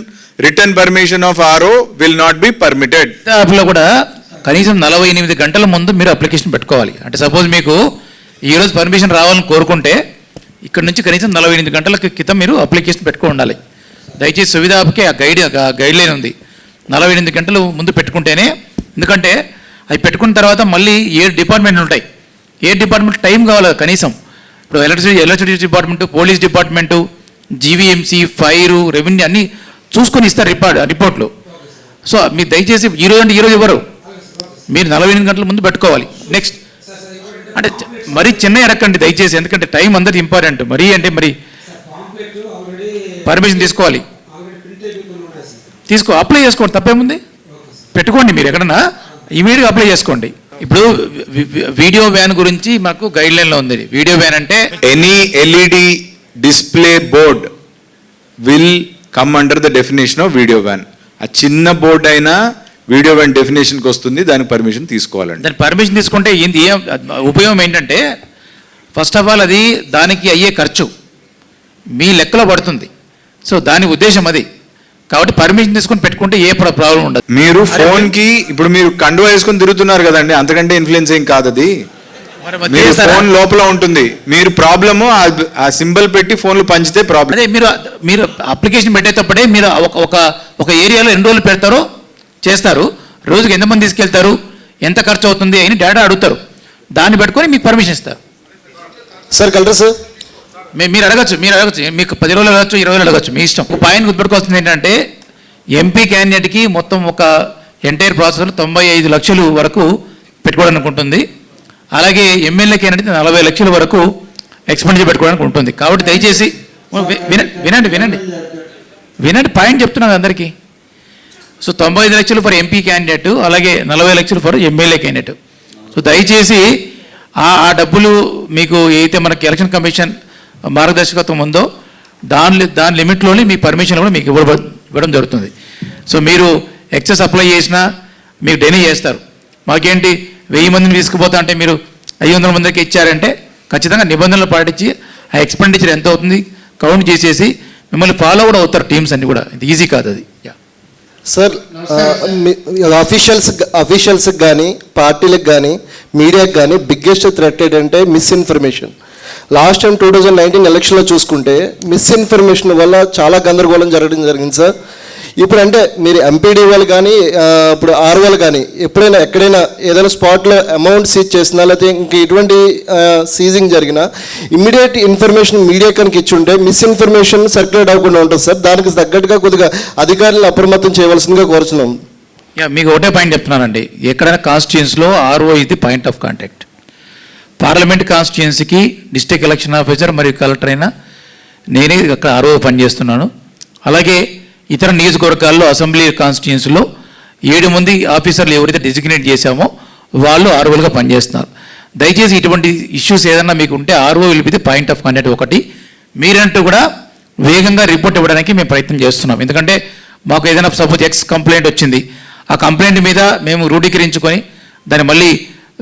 return permission of RO will not be permitted. యాప్లో కూడా కనీసం 48 గంటల ముందు మీరు అప్లికేషన్ పెట్టుకోవాలి. అంటే సపోజ్ మీకు ఈరోజు పర్మిషన్ రావాలని కోరుకుంటే ఇక్కడ నుంచి కనీసం 48 గంటల క్రితం మీరు అప్లికేషన్ పెట్టుకుని ఉండాలి. దయచేసి సువిధ యాప్కి ఆ గైడ్ లైన్ ఉంది. 48 గంటలు ముందు పెట్టుకుంటేనే, ఎందుకంటే అవి పెట్టుకున్న తర్వాత మళ్ళీ 7 డిపార్ట్మెంట్లు ఉంటాయి. 7 డిపార్ట్మెంట్ టైం కావాలి కనీసం. ఇప్పుడు electricity department, police department, GVMC, fire, revenue అన్నీ చూసుకొని ఇస్తారు రిపోర్ట్లు. సో మీరు దయచేసి ఈరోజు అంటే ఈరోజు ఇవ్వరు, మీరు 48 గంటల ముందు పెట్టుకోవాలి. నెక్స్ట్ అంటే మరీ చిన్న ఎరక్కండి దయచేసి, ఎందుకంటే టైం అందరిది ఇంపార్టెంట్. మరీ అంటే మరి పర్మిషన్ తీసుకోవాలి, అప్లై చేసుకోండి, తప్పేముంది, పెట్టుకోండి. మీరు ఎక్కడన్నా ఇమీడియట్గా అప్లై చేసుకోండి. ఇప్పుడు వీడియో వ్యాన్ గురించి మాకు గైడ్ లైన్లో ఉంది. వీడియో వ్యాన్ అంటే any LED display board will come under the definition of video van. ఆ చిన్న బోర్డ్ అయినా వీడియో వ్యాన్ డెఫినేషన్కి వస్తుంది, దానికి పర్మిషన్ తీసుకోవాలండి. దాని పర్మిషన్ తీసుకుంటే ఏంది ఉపయోగం ఏంటంటే, ఫస్ట్ ఆఫ్ ఆల్ అది దానికి అయ్యే ఖర్చు మీ లెక్కలో పడుతుంది. సో దాని ఉద్దేశం అది. కాబట్టి పర్మిషన్ తీసుకొని పెట్టుకుంటే ఏ ప్రాబ్లం ఉండదు. మీరు ఫోన్కి ఇప్పుడు మీరు కండువా వేసుకొని తిరుగుతున్నారు కదండి, అంతకంటే ఇన్ఫ్లుయెన్స్ ఏం కాదు అది. మీరు ఫోన్ లోపల ఉంటుంది, మీరు ప్రాబ్లము ఆ సింబల్ పెట్టి ఫోన్లు పంచితే ప్రాబ్లం. అదే మీరు అప్లికేషన్ పెట్టేటప్పుడే మీరు ఒక ఏరియాలో ఎన్ని రోజులు పెడతారో చేస్తారు, రోజుకి ఎంతమంది తీసుకెళ్తారు, ఎంత ఖర్చు అవుతుంది అని డేటా అడుగుతారు. దాన్ని పెట్టుకొని మీకు పర్మిషన్ ఇస్తారు. సార్ కలరా సార్ మీరు అడగచ్చు మీకు 10 రోజులు అడగచ్చు, 20 రోజులు అడగచ్చు, మీ ఇష్టం. ఒక పాయింట్ గుర్తుపెట్టుకోవాల్సింది ఏంటంటే, ఎంపీ క్యాండిడేట్కి మొత్తం ఒక ఎంటైర్ ప్రాసెస్లో 95 లక్షలు వరకు పెట్టుకోవడానికి ఉంటుంది. అలాగే ఎమ్మెల్యే క్యాండిడేట్ 40 లక్షల వరకు ఎక్స్పెండిచర్ పెట్టుకోవడానికి ఉంటుంది. కాబట్టి దయచేసి వినండి పాయింట్ చెప్తున్నాను అందరికీ. సో 95 లక్షలు ఫర్ ఎంపీ క్యాండిడేట్, అలాగే 40 లక్షలు ఫర్ ఎమ్మెల్యే క్యాండిడేట్. సో దయచేసి ఆ డబ్బులు మీకు ఏదైతే మనకి ఎలక్షన్ కమిషన్ మార్గదర్శకత్వం ఉందో దాని లిమిట్లోనే మీ పర్మిషన్ కూడా మీకు ఇవ్వడం జరుగుతుంది. సో మీరు ఎక్సెస్ అప్లై చేసినా మీరు డెనీ చేస్తారు. మాకేంటి 1000 మందిని తీసుకుపోతా అంటే మీరు 500 మందికి ఇచ్చారంటే ఖచ్చితంగా నిబంధనలు పాటించి ఆ ఎక్స్పెండిచర్ ఎంత అవుతుంది కౌంట్ చేసేసి మిమ్మల్ని ఫాలో కూడా అవుతారు టీమ్స్ అన్ని కూడా. ఇది ఈజీ కాదు అది. సార్ అఫీషియల్స్కి కానీ పార్టీలకు కానీ మీడియాకి కానీ బిగ్గెస్ట్ థ్రెట్ ఏంటంటే మిస్ఇన్ఫర్మేషన్. లాస్ట్ టైం 2019 ఎలక్షన్లో చూసుకుంటే మిస్ఇన్ఫర్మేషన్ వల్ల చాలా గందరగోళం జరగడం జరిగింది సార్. ఇప్పుడు అంటే మీరు ఎంపీడీ వాళ్ళు కానీ ఇప్పుడు ఆర్ఓలు కానీ ఎప్పుడైనా ఎక్కడైనా ఏదైనా స్పాట్లో అమౌంట్ సీజ్ చేసినా లేకపోతే ఇంక ఎటువంటి సీజింగ్ జరిగినా ఇమ్మీడియట్ ఇన్ఫర్మేషన్ మీడియా కనుక ఇచ్చుంటే మిస్ఇన్ఫర్మేషన్ సర్క్యులేట్ అవ్వకుండా ఉంటుంది సార్. దానికి తగ్గట్టుగా కొద్దిగా అధికారులను అప్రమత్తం చేయవలసిందిగా కోరుతున్నాం. మీకు ఒకటే పాయింట్ చెప్తున్నానండి, ఎక్కడైనా కాన్స్టిట్యుయెన్సీలో ఆర్ఓ ఇది పాయింట్ ఆఫ్ కాంటాక్ట్. పార్లమెంట్ కాన్స్టిట్యుయెన్సీకి డిస్ట్రిక్ట్ ఎలక్షన్ ఆఫీసర్ మరియు కలెక్టర్ అయినా నేనే అక్కడ ఆర్ఓ పనిచేస్తున్నాను. అలాగే ఇతర నియోజకవర్గాల్లో అసెంబ్లీ కాన్స్టిట్యుయెన్సీలో 7 మంది ఆఫీసర్లు ఎవరైతే డెసిగ్నేట్ చేశామో వాళ్ళు ఆర్ఓలుగా పనిచేస్తున్నారు. దయచేసి ఇటువంటి ఇష్యూస్ ఏదన్నా మీకు ఉంటే RO will be the point of contact. ఒకటి మీరంటూ కూడా వేగంగా రిపోర్ట్ ఇవ్వడానికి మేము ప్రయత్నం చేస్తున్నాం. ఎందుకంటే మాకు ఏదైనా సపోజ్ ఎక్స్ కంప్లైంట్ వచ్చింది, ఆ కంప్లైంట్ మీద మేము రూఢీకరించుకొని దాన్ని మళ్ళీ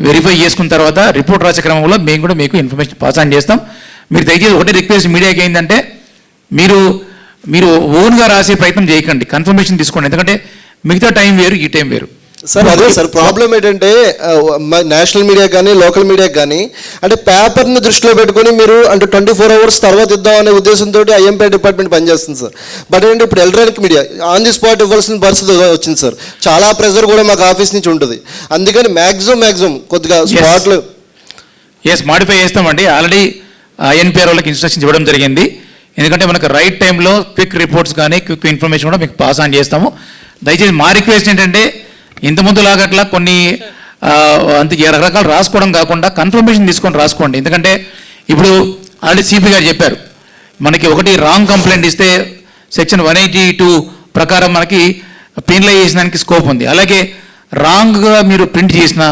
వెరిఫై చేసుకున్న తర్వాత రిపోర్ట్ రాసే క్రమంలో మేము కూడా మీకు ఇన్ఫర్మేషన్ పాస్ ఆన్ చేస్తాం. మీరు దయచేసి ఒకటే రిక్వెస్ట్ మీడియాకి ఏంటంటే మీరు ఓన్గా రాసే ప్రయత్నం చేయకండి, కన్ఫర్మేషన్ తీసుకోండి. ఎందుకంటే మిగతా టైం వేరు, ఈ టైం వేరు. సార్ అదే సార్ ప్రాబ్లం ఏంటంటే నేషనల్ మీడియా కానీ లోకల్ మీడియా కానీ అంటే పేపర్ని దృష్టిలో పెట్టుకుని మీరు అంటే 24 hours తర్వాత ఇద్దామనే ఉద్దేశంతో I&PR డిపార్ట్మెంట్ పనిచేస్తుంది సార్. బట్ ఏంటంటే ఇప్పుడు electronic media on the spot ఇవ్వాల్సిన పరిస్థితి వచ్చింది సార్. చాలా ప్రెజర్ కూడా మాకు ఆఫీస్ నుంచి ఉంటుంది. అందుకని మ్యాక్సిమం కొద్దిగా స్పాట్లు మాడిఫై చేస్తామండి. ఆల్రెడీ I&PR వాళ్ళకి ఇన్స్ట్రక్షన్స్ ఇవ్వడం జరిగింది. ఎందుకంటే మనకు రైట్ టైంలో క్విక్ రిపోర్ట్స్ కానీ క్విక్ ఇన్ఫర్మేషన్ కూడా మీకు పాస్ ఆన్ చేస్తాము. దయచేసి మా రిక్వెస్ట్ ఏంటంటే ఇంతకుముందు లాగట్లా కొన్ని అంత రకరకాలు రాసుకోవడం కాకుండా కన్ఫర్మేషన్ తీసుకొని రాసుకోండి. ఎందుకంటే ఇప్పుడు ఆల్రెడీ సిపి గారు చెప్పారు, మనకి ఒకటి రాంగ్ కంప్లైంట్ ఇస్తే సెక్షన్ 182 ప్రకారం మనకి పెనలైజ్ చేసడానికి స్కోప్ ఉంది. అలాగే రాంగ్గా మీరు ప్రింట్ చేసినా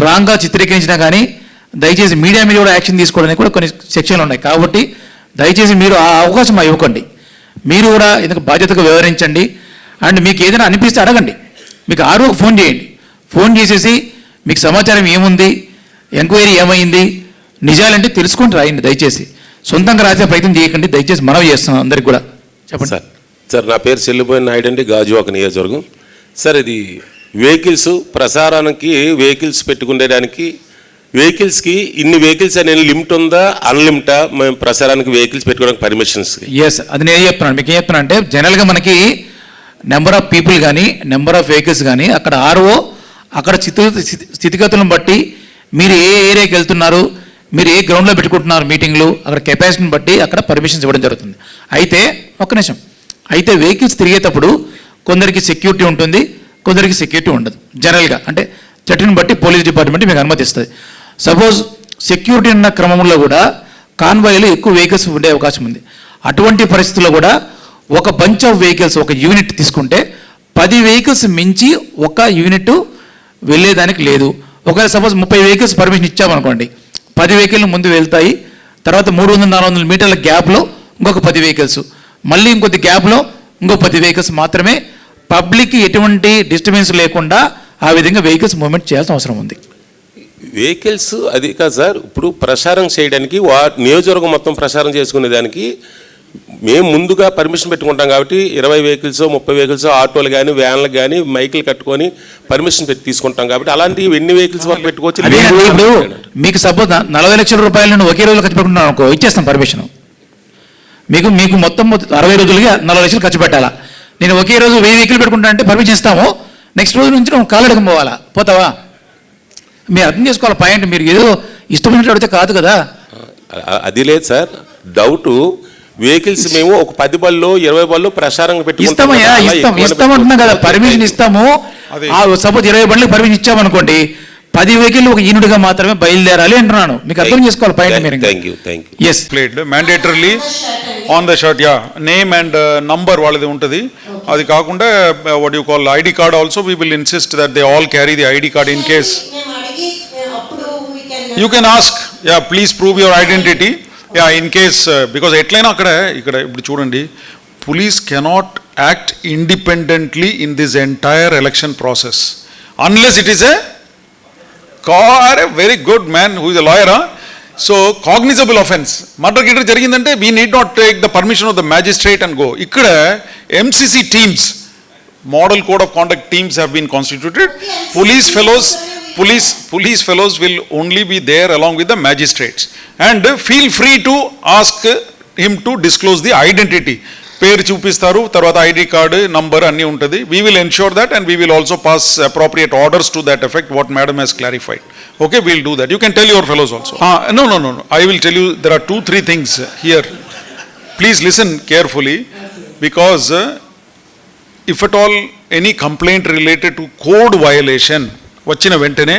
రాంగ్గా చిత్రీకరించినా కానీ దయచేసి మీడియా మీద కూడా యాక్షన్ తీసుకోవడానికి కూడా కొన్ని సెక్షన్లు ఉన్నాయి. కాబట్టి దయచేసి మీరు ఆ అవకాశం ఇవ్వకండి. మీరు కూడా ఎందుకు బాధ్యతగా వ్యవహరించండి. అండ్ మీకు ఏదైనా అనిపిస్తే అడగండి. మీకు ఆర్ఓకి ఫోన్ చేయండి. ఫోన్ చేసేసి మీకు సమాచారం ఏముంది, ఎంక్వైరీ ఏమైంది, నిజాలంటే తెలుసుకొని రాయండి. దయచేసి సొంతంగా రాసే ప్రయత్నం చేయకండి. దయచేసి మనవి చేస్తున్నాం అందరికి కూడా. చెప్పండి సార్. నా పేరు చెల్లిపోయిన నాయుడు అండి, గాజువాక నియోజకవర్గం. సార్ ఇది వెహికల్స్ ప్రసారానికి వెహికల్స్ పెట్టుకునేదానికి వెహికల్స్కి ఇన్ని వెహికల్స్ అనే లిమిట్ ఉందా, అన్లిమిటా? మేము ప్రసారానికి వెహికల్స్ పెట్టుకోవడానికి పర్మిషన్స్? ఎస్, అది నేను చెప్తున్నాను. మీకు ఏం చెప్తున్నా అంటే జనరల్గా మనకి నెంబర్ ఆఫ్ పీపుల్ కానీ నెంబర్ ఆఫ్ వెహికల్స్ కానీ అక్కడ ఆర్ఓ అక్కడ స్థితిగతులను బట్టి మీరు ఏ ఏరియాకి వెళ్తున్నారు, మీరు ఏ గ్రౌండ్లో పెట్టుకుంటున్నారు మీటింగ్లు, అక్కడ కెపాసిటీని బట్టి అక్కడ పర్మిషన్స్ ఇవ్వడం జరుగుతుంది. అయితే ఒక్క నిమిషం, అయితే వెహికల్స్ తిరిగేటప్పుడు కొందరికి సెక్యూరిటీ ఉంటుంది, కొందరికి సెక్యూరిటీ ఉండదు. జనరల్గా అంటే చట్టాన్ని బట్టి పోలీస్ డిపార్ట్మెంట్ మీకు అనుమతిస్తుంది. సపోజ్ సెక్యూరిటీ ఉన్న క్రమంలో కూడా కాన్వాయ్లో ఎక్కువ వెహికల్స్ ఉండే అవకాశం ఉంది. అటువంటి పరిస్థితుల్లో కూడా ఒక బంచ్ ఆఫ్ వెహికల్స్ ఒక యూనిట్ తీసుకుంటే 10 వెహికల్స్ మించి ఒక యూనిట్ వెళ్ళేదానికి లేదు. ఒకవేళ సపోజ్ 30 వెహికల్స్ పర్మిషన్ ఇచ్చామనుకోండి, 10 వెహికల్ ముందు వెళ్తాయి, తర్వాత 300-400 మీటర్ల గ్యాప్లో ఇంకొక 10 వెహికల్స్, మళ్ళీ ఇంకొద్ది గ్యాప్లో ఇంకో 10 వెహికల్స్ మాత్రమే పబ్లిక్ ఎటువంటి డిస్టర్బెన్స్ లేకుండా ఆ విధంగా వెహికల్స్ మూవ్మెంట్ చేయాల్సిన అవసరం ఉంది. వెహికల్స్ అది కాదు సార్, ఇప్పుడు ప్రచారం చేయడానికి నియోజకవర్గం మొత్తం ప్రచారం చేసుకునే దానికి మేము ముందుగా పర్మిషన్ పెట్టుకుంటాం కాబట్టి 20 వెహికల్స్ 30 వెహికల్స్ ఆటోలు కానీ వ్యాన్లకు కానీ మైకులు కట్టుకొని పర్మిషన్ పెట్టి తీసుకుంటాం కాబట్టి అలాంటి ఎన్ని వెహికల్స్ వరకు పెట్టుకోవచ్చు. ఇప్పుడు మీకు సపోజ్ 40 లక్షల రూపాయలు నేను ఒకే రోజు ఖర్చు పెట్టుకుంటున్నాను అనుకో, ఇచ్చేస్తాం పర్మిషన్. మీకు మొత్తం 60 రోజులుగా 40 లక్షలు ఖర్చు పెట్టాలా, నేను ఒకే రోజు 1000 వెహికల్ పెట్టుకుంటా అంటే పర్మిషన్ ఇస్తాము. నెక్స్ట్ రోజు నుంచి నువ్వు కాలడకం పోవాలా, పోతావా? మీరు అర్థం చేసుకోవాలి పాయింట్. మీరు ఏదో ఇష్టమైనట్లు అడిగితే కాదు కదా. అది లేదు సార్, డౌట్ వెహికల్స్ మేము ఒక 10 బళ్ళు 20 బళ్ళు ప్రచారం ఇస్తామయ్యా, ఇస్తామంటున్నా కదా, పర్మిషన్ ఇస్తాము. సపోజ్ 20 బండ్లకు పర్మిషన్ ఇచ్చామనుకోండి, 10 వెహికల్ ఒక యూనిట్గా మాత్రమే బయలుదేరాలి అంటున్నాను. మీకు అర్థం చేసుకోవాలి పాయింట్. మీరు yes plate mandatorily on the shirt, yeah name and number వాళ్ళది ఉంటుంది. అది కాకుండా what you call ID card also we will insist that they all carry the ID card in case. You can ask, yeah please prove your identity. Yeah in case because ఎట్లయినా ఇక్కడ ఇప్పుడు చూడండి, police cannot act independently in this entire election process unless it is a very good man who is a lawyer. So cognizable offense, murder గిటర్ జరిగిందంటే we need not take the permission of the magistrate and go. ఇక్కడ MCC teams, model code of conduct teams have been constituted. Police fellows will only be there along with the magistrates and feel free to ask him to disclose the identity. పేరు చూపిస్తారు, తర్వాత ఐడి కార్డు నంబర్ అన్నీ ఉంటుంది. We will ensure that and we will also pass appropriate orders to that effect what madam has clarified. Okay, we'll do that. You can tell your fellows also. No, I will tell you there are 2-3 things here. Please listen carefully because if at all any complaint related to code violation వచ్చిన వెంటనే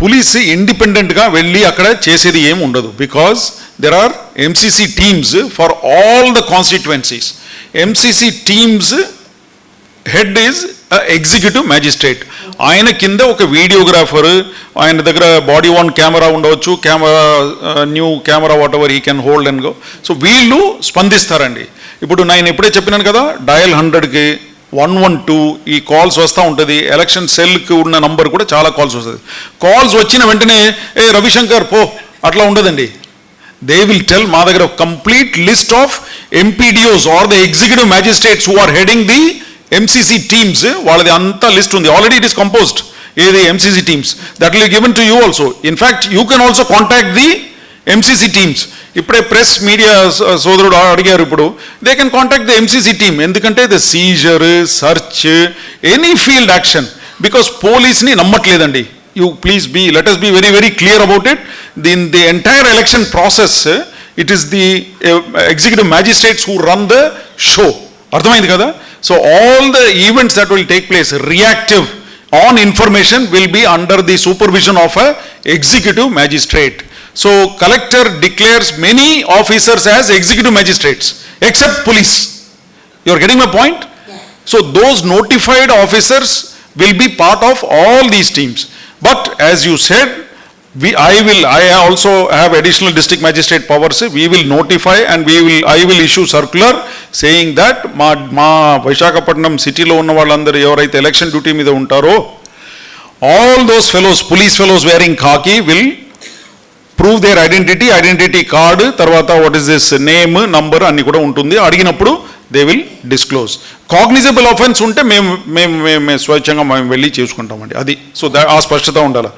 పోలీసు ఇండిపెండెంట్గా వెళ్ళి అక్కడ చేసేది ఏం ఉండదు. Because there are MCC teams for all the constituencies. MCC teams head is executive magistrate. ఆయన కింద ఒక వీడియోగ్రాఫర్, ఆయన దగ్గర బాడీ వన్ కెమెరా ఉండవచ్చు, new camera whatever he can hold and go. So వీళ్ళు స్పందిస్తారండి. ఇప్పుడు నేను ఎప్పుడే చెప్పినాను కదా, డయల్ 100కి 112 ఈ కాల్స్ వస్తూ ఉంటుంది. ఎలక్షన్ సెల్కి ఉన్న నంబర్ కూడా చాలా కాల్స్ వస్తుంది. కాల్స్ వచ్చిన వెంటనే ఏ రవిశంకర్ పో అట్లా ఉండదండి. దే విల్ టెల్, మా దగ్గర complete list of MPDOs or the executive magistrates who are heading the MCC teams, వాళ్ళది అంతా లిస్ట్ ఉంది. Already it is composed. ఏది MCC teams, that will given to you also. In fact you can also contact the MCC teams. ఇప్పుడే ప్రెస్ మీడియా సోదరుడు అడిగారు, ఇప్పుడు they can contact the MCC team. ఎందుకంటే the seizure, search, any field action, because పోలీస్ని నమ్మట్లేదండి. You please be, let us be very, very clear about it. In the entire election process, it is the executive magistrates who run the show. అర్థమైంది కదా? So all the events that will take place, reactive on information, will be under the supervision of a executive magistrate. So collector declares many officers as executive magistrates except police. You are getting my point? Yeah. So those notified officers will be part of all these teams. But as you said, I also have additional district magistrate powers. We will notify and I will issue circular saying that మా Visakhapatnam సిటీలో ఉన్న వాళ్ళందరూ ఎవరైతే ఎలక్షన్ డ్యూటీ మీద ఉంటారో, all those fellows, police fellows wearing khaki will prove their identity card, తర్వాత what is this name, number అన్ని కూడా ఉంటుంది. అడిగినప్పుడు they will disclose. Cognizable offence ఉంటే మేము స్వచ్ఛంగా మేము వెళ్ళి చేసుకుంటామండి. అది. సో ఆ స్పష్టత ఉండాలి.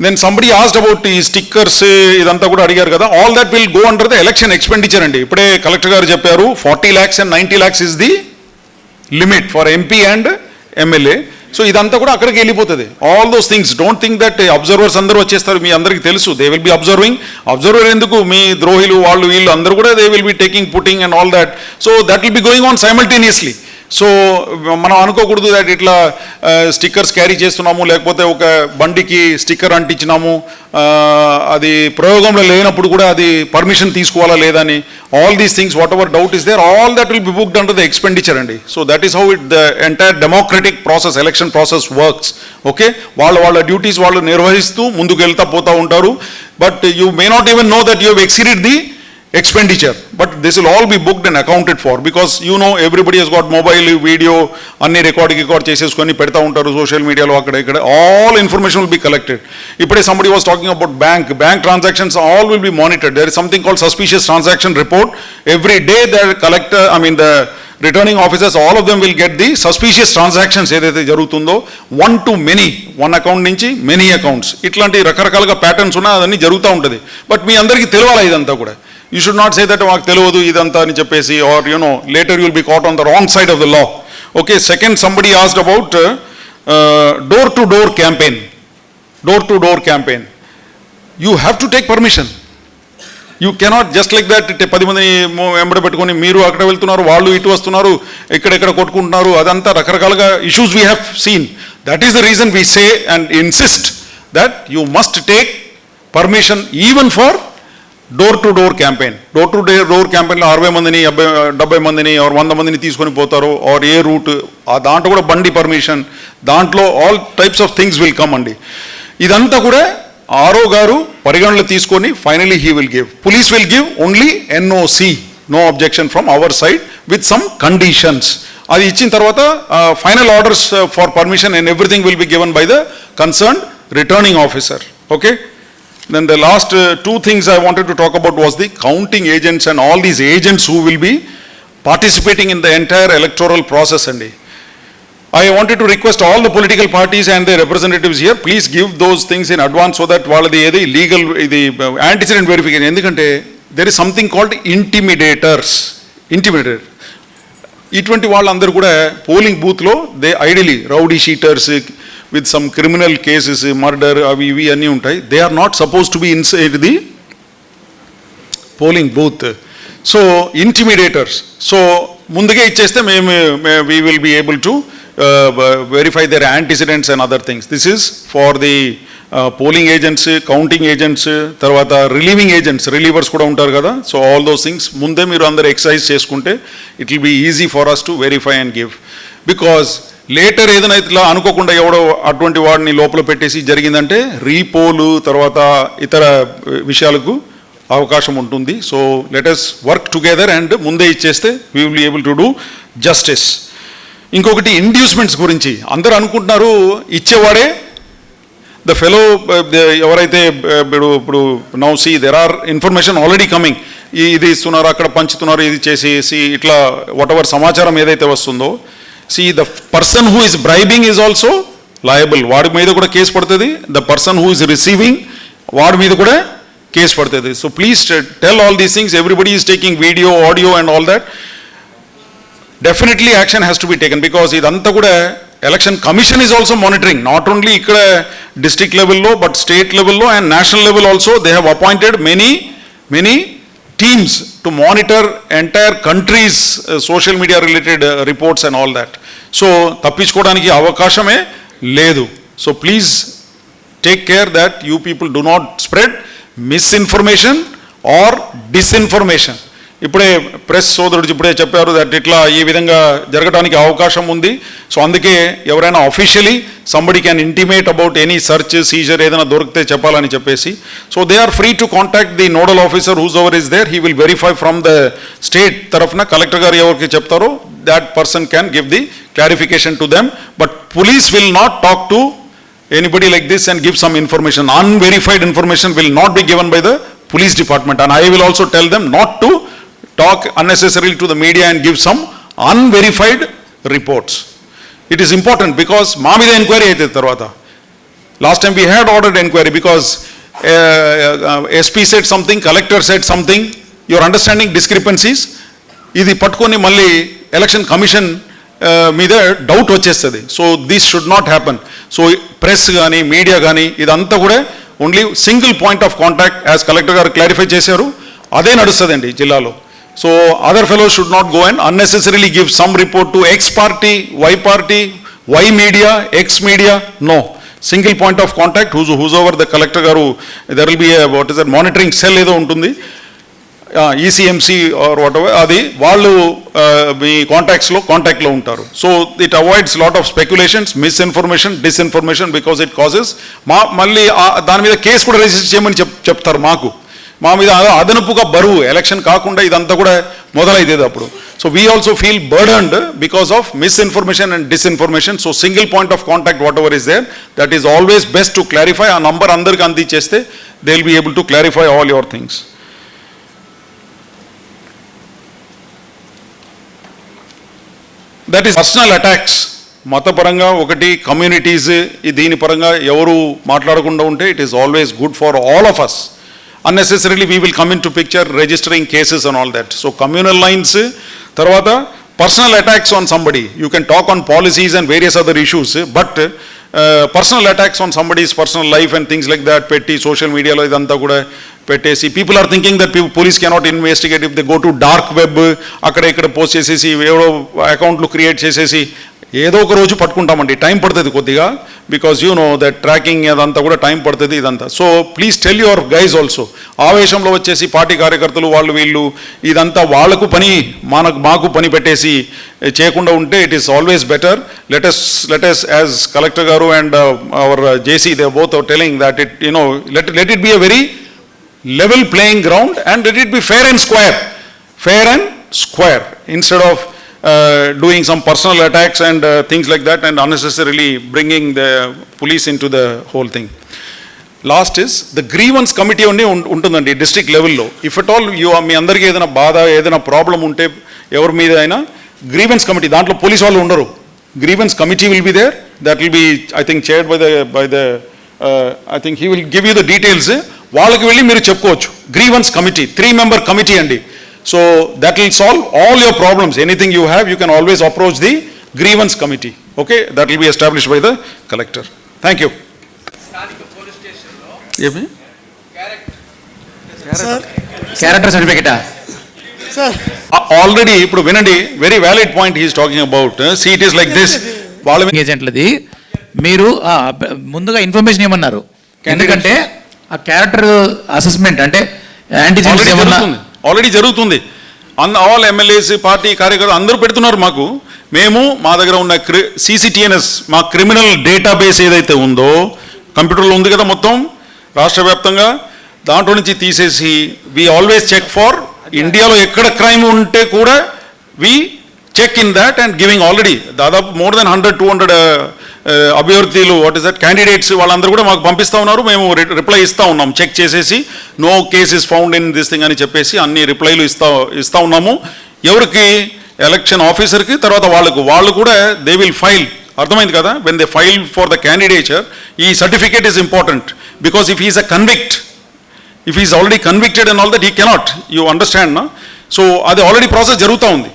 దెన్ సంబడి ఆస్డ్ అబౌట్ ఈ స్టిక్కర్స్ ఇదంతా కూడా అడిగారు కదా, all that will go under the election expenditure అండి. ఇప్పుడే కలెక్టర్ గారు చెప్పారు 40 lakhs and 90 lakhs is the limit for MP and MLA. So ఇదంతా కూడా అక్కడికి వెళ్ళిపోతుంది. All those things, don't think that observers అందరూ వచ్చేస్తారు. మీ అందరికీ తెలుసు, they will be observing. Observer ఎందుకు, మీ ద్రోహిలు వాళ్ళు వీళ్ళు అందరూ కూడా they will be taking, putting and all that. So that will be going on simultaneously. So మనం అనుకోకూడదు దట్ ఇట్లా స్టిక్కర్స్ క్యారీ చేస్తున్నాము, లేకపోతే ఒక బండికి స్టిక్కర్ అంటించినాము, అది ప్రయోగంలో లేనప్పుడు కూడా అది పర్మిషన్ తీసుకోవాలా లేదని. All these things, whatever doubt is there, all that will be booked under the expenditure అండి. So that is how it the entire democratic process, election process works. Okay, వాళ్ళ డ్యూటీస్ వాళ్ళు నిర్వహిస్తూ ముందుకు వెళ్తా పోతూ ఉంటారు. But you may not even know that you have exceeded the expenditure, but this will all be booked and accounted for, because you know everybody has got mobile, video, anni record cheseskoni pedta untaru social media lo akkada ikkada, all information will be collected. Ippude somebody was talking about bank transactions, all will be monitored. There is something called suspicious transaction report. Every day the collector, the returning officers, all of them will get the suspicious transactions edaithe jarugutundo, one to many, one account nunchi many accounts, itlanti rakarakaluga patterns unna adanni jaruguta untadi. But మీ అందరికీ తెలియాలి ఇదంతా కూడా. You should not say that మాకు తెలియదు ఇదంతా అని చెప్పేసి, or later you will be caught on the wrong side of the law. Okay, second, somebody asked about door to door campaign. Door to door campaign, you have to take permission. You cannot just like that 10 మందిని వెంబడి పెట్టుకొని మీరు అక్కడ వెళ్తున్నారు, వాళ్ళు ఇటు వస్తున్నారు, ఎక్కడెక్కడ కొట్టుకుంటున్నారు, అదంతా రకరకాలుగా issues we have seen. That is the reason we say and insist that you must take permission even for door to door campaign. Door to door క్యాంపెయిన్లో 60 మందిని 70 మందిని 100 మందిని తీసుకొని పోతారు, ఆర్ ఏ రూట్, దాంట్లో కూడా బండి పర్మిషన్, దాంట్లో all types of things will come అండి. ఇదంతా కూడా ఆర్ఓ గారు పరిగణలో తీసుకొని finally he will give. Police will give only NOC, no objection from our side with some conditions. అది ఇచ్చిన తర్వాత final orders for permission and everything will be given by the concerned returning officer. Okay. Then the last two things I wanted to talk about was the counting agents and all these agents who will be participating in the entire electoral process. And I wanted to request all the political parties and their representatives here, please give those things in advance so that వాళ్ళది ఏది లీగల్ ఇది యాంటిసిడెంట్ వెరిఫికేషన్. ఎందుకంటే there is something called intimidator. ఇటువంటి వాళ్ళందరూ కూడా పోలింగ్ బూత్లో they ideally rowdy sheeters with some criminal cases, murder, అవి ఇవి అన్నీ ఉంటాయి. They are not supposed to be inside the polling booth. So intimidators. So ముందుగా ఇచ్చేస్తే we will be able to verify their antecedents and other things. This is for the polling agents, counting agents, తర్వాత relieving agents, relievers కూడా ఉంటారు కదా. So all those things ముందే మీరు అందరు ఎక్సర్సైజ్ చేసుకుంటే it will be easy for us to verify and give. Because later ఏదైనా ఇట్లా అనుకోకుండా ఎవడో అటువంటి వాడిని లోపల పెట్టేసి జరిగిందంటే రీపోలు తర్వాత ఇతర విషయాలకు అవకాశం ఉంటుంది. So let us work together and ముందే ఇచ్చేస్తే we will be able to do justice. ఇంకొకటి ఇండ్యూస్మెంట్స్ గురించి అందరూ అనుకుంటున్నారు ఇచ్చేవాడే ద ఫెలో, ఎవరైతే ఇప్పుడు now see there are information already coming, ఇది ఇస్తున్నారు అక్కడ పంచుతున్నారు ఇది చేసేసి ఇట్లా వాట్ ఎవర్ సమాచారం ఏదైతే వస్తుందో, see the person who is bribing is also liable. వాడి మీద కూడా కేసు పడుతుంది. the person who is receiving వాడి మీద కూడా కేసు పడుతుంది. so please tell all these things. everybody is taking video, audio and all that. definitely action has to be taken because ఇదంతా కూడా election commission is also monitoring, not only ఇక్కడ district level లో but state level లో and national level also. they have appointed many teams to monitor entire country's social media related reports and all that. So తప్పించుకోవడానికి అవకాశమే లేదు. So please take care that you people do not spread misinformation or disinformation. ఇప్పుడే ప్రెస్ సోదరుడు ఇప్పుడే చెప్పారు దట్ ఇట్లా ఈ విధంగా జరగడానికి అవకాశం ఉంది. సో అందుకే ఎవరైనా officially somebody can intimate about any search seizure ఏదైనా దొరికితే చెప్పాలని చెప్పేసి. So they are free to contact the nodal officer whose ever is there. He will verify from the state తరఫున కలెక్టర్ గారు ఎవరికి చెప్తారో that person can give the clarification to them. But police will not talk to anybody like this and give some information. Unverified information will not be given by the police department. And I will also tell them not to talk unnecessarily to the media and give some unverified reports. It is important because మా మీద ఎంక్వైరీ అయితే తర్వాత last time we had ordered inquiry because SP said something, collector said something, you are understanding discrepancies. ఇది పట్టుకొని మళ్ళీ ఎలక్షన్ కమిషన్ మీద డౌట్ వచ్చేస్తుంది. So this should not happen. So press కానీ మీడియా కానీ ఇదంతా కూడా only single point of contact as collector గారు క్లారిఫై చేశారు, అదే నడుస్తుందండి జిల్లాలో. So other fellows should not go and unnecessarily give some report to X party, Y media, X media. No, single point of contact who's over the collector గారు. There will be what is that monitoring cell ఏదో ఉంటుంది, ఈసీఎంసీ ఆర్ వాట్ ఎవర్, అది వాళ్ళు మీ కాంటాక్ట్లో ఉంటారు. So it avoids lot of speculations, misinformation, disinformation because it causes మళ్ళీ దాని మీద కేసు కూడా రిజిస్టర్ చేయమని చెప్తారు మాకు. మా మీద అదనపుగా బరువు ఎలక్షన్ కాకుండా ఇదంతా కూడా మొదలైతేది అప్పుడు. So we also feel burdened because of misinformation and disinformation. So single point of contact whatever is there, that is always best to clarify. ఆ నంబర్ అందరికి అందించేస్తే they will be able to clarify all your things. That is personal attacks. మతపరంగా ఒకటి, కమ్యూనిటీస్ దీని పరంగా ఎవరు మాట్లాడకుండా ఉంటే it is always good for all of us. Unnecessarily we will come into picture registering cases and all that. So communal lines, తర్వాత personal attacks on somebody. You can talk on policies and various other issues, but personal attacks on somebody's personal life and things like that, పెట్టి సోషల్ మీడియాలో ఇదంతా కూడా పెట్టేసి, people are thinking that police cannot investigate if they go to dark web, అక్కడ ఇక్కడ పోస్ట్ చేసేసి ఎవరో అకౌంట్లు క్రియేట్ చేసేసి ఏదో ఒక రోజు పట్టుకుంటామండి. టైం పడుతుంది కొద్దిగా, because you know that tracking అదంతా కూడా టైం పడుతుంది ఇదంతా. So please tell your guys also. ఆవేశంలో వచ్చేసి పార్టీ కార్యకర్తలు వాళ్ళు వీళ్ళు ఇదంతా వాళ్ళకు పని మాకు పని పెట్టేసి చేయకుండా ఉంటే it is always better. Let us as collector గారు and our JC they both are telling that it let it be a very level playing ground and let it be fair and square instead of doing some personal attacks and things like that and unnecessarily bringing the police into the whole thing. Last is the grievance committee only untundandi district level lo. If at all you మీ అందరికీ ఏదైనా బాధ ఏదైనా ప్రాబ్లం ఉంటే ఎవరి మీద అయినా grievance committee, దాంట్లో పోలీస్ వాళ్ళు ఉండరు. Grievance committee will be there. That will be I think chaired by the I think he will give you the details. వాళ్ళకి వెళ్ళి మీరు చెప్పుకోవచ్చు. Grievance committee 3-member committee అండి. So that will solve all your problems. Anything you have, you can always approach the grievance committee. Okay, that will be established by the collector. Thank you. Character certificate already ఇప్పుడు వినండి, very valid point he is talking about. See it is like this. వాళ్ళ ఏజెంట్లది మీరు ముందుగా ఇన్ఫర్మేషన్ ఏమన్నారు? ఎందుకంటే ఆ క్యారెక్టర్ అసెస్మెంట్ అంటే యాంటీజెన్స్ ఏమన్నా ఆల్రెడీ జరుగుతుంది. ఆల్ ఎమ్మెల్యేస్ పార్టీ కార్యకర్తలు అందరూ పెడుతున్నారు మాకు. మేము మా దగ్గర ఉన్న CCTNS మా క్రిమినల్ డేటాబేస్ ఏదైతే ఉందో కంప్యూటర్లో ఉంది కదా మొత్తం రాష్ట్ర వ్యాప్తంగా, దాంట్లో నుంచి తీసేసి వి ఆల్వేస్ చెక్ ఫర్ ఇండియాలో ఎక్కడ క్రైమ్ ఉంటే కూడా we check in that and giving already దాదాపు మోర్ దెన్ 100-200 అభ్యర్థులు వాట్ ఇస్ దట్ క్యాండిడేట్స్ వాళ్ళందరూ కూడా మాకు పంపిస్తూ ఉన్నారు. మేము రిప్లై ఇస్తూ ఉన్నాం, చెక్ చేసేసి no case is found in this thing అని చెప్పేసి అన్ని రిప్లైలు ఇస్తూ ఉన్నాము. ఎవరికి? ఎలక్షన్ ఆఫీసర్కి. తర్వాత వాళ్ళు కూడా దే విల్ ఫైల్. అర్థమైంది కదా? When they file for the candidature ఈ certificate is important because if is a convict, if is already convicted and all that he cannot, you understand నా? సో అది ఆల్రెడీ ప్రాసెస్ జరుగుతూ ఉంది.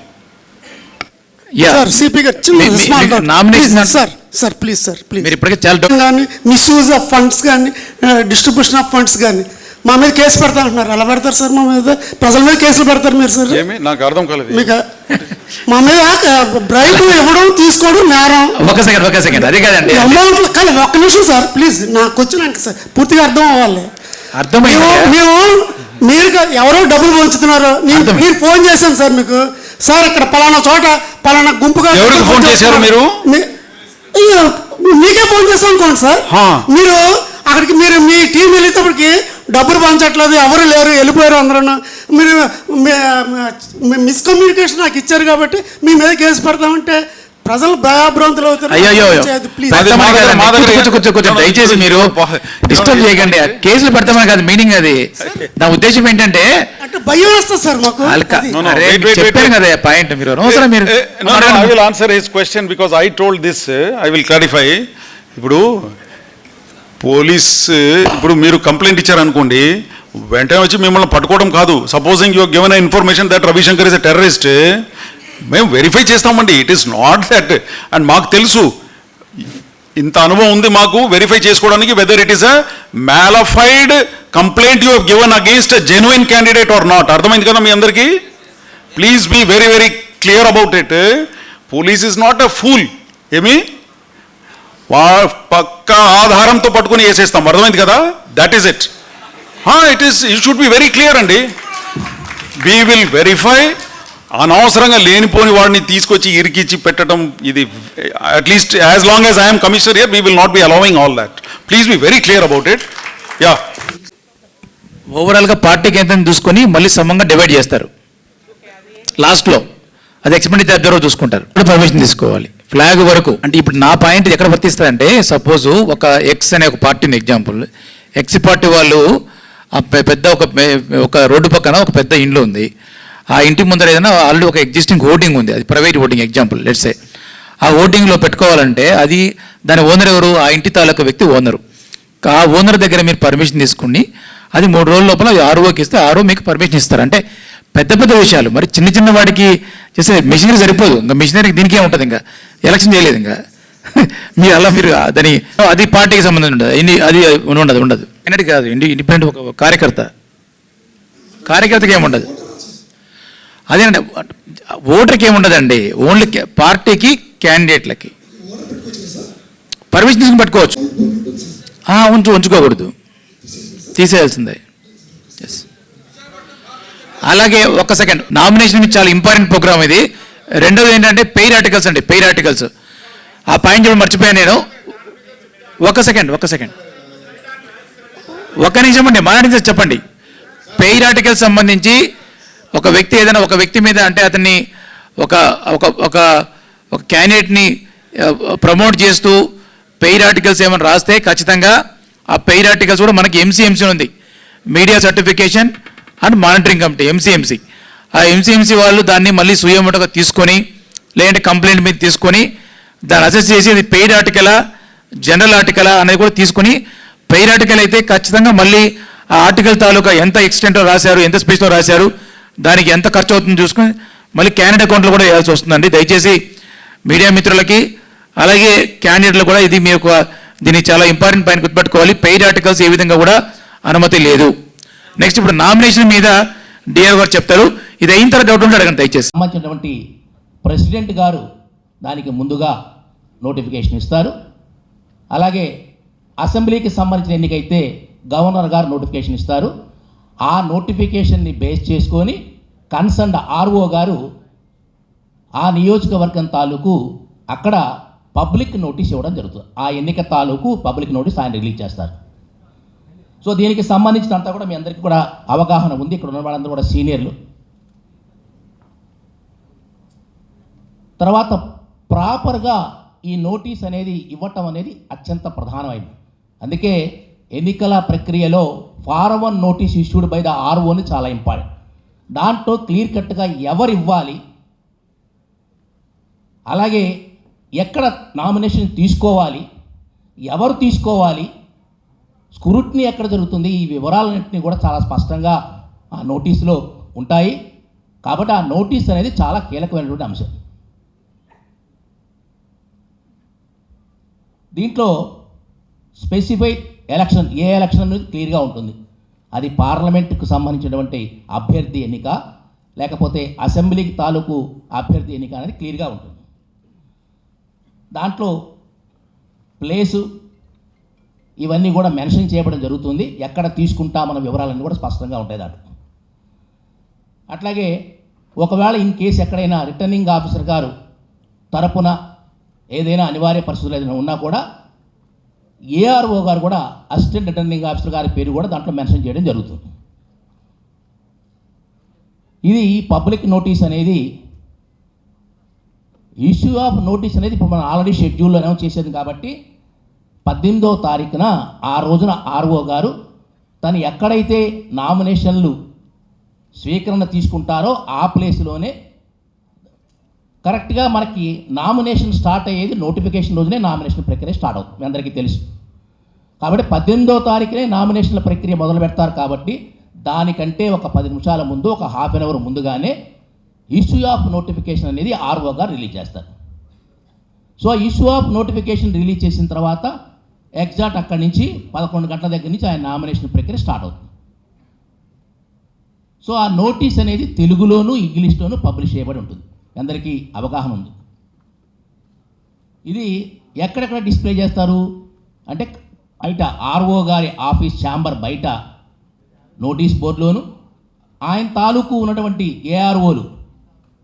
సార్ ప్లీజ్ మీరు ఇప్పటికే కానీ మిస్యూజ్ ఆఫ్ ఫండ్స్ కానీ డిస్ట్రిబ్యూషన్ ఆఫ్ ఫండ్స్ కానీ మా మీద కేసు పెడతా అంటున్నారు. ఎలా పెడతారు సార్? మా మీద ప్రజల మీద కేసులు పెడతారు మీరు సార్? నాకు అర్థం కాలేదు. మీకు మా మీద బ్రైబ్ ఇవ్వడం తీసుకోవడం నేరం. ఒక సెకండ్ అదే కదండి అమౌంట్. కానీ ఒక్క నిమిషం సార్ ప్లీజ్, నాకు వచ్చినాక సార్ పూర్తిగా అర్థం అవ్వాలి. మీరు ఎవరో డబ్బులు పంచుతున్నారు. నేను ఫోన్ చేశాను సార్ మీకు, సార్ ఇక్కడ పలానా చోట పలానా గుంపుగా ఫోన్ చేశారు మీరు? మీకే ఫోన్ చేస్తాం అనుకోండి సార్. మీరు అక్కడికి మీ టీం వెళ్ళేటప్పటికి డబ్బులు పంచట్లేదు, ఎవరు లేరు, వెళ్ళిపోయారు అందరూ. మీరు మిస్కమ్యూనికేషన్ నాకు ఇచ్చారు కాబట్టి మీ మీద కేసు పెడతామంటే ప్రజలు భయాభ్రాంతులు అవుతారు. దయచేసి మీరు డిస్టర్బ్ చేయకండి. కేసులు పెడతామని కాదు మీనింగ్, అది నా ఉద్దేశం ఏంటంటే భయం వస్తుంది సార్ మాకు. చెప్పారు కదా పాయింట్. మీరు I will answer his question because I told this. I will clarify. ఇప్పుడు పోలీస్ ఇప్పుడు మీరు కంప్లైంట్ ఇచ్చారనుకోండి, వెంటనే వచ్చి మిమ్మల్ని పట్టుకోవడం కాదు. Supposing you given information that Ravishankar is a terrorist, మేము వెరిఫై చేస్తామండి. It is not that. And మాకు తెలుసు, ఇంత అనుభవం ఉంది మాకు వెరిఫై చేసుకోవడానికి, whether it is a mala fide complaint you have given against a genuine candidate or not. అర్థమైంది కదా మీ అందరికీ? Please be very very clear about it. Police is not a pool. ఏమి పక్క ఆధారంతో పట్టుకుని వేసేస్తాం. అర్థమైంది కదా? That is it. It is, you should be very clear అండి. We will verify. అనవసరంగా లేనిపోని వాడిని తీసుకొచ్చి ఇరికిచ్చి పెట్టడం ఇది at least as long as I'm commissioner here we will not be allowing all that. Please be very clear about it. Yeah ఓవరాల్గా పార్టీకి ఎంత చూసుకొని మళ్ళీ సమంగా డివైడ్ చేస్తారు లాస్ట్లో. అది ఎక్స్పెండిచర్ అబ్జర్వర్ చూసుకుంటారు, పర్మిషన్ తీసుకోవాలి. ఫ్లాగ్ వరకు అంటే ఇప్పుడు నా పాయింట్ ఎక్కడ వర్తిస్తుందంటే, సపోజ్ ఒక ఎక్స్ అనే ఒక పార్టీని ఎగ్జాంపుల్, ఎక్స్ పార్టీ వాళ్ళు పెద్ద ఒక రోడ్డు పక్కన ఒక పెద్ద ఇండ్లు ఉంది. ఆ ఇంటి ముందర ఏదైనా ఆల్రెడీ ఒక ఎగ్జిస్టింగ్ హోర్డింగ్ ఉంది, అది ప్రైవేట్ హోర్డింగ్ ఎగ్జాంపుల్ లెట్సే. ఆ హోర్డింగ్లో పెట్టుకోవాలంటే అది దాని ఓనర్ ఎవరు? ఆ ఇంటి తాలూకా వ్యక్తి ఓనరు. ఆ ఓనర్ దగ్గర మీరు పర్మిషన్ తీసుకుని అది 3 రోజుల లోపల ఆర్ఓకి ఇస్తే ఆర్ఓ మీకు పర్మిషన్ ఇస్తారు. అంటే పెద్ద పెద్ద విషయాలు. మరి చిన్న చిన్న వాడికి చేసే మిషనరీ సరిపోదు, ఇంకా మిషనరీకి దీనికే ఉంటుంది. ఇంకా ఎలక్షన్ చేయలేదు ఇంకా మీరు అలా మీరు దాని అది పార్టీకి సంబంధం ఉండదు, అది ఉండదు ఎన్నటి కాదు. ఇండిపెండెంట్ ఒక కార్యకర్తకి ఏముండదు. అదేనండి, ఓటర్కి ఏముండదండి, ఓన్లీ పార్టీకి క్యాండిడేట్లకి పర్మిషన్ తీసుకుని పెట్టుకోవచ్చు. ఉంచుకోకూడదు, తీసేయాల్సిందే. ఎస్. అలాగే ఒక సెకండ్, నామినేషన్ చాలా ఇంపార్టెంట్ ప్రోగ్రామ్ ఇది. రెండోది ఏంటంటే పెయిర్ ఆర్టికల్స్ అండి, పెయిర్ ఆర్టికల్స్. ఆ పాయింట్ కూడా మర్చిపోయాను నేను. ఒక సెకండ్ ఒక్క నిమిషం అండి, మాట్లాడించి చెప్పండి. పెయిర్ ఆర్టికల్స్ సంబంధించి ఒక వ్యక్తి ఏదైనా ఒక వ్యక్తి మీద అంటే అతన్ని ఒక క్యాండిడేట్ని ప్రమోట్ చేస్తూ పెయిర్ ఆర్టికల్స్ ఏమైనా రాస్తే ఖచ్చితంగా ఆ పెయిర్ ఆర్టికల్స్ కూడా మనకి ఎంసీఎంసీ ఉంది, media certification and monitoring committee, MCMC. ఆ ఎంసీఎంసీ వాళ్ళు దాన్ని మళ్ళీ సుయమటగా తీసుకొని లేదంటే కంప్లైంట్ మీద తీసుకొని దాన్ని అసెస్ చేసి అది పెయిడ్ ఆర్టికలా జనరల్ ఆర్టికలా అనేది కూడా తీసుకొని, పెయిడ్ ఆర్టికల్ అయితే ఖచ్చితంగా మళ్ళీ ఆ ఆర్టికల్ తాలూకా ఎంత ఎక్స్టెంట్లో రాశారు, ఎంత స్పేస్లో రాశారు, దానికి ఎంత ఖర్చు అవుతుందో చూసుకొని మళ్ళీ క్యాండిడేట్ అకౌంట్లో కూడా వేయాల్సి వస్తుందండి. దయచేసి మీడియా మిత్రులకి అలాగే క్యాండిడేట్లు కూడా ఇది మీకు దీన్ని చాలా ఇంపార్టెంట్ పాయింట్ గుర్తుపెట్టుకోవాలి. పెయిడ్ ఆర్టికల్స్ ఏ విధంగా కూడా అనుమతి లేదు. నెక్స్ట్ ఇప్పుడు నామినేషన్ మీద డిఆర్ గారు చెప్తారు. ఇది అయిన తర్వాత డౌట్ ఉంటే అడగండి దయచేసి. సంబంధించినటువంటి ప్రెసిడెంట్ గారు దానికి ముందుగా నోటిఫికేషన్ ఇస్తారు. అలాగే అసెంబ్లీకి సంబంధించిన ఎన్నికైతే గవర్నర్ గారు నోటిఫికేషన్ ఇస్తారు. ఆ నోటిఫికేషన్ని బేస్ చేసుకొని కన్సర్న్డ్ ఆర్ఓ గారు ఆ నియోజకవర్గం తాలూకు అక్కడ పబ్లిక్ నోటీస్ ఇవ్వడం జరుగుతుంది. ఆ ఎన్నిక తాలూకు పబ్లిక్ నోటీస్ ఆయన రిలీజ్ చేస్తారు. సో దీనికి సంబంధించినంతా కూడా మీ అందరికీ కూడా అవగాహన ఉంది. ఇక్కడ ఉన్న వాళ్ళందరూ కూడా సీనియర్లు. తర్వాత ప్రాపర్గా ఈ నోటీస్ అనేది ఇవ్వటం అనేది అత్యంత ప్రధానమైనది. అందుకే ఎన్నికల ప్రక్రియలో form 1 notice issued by the ఆర్ఓని చాలా ఇంపార్టెంట్. దాంట్లో క్లియర్ కట్గా ఎవరు ఇవ్వాలి, అలాగే ఎక్కడ నామినేషన్ తీసుకోవాలి, ఎవరు తీసుకోవాలి, స్క్రూటినీ ఎక్కడ జరుగుతుంది, ఈ వివరాలన్నింటినీ కూడా చాలా స్పష్టంగా ఆ నోటీసులో ఉంటాయి. కాబట్టి ఆ నోటీస్ అనేది చాలా కీలకమైనటువంటి అంశం. దీంట్లో స్పెసిఫైడ్ ఎలక్షన్, ఏ ఎలక్షన్ అనేది క్లియర్గా ఉంటుంది. అది పార్లమెంటుకు సంబంధించినటువంటి అభ్యర్థి ఎన్నిక లేకపోతే అసెంబ్లీకి తాలూకు అభ్యర్థి ఎన్నిక అనేది క్లియర్గా ఉంటుంది. దాంట్లో ప్లేసు ఇవన్నీ కూడా మెన్షన్ చేయడం జరుగుతుంది. ఎక్కడ తీసుకుంటామన్న వివరాలన్నీ కూడా స్పష్టంగా ఉంటాయి దాంట్లో. అట్లాగే ఒకవేళ ఇన్ కేసు ఎక్కడైనా రిటర్నింగ్ ఆఫీసర్ గారు తరపున ఏదైనా అనివార్య పరిస్థితులు ఏదైనా ఉన్నా కూడా ఏఆర్ఓ గారు కూడా అసిస్టెంట్ రిటర్నింగ్ ఆఫీసర్ గారి పేరు కూడా దాంట్లో మెన్షన్ చేయడం జరుగుతుంది. ఇది పబ్లిక్ నోటీస్ అనేది, ఇష్యూ ఆఫ్ నోటీస్ అనేది ఇప్పుడు మనం ఆల్రెడీ షెడ్యూల్లో అనౌన్స్ చేసేది కాబట్టి 18వ తారీఖున ఆ రోజున ఆర్ఓ గారు తను ఎక్కడైతే నామినేషన్లు స్వీకరణ తీసుకుంటారో ఆ ప్లేస్లోనే కరెక్ట్గా మనకి నామినేషన్ స్టార్ట్ అయ్యేది నోటిఫికేషన్ రోజునే నామినేషన్ ప్రక్రియ స్టార్ట్ అవుతుంది, మీ అందరికీ తెలుసు. కాబట్టి 18వ తారీఖునే నామినేషన్ల ప్రక్రియ మొదలు పెడతారు. కాబట్టి దానికంటే ఒక 10 నిమిషాల ముందు, ఒక హాఫ్ అన్ అవర్ ముందుగానే ఇష్యూ ఆఫ్ నోటిఫికేషన్ అనేది ఆర్ఓ గారు రిలీజ్ చేస్తారు. So issue of notification release చేసిన తర్వాత ఎగ్జాక్ట్ అక్కడి నుంచి 11 గంటల దగ్గర నుంచి ఆయన నామినేషన్ ప్రక్రియ స్టార్ట్ అవుతుంది. సో ఆ నోటీస్ అనేది తెలుగులోను ఇంగ్లీష్లోను పబ్లిష్ చేయబడి ఉంటుంది, అందరికీ అవగాహన ఉంది. ఇది ఎక్కడెక్కడ డిస్ప్లే చేస్తారు అంటే బయట ఆర్ఓ గారి ఆఫీస్ ఛాంబర్ బయట నోటీస్ బోర్డులోను, ఆయన తాలూకు ఉన్నటువంటి ఏఆర్ఓలు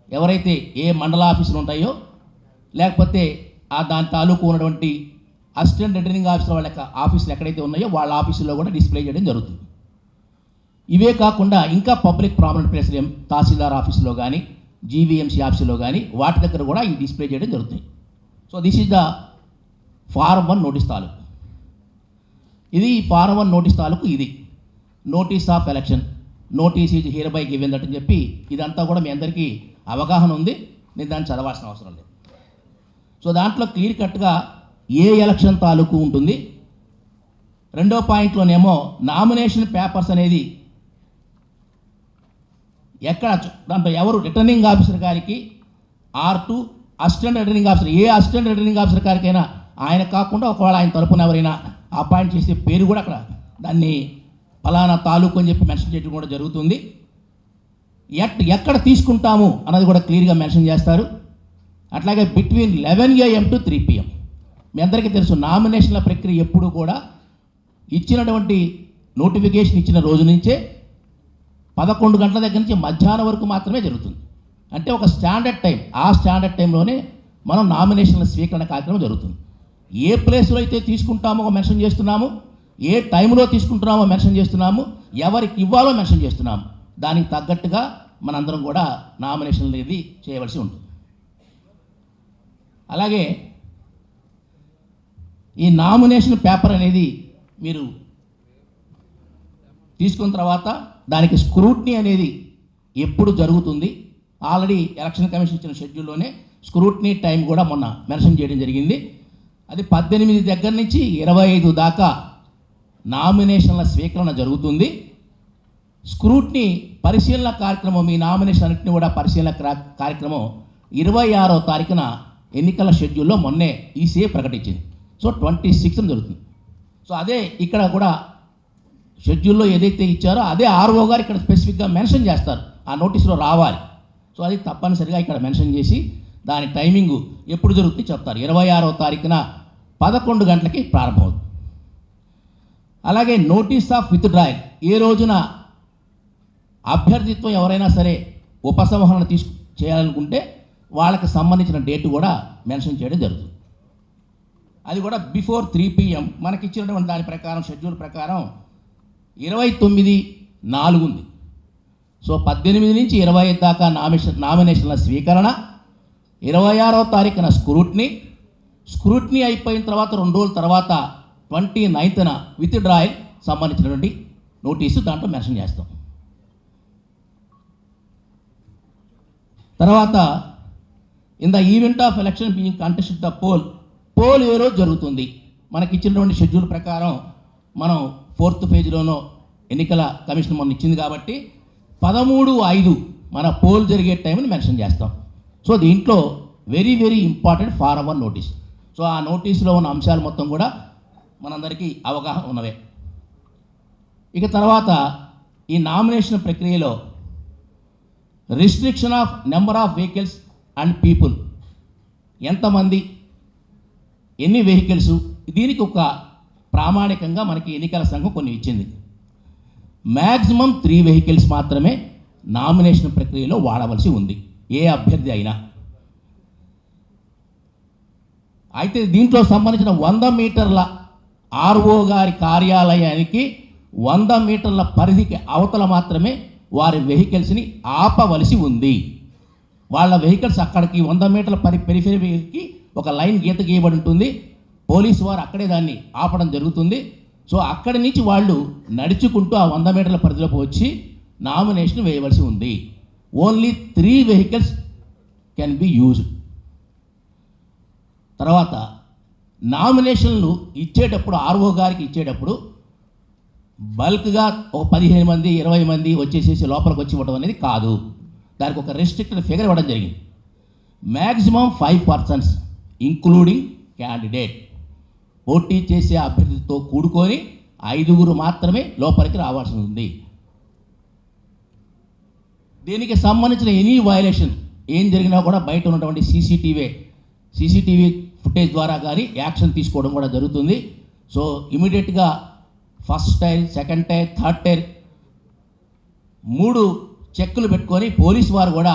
ఎవరైతే ఏ మండల ఆఫీసులు ఉంటాయో లేకపోతే ఆ దాని తాలూకు ఉన్నటువంటి అసిస్టెంట్ రిటర్నింగ్ ఆఫీసర్ వాళ్ళ ఆఫీసులు ఎక్కడైతే ఉన్నాయో వాళ్ళ ఆఫీసుల్లో కూడా డిస్ప్లే చేయడం జరుగుతుంది. ఇవే కాకుండా ఇంకా పబ్లిక్ ప్రామినెంట్ ప్లేస్లు తహసీల్దార్ ఆఫీసులో కానీ జీవీఎంసీ ఆఫీసులో కానీ వాటి దగ్గర కూడా ఈ డిస్ప్లే చేయడం జరుగుతుంది. So this is the form 1 notice తాలూకు. ఇది ఫారం 1 నోటీస్ తాలూకు. ఇది notice of election, notice is hereby given that అని చెప్పి ఇదంతా కూడా మీ అందరికీ అవగాహన ఉంది. నేను దాన్ని చదవాల్సిన అవసరం లేదు. సో దాంట్లో క్లియర్ కట్గా ఏ ఎలక్షన్ తాలూకు ఉంటుంది. రెండో పాయింట్లోనేమో నామినేషన్ పేపర్స్ అనేది ఎక్కడ దాంట్లో ఎవరు రిటర్నింగ్ ఆఫీసర్ గారికి R2 అసిస్టెంట్ రిటర్నింగ్ ఆఫీసర్, ఏ అసిస్టెంట్ రిటర్నింగ్ ఆఫీసర్ గారికైనా ఆయన కాకుండా ఒకవేళ ఆయన తరపున ఎవరైనా అపాయింట్ చేసే పేరు కూడా అక్కడ దాన్ని ఫలానా తాలూకు అని చెప్పి మెన్షన్ చేయడం కూడా జరుగుతుంది. ఎక్కడ తీసుకుంటాము అన్నది కూడా క్లియర్గా మెన్షన్ చేస్తారు. అట్లాగే బిట్వీన్ 11 AM to 3 PM. మీ అందరికీ తెలుసు నామినేషన్ల ప్రక్రియ ఎప్పుడు కూడా ఇచ్చినటువంటి నోటిఫికేషన్ ఇచ్చిన రోజు నుంచే 11 గంటల దగ్గర నుంచి మధ్యాహ్నం వరకు మాత్రమే జరుగుతుంది. అంటే ఒక స్టాండర్డ్ టైం, ఆ స్టాండర్డ్ టైంలోనే మనం నామినేషన్ల స్వీకరణ కార్యక్రమం జరుగుతుంది. ఏ ప్లేస్లో అయితే తీసుకుంటామో మెన్షన్ చేస్తున్నాము, ఏ టైంలో తీసుకుంటున్నామో మెన్షన్ చేస్తున్నాము, ఎవరికి ఇవ్వాలో మెన్షన్ చేస్తున్నాము. దానికి తగ్గట్టుగా మనందరం కూడా నామినేషన్ అనేది చేయవలసి ఉంటుంది. అలాగే ఈ నామినేషన్ పేపర్ అనేది మీరు తీసుకున్న తర్వాత దానికి స్క్రూట్నీ అనేది ఎప్పుడు జరుగుతుంది. ఆల్రెడీ ఎలక్షన్ కమిషన్ ఇచ్చిన షెడ్యూల్లోనే స్క్రూట్నీ టైం కూడా మొన్న మెన్షన్ చేయడం జరిగింది. అది 18 దగ్గర నుంచి 25 దాకా నామినేషన్ల స్వీకరణ జరుగుతుంది. స్క్రూట్నీ పరిశీలన కార్యక్రమం, మీ నామినేషన్ అన్నింటినీ కూడా పరిశీలన కార్యక్రమం 26వ తారీఖున ఎన్నికల షెడ్యూల్లో మొన్నే ఈసీఏ ప్రకటించింది. సో 26న జరుగుతుంది. సో అదే ఇక్కడ కూడా షెడ్యూల్లో ఏదైతే ఇచ్చారో అదే ఆర్ఓ గారు ఇక్కడ స్పెసిఫిక్గా మెన్షన్ చేస్తారు, ఆ నోటీసులో రావాలి. సో అది తప్పనిసరిగా ఇక్కడ మెన్షన్ చేసి దాని టైమింగు ఎప్పుడు జరుగుతుంది చెప్తారు. 26వ తారీఖున 11 గంటలకి ప్రారంభమవుతుంది. అలాగే నోటీస్ ఆఫ్ విత్డ్రాయల్, ఏ రోజున అభ్యర్థిత్వం ఎవరైనా సరే ఉపసంహరణ చేయాలనుకుంటే వాళ్ళకి సంబంధించిన డేట్ కూడా మెన్షన్ చేయడం జరుగుతుంది. అది కూడా బిఫోర్ 3 PM. మనకి ఇచ్చినటువంటి దాని ప్రకారం షెడ్యూల్ ప్రకారం 29/4 ఉంది. సో 18 నుంచి 25 దాకా నామినేషన్ల స్వీకరణ, 26వ తారీఖున స్క్రూట్నీ అయిపోయిన తర్వాత 2 రోజుల తర్వాత 29న విత్డ్రాయల్ సంబంధించినటువంటి నోటీసు దాంట్లో మెన్షన్ చేస్తాం. తర్వాత in the event of election being contested the poll ఏ రోజు జరుగుతుంది. మనకి ఇచ్చినటువంటి షెడ్యూల్ ప్రకారం మనం 4th ఫేజ్లోనో ఎన్నికల కమిషన్ మనం ఇచ్చింది కాబట్టి 13/5 మన పోల్ జరిగే టైంని మెన్షన్ చేస్తాం. సో దీంట్లో very very important form 1 notice. So ఆ నోటీసులో ఉన్న అంశాలు మొత్తం కూడా మనందరికీ అవగాహన ఉన్నవే. ఇక తర్వాత ఈ నామినేషన్ ప్రక్రియలో restriction of number of vehicles and people, ఎంతమంది ఎన్ని వెహికల్స్, దీనికి ఒక ప్రామాణికంగా మనకి ఎన్నికల సంఘం కొన్ని ఇచ్చింది. మ్యాక్సిమం 3 వెహికల్స్ మాత్రమే నామినేషన్ ప్రక్రియలో వాడవలసి ఉంది ఏ అభ్యర్థి అయినా. అయితే దీంట్లో సంబంధించిన 100 మీటర్ల ఆర్ఓ గారి కార్యాలయానికి 100 మీటర్ల పరిధికి అవతల మాత్రమే వారి వెహికల్స్ని ఆపవలసి ఉంది. వాళ్ళ వెహికల్స్ అక్కడికి 100 మీటర్ల పెరిఫెరీకి ఒక లైన్ గీత గీయబడి ఉంటుంది. పోలీసు వారు అక్కడే దాన్ని ఆపడం జరుగుతుంది. సో అక్కడి నుంచి వాళ్ళు నడుచుకుంటూ ఆ 100 మీటర్ల పరిధిలోకి వచ్చి నామినేషన్ వేయవలసి ఉంది. Only 3 vehicles can be used. తర్వాత నామినేషన్లు ఇచ్చేటప్పుడు ఆర్ఓ గారికి ఇచ్చేటప్పుడు బల్క్గా ఒక 15 మంది 20 మంది వచ్చేసేసి లోపలికి వచ్చి ఇవ్వడం అనేది కాదు. దానికి ఒక రెస్ట్రిక్టెడ్ ఫిగర్ ఇవ్వడం జరిగింది. మ్యాక్సిమం 5 persons ఇంక్లూడింగ్ క్యాండిడేట్, పోటీ చేసే అభ్యర్థితో కూడుకొని 5 మాత్రమే లోపలికి రావాల్సి ఉంది. దీనికి సంబంధించిన ఎనీ వైలేషన్ ఏం జరిగినా కూడా బయట ఉన్నటువంటి సీసీటీవీ ఫుటేజ్ ద్వారా కానీ యాక్షన్ తీసుకోవడం కూడా జరుగుతుంది. సో ఇమీడియట్గా first tyre, second tyre, third tyre 3 చెక్కులు పెట్టుకొని పోలీసు వారు కూడా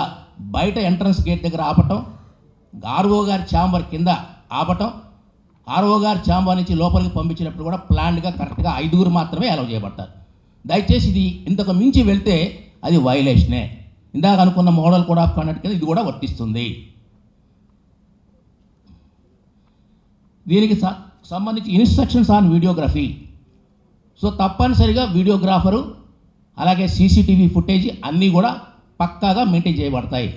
బయట ఎంట్రన్స్ గేట్ దగ్గర ఆపటం, ఆర్ఓ గారి ఛాంబర్ కింద ఆపటం, ఆర్ఓ గారి ఛాంబర్ నుంచి లోపలికి పంపించినప్పుడు కూడా ప్లాన్డ్గా కరెక్ట్గా 5 మాత్రమే అలౌ చేయబడతారు. దయచేసి ఇది ఇంతకు మించి వెళ్తే అది వైలేషనే. ఇందాక అనుకున్న మోడల్ కోడ్ ఆఫ్ కండక్ట్ కింద ఇది కూడా వర్తిస్తుంది. దీనికి సంబంధించి ఇన్స్ట్రక్షన్స్ ఆన్ వీడియోగ్రఫీ. సో తప్పనిసరిగా వీడియోగ్రాఫరు అలాగే సీసీటీవీ ఫుటేజ్ అన్నీ కూడా పక్కాగా మెయింటైన్ చేయబడతాయి.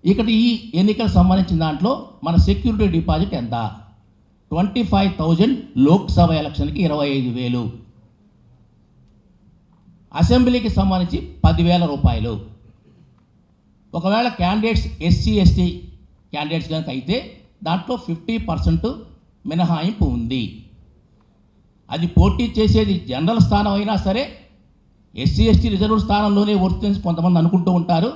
ఇక్కడ ఈ ఎన్నికలకు సంబంధించిన దాంట్లో మన సెక్యూరిటీ డిపాజిట్ ఎంత? 25,000 లోక్సభ ఎలక్షన్కి 25,000, అసెంబ్లీకి సంబంధించి 10,000 రూపాయలు. ఒకవేళ క్యాండిడేట్స్ ఎస్సీ ఎస్టీ క్యాండిడేట్స్ కనుక అయితే దాంట్లో 50% మినహాయింపు ఉంది. అది పోటీ చేసేది జనరల్ స్థానం అయినా సరే, ఎస్సీ ఎస్టీ రిజర్వ్ స్థానంలోనే వర్తించి కొంతమంది అనుకుంటూ ఉంటారు.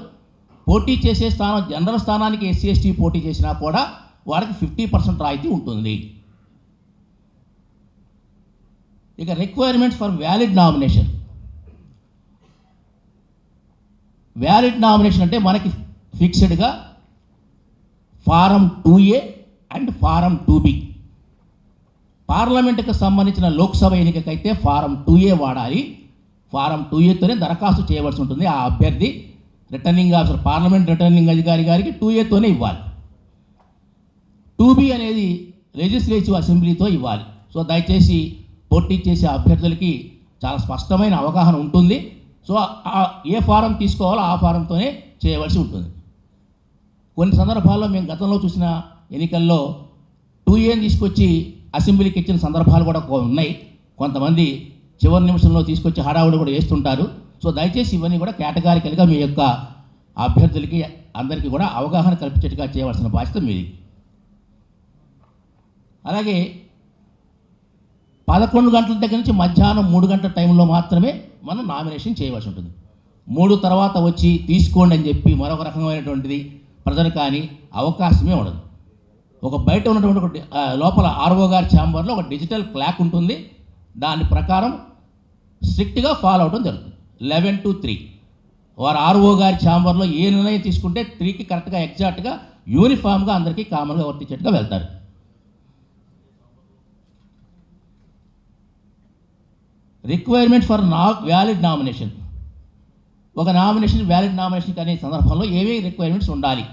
పోటీ చేసే స్థానం జనరల్ స్థానానికి ఎస్సీ ఎస్టీ పోటీ చేసినా కూడా వారికి 50% రాయితీ ఉంటుంది. ఇక requirements for valid nomination. Valid nomination అంటే మనకి ఫిక్స్డ్గా form 2A and form 2B. పార్లమెంటుకు సంబంధించిన లోక్సభ ఎన్నికకైతే ఫారం 2A వాడాలి. ఫారం 2Aతోనే దరఖాస్తు చేయవలసి ఉంటుంది. ఆ అభ్యర్థి రిటర్నింగ్ ఆఫీసర్, పార్లమెంట్ రిటర్నింగ్ అధికారి గారికి 2Aతోనే ఇవ్వాలి. 2B అనేది లెజిస్లేటివ్ అసెంబ్లీతో ఇవ్వాలి. సో దయచేసి పోటీ చేసే అభ్యర్థులకి చాలా స్పష్టమైన అవగాహన ఉంటుంది. సో ఏ ఫారం తీసుకోవాలో ఆ ఫారంతోనే చేయవలసి ఉంటుంది. కొన్ని సందర్భాల్లో మేము గతంలో చూసిన ఎన్నికల్లో 2Aని తీసుకొచ్చి అసెంబ్లీకి ఇచ్చిన సందర్భాలు కూడా ఉన్నాయి. కొంతమంది చివరి నిమిషంలో తీసుకొచ్చి హడావుడి కూడా వేస్తుంటారు. సో దయచేసి ఇవన్నీ కూడా కేటగారికల్గా మీ యొక్క అభ్యర్థులకి అందరికీ కూడా అవగాహన కల్పించేట్టుగా చేయవలసిన బాధ్యత మీది. అలాగే 11 గంటల దగ్గర నుంచి మధ్యాహ్నం 3 గంటల టైంలో మాత్రమే మనం నామినేషన్ చేయవలసి ఉంటుంది. 3 తర్వాత వచ్చి తీసుకోండి అని చెప్పి మరొక రకమైనటువంటిది ప్రజలు కానీ అవకాశమే ఉండదు. ఒక బయట ఉన్నటువంటి లోపల ఆర్ఓ గారి ఛాంబర్లో ఒక డిజిటల్ క్లాక్ ఉంటుంది. దాని ప్రకారం స్ట్రిక్ట్గా ఫాలో అవడం జరుగుతుంది. 11 to 3 వారు ఆర్ఓ గారి ఛాంబర్లో ఏ నిర్ణయం తీసుకుంటే 3కి కరెక్ట్గా ఎగ్జాక్ట్గా యూనిఫామ్గా అందరికీ కామన్గా వర్తించేట్టుగా వెళ్తారు. Requirement for valid nomination. ఒక నామినేషన్ వ్యాలిడ్ నామినేషన్ అనే సందర్భంలో ఏమేమి రిక్వైర్మెంట్స్ ఉండాలి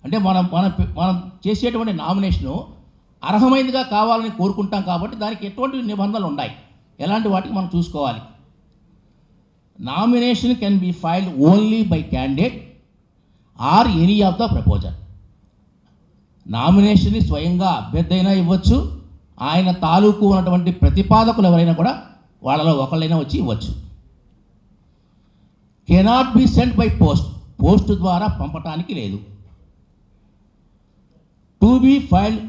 అంటే మనం చేసేటువంటి నామినేషను అర్హమైనదిగా కావాలని కోరుకుంటాం కాబట్టి దానికి ఎటువంటి నిబంధనలు ఉన్నాయి, ఎలాంటి వాటికి మనం చూసుకోవాలి. Nomination can be filed only by candidate or any of the proposer. నామినేషన్ని స్వయంగా అభ్యర్థి అయినా ఇవ్వచ్చు, ఆయన తాలూకు ఉన్నటువంటి ప్రతిపాదకులు ఎవరైనా కూడా వాళ్ళలో ఒకళ్ళైనా వచ్చి ఇవ్వచ్చు. Cannot be sent by post ద్వారా పంపటానికి లేదు. To be filed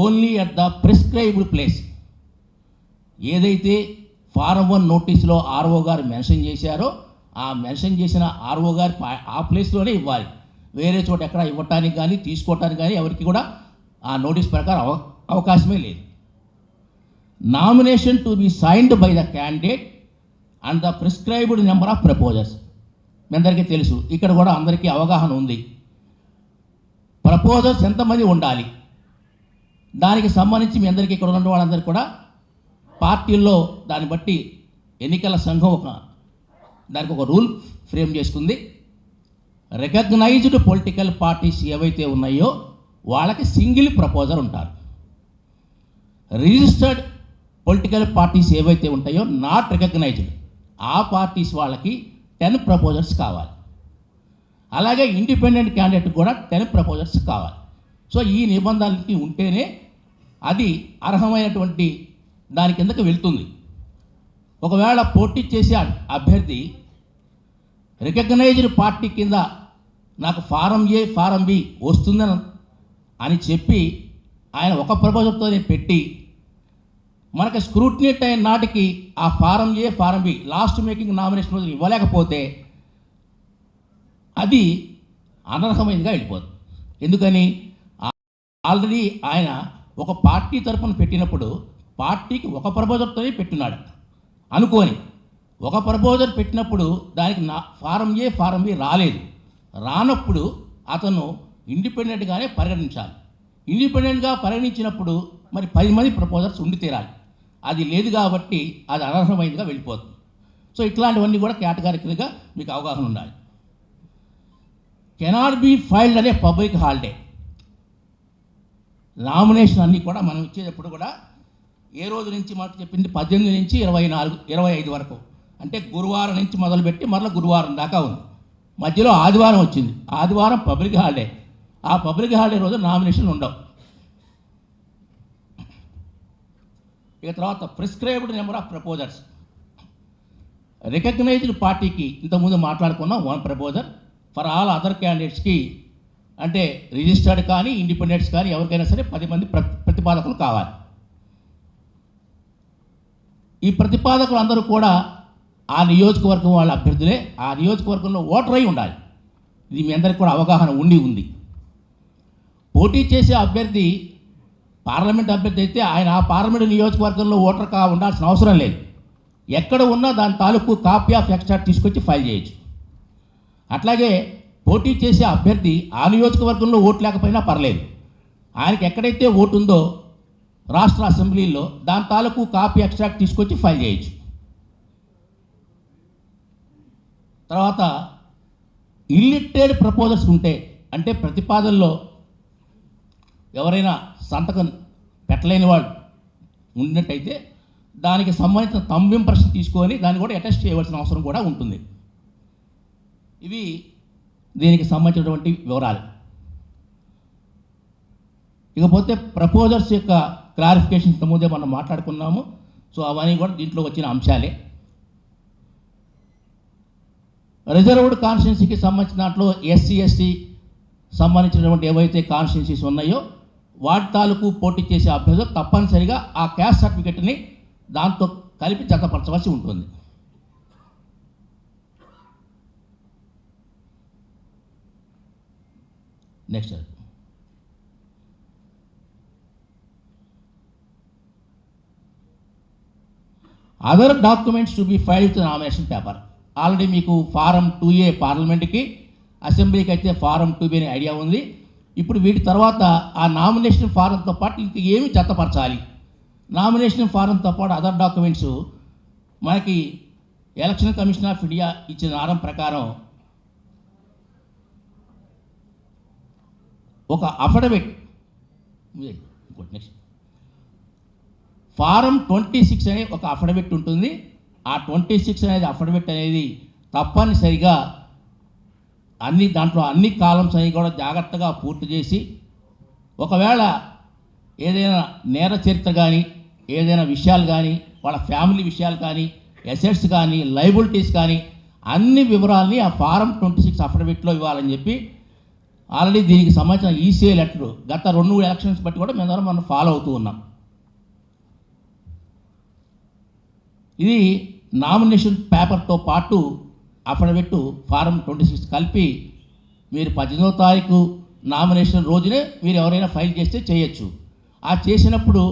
only at the prescribed place. ఏదైతే ఫారం 1 నోటీసులో ఆర్ఓ గారు మెన్షన్ చేశారో ఆ మెన్షన్ చేసిన ఆర్ఓ గారు ఆ ప్లేస్లోనే ఇవ్వాలి. వేరే చోట ఎక్కడ ఇవ్వటానికి కానీ తీసుకోవటానికి కానీ ఎవరికి కూడా ఆ నోటీస్ ప్రకారం అవకాశమే లేదు. Nomination to be signed by the candidate and the prescribed number of proposers. మీ అందరికీ తెలుసు, ఇక్కడ కూడా అందరికీ అవగాహన ఉంది. ప్రపోజర్స్ ఎంతమంది ఉండాలి దానికి సంబంధించి మీ అందరికీ ఇక్కడ ఉన్న వాళ్ళందరికీ కూడా పార్టీల్లో దాన్ని బట్టి ఎన్నికల సంఘం దానికి ఒక రూల్ ఫ్రేమ్ చేస్తుంది. రికగ్నైజ్డ్ పొలిటికల్ పార్టీస్ ఏవైతే ఉన్నాయో వాళ్ళకి సింగిల్ ప్రపోజర్ ఉంటారు. రిజిస్టర్డ్ పొలిటికల్ పార్టీస్ ఏవైతే ఉంటాయో నాట్ రికగ్నైజ్డ్ ఆ పార్టీస్ వాళ్ళకి 10 ప్రపోజర్స్ కావాలి. అలాగే ఇండిపెండెంట్ క్యాండిడేట్ కూడా 10 ప్రపోజర్స్ కావాలి. సో ఈ నిబంధనలకి ఉంటేనే అది అర్హమైనటువంటి దాని కిందకి వెళ్తుంది. ఒకవేళ పోటీ చేసే అభ్యర్థి రికగ్నైజ్డ్ పార్టీ కింద నాకు ఫారం ఏ ఫారం బి వస్తుందని అని చెప్పి ఆయన ఒక ప్రపోజల్తోనే పెట్టి మనకు స్క్రూటినీ టైం నాటికి ఆ form A form B last making nomination రోజు ఇవ్వలేకపోతే అది అనర్హమైనదిగా వెళ్ళిపోతుంది. ఎందుకని ఆల్రెడీ ఆయన ఒక పార్టీ తరఫున పెట్టినప్పుడు పార్టీకి ఒక ప్రపోజల్తోనే పెట్టున్నాడు అనుకోని ఒక ప్రపోజల్ పెట్టినప్పుడు దానికి ఫారం ఏ ఫారం బి రాలేదు. రానప్పుడు అతను ఇండిపెండెంట్గానే పరిగణించాలి. ఇండిపెండెంట్గా పరిగణించినప్పుడు మరి 10 మంది ప్రపోజర్స్ ఉండి తీరాలి. అది లేదు కాబట్టి అది అనర్హమైనదిగా వెళ్ళిపోతుంది. సో ఇట్లాంటివన్నీ కూడా కేటగారికల్గా మీకు అవగాహన ఉండాలి. కెనాట్ బీ ఫైల్డ్ అనే పబ్లిక్ హాలిడే. నామినేషన్ అన్నీ కూడా మనం ఇచ్చేటప్పుడు కూడా ఏ రోజు నుంచి మనకు చెప్పింది 18 నుంచి 25 వరకు, అంటే గురువారం నుంచి మొదలుపెట్టి మరలా గురువారం దాకా ఉంది. మధ్యలో ఆదివారం వచ్చింది. ఆదివారం పబ్లిక్ హాలిడే. ఆ పబ్లిక్ హాలిడే రోజు నామినేషన్లు ఉండవు. ఇక తర్వాత prescribed number of proposers. Recognised పార్టీకి ఇంతకుముందు మాట్లాడుకున్నాం 1 ప్రపోజర్. ఫర్ ఆల్ అదర్ క్యాండిడేట్స్కి అంటే రిజిస్టర్డ్ కానీ ఇండిపెండెంట్స్ కానీ ఎవరికైనా సరే 10 మంది ప్రతిపాదకులు కావాలి. ఈ ప్రతిపాదకులు అందరూ కూడా ఆ నియోజకవర్గం వాళ్ళ అభ్యర్థులే, ఆ నియోజకవర్గంలో ఓటర్ అయి ఉండాలి. ఇది మీ అందరికీ కూడా అవగాహన ఉంది. పోటీ చేసే అభ్యర్థి పార్లమెంట్ అభ్యర్థి అయితే ఆయన ఆ పార్లమెంట్ నియోజకవర్గంలో ఓటర్గా ఉండాల్సిన అవసరం లేదు. ఎక్కడ ఉన్నా దాని తాలూకు కాపీ ఆఫ్ ఎక్స్ట్రాక్ట్ తీసుకొచ్చి ఫైల్ చేయొచ్చు. అట్లాగే పోటీ చేసే అభ్యర్థి ఆ నియోజకవర్గంలో ఓటు లేకపోయినా పర్లేదు, ఆయనకి ఎక్కడైతే ఓటు ఉందో రాష్ట్ర అసెంబ్లీలో దాని తాలూకు కాపీ ఎక్స్ట్రాక్ట్ తీసుకొచ్చి ఫైల్ చేయొచ్చు. తర్వాత ఇల్లిటరేట్ ప్రపోజల్స్ ఉంటే, అంటే ప్రతిపాదనలో ఎవరైనా సంతకం పెట్టలేని వాళ్ళు ఉన్నట్టయితే దానికి సంబంధించిన థంబ్ ఇంప్రెషన్ తీసుకొని దాన్ని కూడా అటెస్ట్ చేయవలసిన అవసరం కూడా ఉంటుంది. ఇవి దీనికి సంబంధించినటువంటి వివరాలు. ఇకపోతే ప్రపోజల్స్ యొక్క క్లారిఫికేషన్ ఇంతకుముందే మనం మాట్లాడుకున్నాము. సో అవన్నీ కూడా దీంట్లో వచ్చిన అంశాలే. రిజర్వ్డ్ కాన్స్టిట్యున్సీకి సంబంధించిన దాంట్లో ఎస్సీ ఎస్టీ సంబంధించినటువంటి ఏవైతే కాన్స్టిట్యున్సీస్ ఉన్నాయో వాటి తాలూకు పోటీ చేసే అభ్యర్థులు తప్పనిసరిగా ఆ క్యాస్ట్ సర్టిఫికెట్ని దాంతో కలిపి జతపరచవలసి ఉంటుంది. Next other documents to be filed with nomination paper. Already మీకు ఫారం 2A పార్లమెంట్కి, అసెంబ్లీకి అయితే ఫారం 2B అనే ఐడియా ఉంది. ఇప్పుడు వీటి తర్వాత ఆ నామినేషన్ ఫారంతో పాటు ఇంక ఏమి జతపరచాలి? నామినేషన్ ఫారంతో పాటు అదర్ డాక్యుమెంట్స్ మనకి ఎలక్షన్ కమిషన్ ఆఫ్ ఇండియా ఇచ్చిన ఆరం ప్రకారం ఒక అఫిడవిట్, నెక్స్ట్ ఫారం 26 అనే ఒక అఫిడవిట్ ఉంటుంది. ఆ 26 అనేది అఫిడవిట్ అనేది తప్పనిసరిగా దాంట్లో అన్ని కాలమ్స్ అవి కూడా జాగ్రత్తగా పూర్తి చేసి, ఒకవేళ ఏదైనా నేర చరిత్ర కానీ ఏదైనా విషయాలు కానీ వాళ్ళ ఫ్యామిలీ విషయాలు కానీ అసెట్స్ కానీ లయబిలిటీస్ కానీ అన్ని వివరాలని ఆ ఫారం 26 అఫిడవిట్లో ఇవ్వాలని చెప్పి ఆల్రెడీ దీనికి సంబంధించిన ఈసీఐ లెటర్ గత 2 ఎలక్షన్స్ బట్టి కూడా మనం ఫాలో అవుతూ ఉన్నాం. ఇది నామినేషన్ పేపర్తో పాటు అఫిడవిట్ ఫారం 26 కలిపి మీరు 18వ తారీఖు నామినేషన్ రోజునే మీరు ఎవరైనా ఫైల్ చేస్తే చేయొచ్చు. ఆ చేసినప్పుడు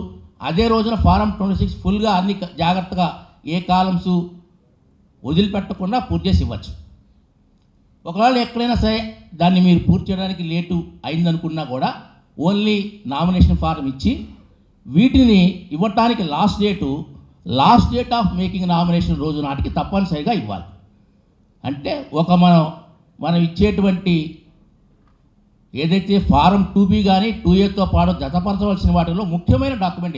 అదే రోజున ఫారం 26 ఫుల్గా అన్ని జాగ్రత్తగా ఏ కాలమ్స్ వదిలిపెట్టకుండా పూర్తి చేసి ఇవ్వచ్చు. ఒకవేళ ఎక్కడైనా సరే దాన్ని మీరు పూర్తి చేయడానికి లేటు అయిందనుకున్నా కూడా ఓన్లీ నామినేషన్ ఫారం ఇచ్చి వీటిని ఇవ్వటానికి last date of making nomination రోజు నాటికి తప్పనిసరిగా ఇవ్వాలి. అంటే మనం ఇచ్చేటువంటి ఏదైతే ఫారం 2B కానీ 2Aతో పాటు జతపరచవలసిన వాటిలో ముఖ్యమైన డాక్యుమెంట్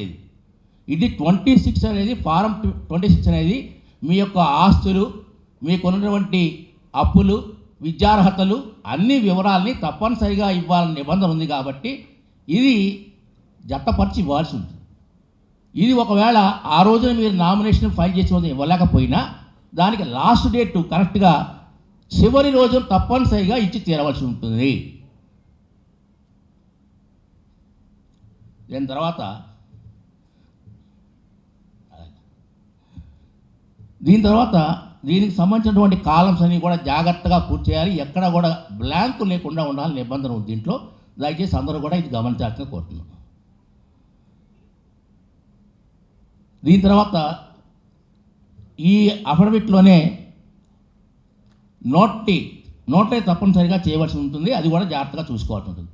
ఇది 26 అనేది ఫారం 26 అనేది మీ యొక్క ఆస్తులు, మీకున్నటువంటి అప్పులు, విద్యార్హతలు అన్ని వివరాలని తప్పనిసరిగా ఇవ్వాలని నిబంధన ఉంది. కాబట్టి ఇది జతపరిచి ఇవ్వాల్సి ఉంటుంది. ఇది ఒకవేళ ఆ రోజున మీరు నామినేషన్ ఫైల్ చేసి రోజు ఇవ్వలేకపోయినా దానికి లాస్ట్ డేట్ కరెక్ట్గా చివరి రోజు తప్పనిసరిగా ఇచ్చి తీరవలసి ఉంటుంది. దీని తర్వాత దీనికి సంబంధించినటువంటి కాలమ్స్ అన్ని కూడా జాగ్రత్తగా పూర్తి చేయాలి. ఎక్కడ కూడా బ్లాంక్ లేకుండా ఉండాలని నిబంధన ఉంది దీంట్లో. దయచేసి అందరూ కూడా ఇది గమనించాల్సిన కోరుతున్నాం. దీని తర్వాత ఈ అఫిడవిట్లోనే నోటరీ తప్పనిసరిగా చేయవలసి ఉంటుంది. అది కూడా జాగ్రత్తగా చూసుకోవాల్సి ఉంటుంది.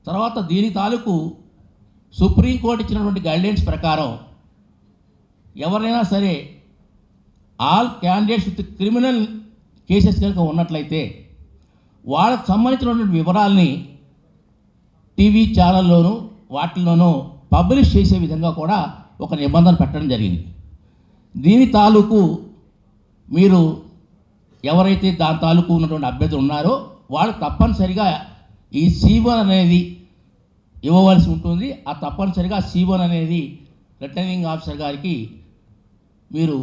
తర్వాత దీని తాలూకు సుప్రీంకోర్టు ఇచ్చినటువంటి గైడ్లైన్స్ ప్రకారం ఎవరైనా సరే all candidates with criminal cases కనుక ఉన్నట్లయితే వాళ్ళకు సంబంధించినటువంటి వివరాల్ని టీవీ ఛానల్లోనూ వాటిల్లోనూ పబ్లిష్ చేసే విధంగా కూడా ఒక నిబంధన పెట్టడం జరిగింది. దీని తాలూకు మీరు ఎవరైతే దాని తాలూకు ఉన్నటువంటి అభ్యర్థులు ఉన్నారో వాళ్ళు తప్పనిసరిగా ఈ C1 అనేది ఇవ్వవలసి ఉంటుంది. ఆ తప్పనిసరిగా C1 అనేది రిటర్నింగ్ ఆఫీసర్ గారికి మీరు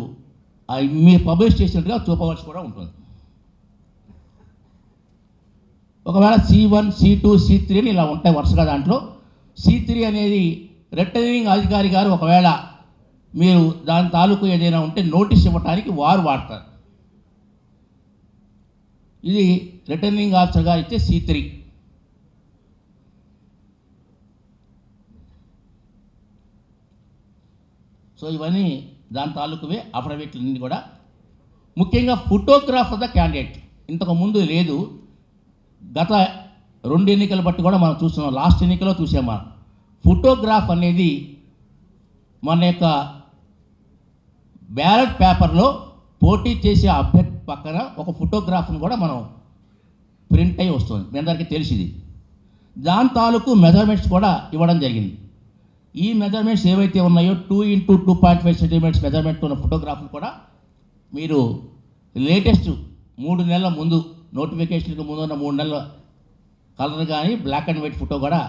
పబ్లిష్ చేసినట్టుగా చూపవలసి కూడా ఉంటుంది. ఒకవేళ C1, C2, C3 అని ఇలా ఉంటాయి వరుసగా. దాంట్లో C3 అనేది రిటర్నింగ్ అధికారి గారు ఒకవేళ మీరు దాని తాలూకు ఏదైనా ఉంటే నోటీస్ ఇవ్వడానికి వారు వాడతారు. ఇది రిటర్నింగ్ ఆఫీసర్ గారు ఇచ్చే C3. సో ఇవన్నీ దాని తాలూకువే అఫిడవిట్లన్నీ కూడా. ముఖ్యంగా ఫోటోగ్రాఫ్ ఆఫ్ ద క్యాండిడేట్ ఇంతకుముందు లేదు. గత 2 ఎన్నికలు బట్టి కూడా మనం చూస్తున్నాం. లాస్ట్ ఎన్నికలో చూసాం మనం. ఫోటోగ్రాఫ్ అనేది మన యొక్క బ్యాలెట్ పేపర్లో పోటీ చేసే అభ్యర్థి పక్కన ఒక ఫోటోగ్రాఫ్ను కూడా మనం ప్రింట్ అయ్యి వస్తుంది. మీ అందరికీ తెలిసింది. దాని తాలూకు మెజర్మెంట్స్ కూడా ఇవ్వడం జరిగింది. ఈ మెజర్మెంట్స్ ఏవైతే ఉన్నాయో 2 x 2.5 సెంటీమీటర్స్ మెజర్మెంట్ ఉన్న ఫోటోగ్రాఫ్ను కూడా మీరు లేటెస్ట్ 3 నెలల ముందు నోటిఫికేషన్కి ముందు ఉన్న 3 నెలల కలర్ కానీ బ్లాక్ అండ్ వైట్ ఫోటో కూడా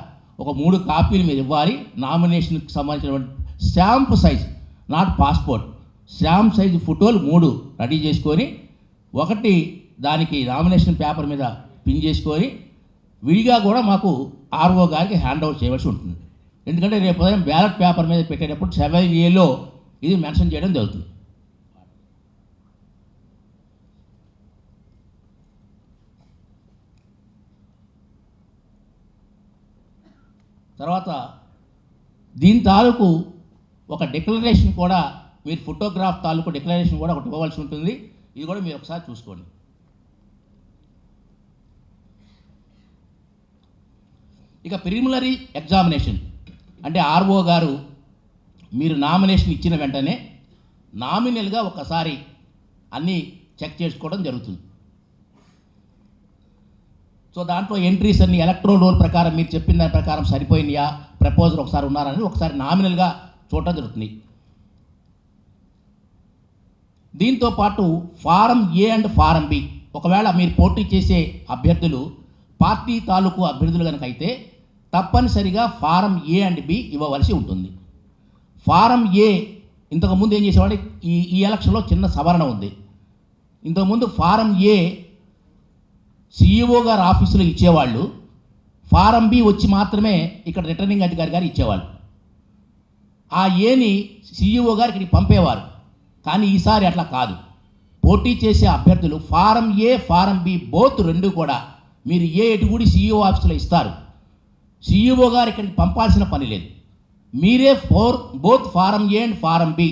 ఒక 3 కాపీలు మీరు ఇవ్వాలి. నామినేషన్కి సంబంధించినటువంటి stamp size, not passport, stamp size ఫోటోలు 3 రెడీ చేసుకొని ఒకటి దానికి నామినేషన్ పేపర్ మీద పిన్ చేసుకొని విడిగా కూడా మాకు RO గారికి హ్యాండ్ ఓవర్ చేయవలసి ఉంటుంది. ఎందుకంటే రేపు ఉదయం బ్యాలెట్ పేపర్ మీద పెట్టేటప్పుడు 7Aలో ఇది మెన్షన్ చేయడం జరుగుతుంది. తర్వాత దీని తాలూకు ఒక డిక్లరేషన్ కూడా మీరు ఫోటోగ్రాఫ్ తాలూకు డిక్లరేషన్ కూడా ఒకటి ఇవ్వవలసి ఉంటుంది. ఇది కూడా మీరు ఒకసారి చూసుకోండి. ఇక ప్రిలిమినరీ ఎగ్జామినేషన్ అంటే RO గారు మీరు నామినేషన్ ఇచ్చిన వెంటనే నామినల్గా ఒకసారి అన్నీ చెక్ చేసుకోవడం జరుగుతుంది. సో దాంట్లో ఎంట్రీస్ అన్ని ఎలక్ట్రోల్ రోల్ ప్రకారం మీరు చెప్పిన దాని ప్రకారం సరిపోయినాయా, ప్రపోజల్ ఒకసారి ఉన్నారని ఒకసారి నామినల్గా చూడటం జరుగుతుంది. దీంతో పాటు form A and form B ఒకవేళ మీరు పోటీ చేసే అభ్యర్థులు పార్టీ తాలూకు అభ్యర్థులు కనుక అయితే తప్పనిసరిగా ఫారం A అండ్ B ఇవ్వవలసి ఉంటుంది. ఫారం A ఇంతకుముందు ఏం చేసేవాడు, ఈ ఎలక్షన్లో చిన్న సవరణ ఉంది. ఇంతకుముందు ఫారం A CEO గారు ఆఫీసులో ఇచ్చేవాళ్ళు, ఫారం B వచ్చి మాత్రమే ఇక్కడ రిటర్నింగ్ అధికారి గారు ఇచ్చేవాళ్ళు. ఆ ఏని CEO గారు ఇక్కడికి పంపేవారు. కానీ ఈసారి అట్లా కాదు. పోటీ చేసే అభ్యర్థులు form A, form B both రెండు కూడా మీరు ఎటుగుడి CEO ఆఫీసులో ఇస్తారు. CEO గారు ఇక్కడికి పంపాల్సిన పని లేదు. మీరే both form A and form B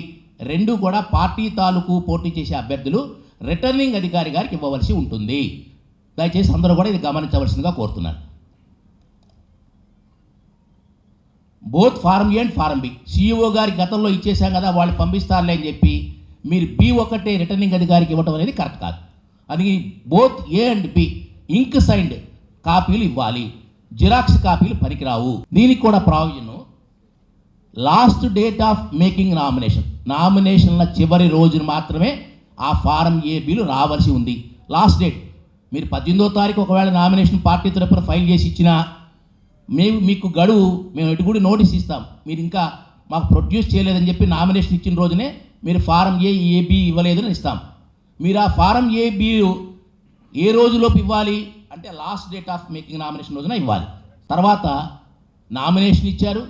రెండు కూడా పార్టీ తాలూకు పోటీ చేసే అభ్యర్థులు రిటర్నింగ్ అధికారి గారికి ఇవ్వవలసి ఉంటుంది. దయచేసి అందరూ కూడా ఇది గమనించవలసిందిగా కోరుతున్నాను. Both form A and form B CEO గారి గతంలో ఇచ్చేసాం కదా వాళ్ళు పంపిస్తారులే అని చెప్పి మీరు B1 రిటర్నింగ్ అధికారికి ఇవ్వడం అనేది కరెక్ట్ కాదు. అది both A and B ink signed కాపీలు ఇవ్వాలి. జిరాక్స్ కాపీలు పనికిరావు. దీనికి కూడా provision last date of making నామినేషన్ల చివరి రోజున మాత్రమే ఆ ఫారం A, Bలు రావాల్సి ఉంది. లాస్ట్ డేట్ మీరు 18వ తారీఖు ఒకవేళ నామినేషన్ పార్టీ తరపున ఫైల్ చేసి ఇచ్చినా మీకు గడువు మేము ఎటుగుడి నోటీస్ ఇస్తాం. మీరు ఇంకా మాకు ప్రొడ్యూస్ చేయలేదని చెప్పి నామినేషన్ ఇచ్చిన రోజునే మీరు ఫారం A, B ఇవ్వలేదని ఇస్తాం. మీరు ఆ ఫారం A, B ఏ రోజులోపు ఇవ్వాలి అంటే last date of making nomination రోజున ఇవ్వాలి. తర్వాత నామినేషన్ ఇచ్చారు,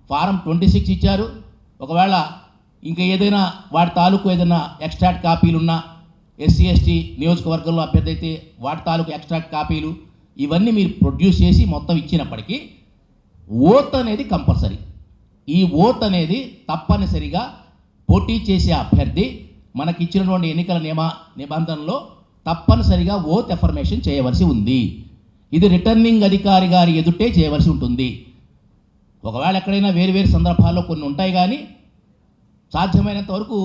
ఫారం 26 ఇచ్చారు. ఒకవేళ ఇంకా ఏదైనా వాటి తాలూకు ఏదైనా ఎక్స్ట్రాక్ట్ కాపీలు ఉన్నా SC/ST నియోజకవర్గంలో అభ్యర్థి అయితే వాటి తాలూకు ఎక్స్ట్రాక్ట్ కాపీలు ఇవన్నీ మీరు ప్రొడ్యూస్ చేసి మొత్తం ఇచ్చినప్పటికీ ఓత్ అనేది కంపల్సరీ. ఈ ఓత్ అనేది తప్పనిసరిగా పోటీ చేసే అభ్యర్థి మనకి ఇచ్చినటువంటి ఎన్నికల నిబంధనలో తప్పనిసరిగా ఓత్ ఎఫర్మేషన్ చేయవలసి ఉంది. ఇది రిటర్నింగ్ అధికారి గారి ఎదుటే చేయవలసి ఉంటుంది. ఒకవేళ ఎక్కడైనా వేరు వేరు సందర్భాల్లో కొన్ని ఉంటాయి, కానీ సాధ్యమైనంత వరకు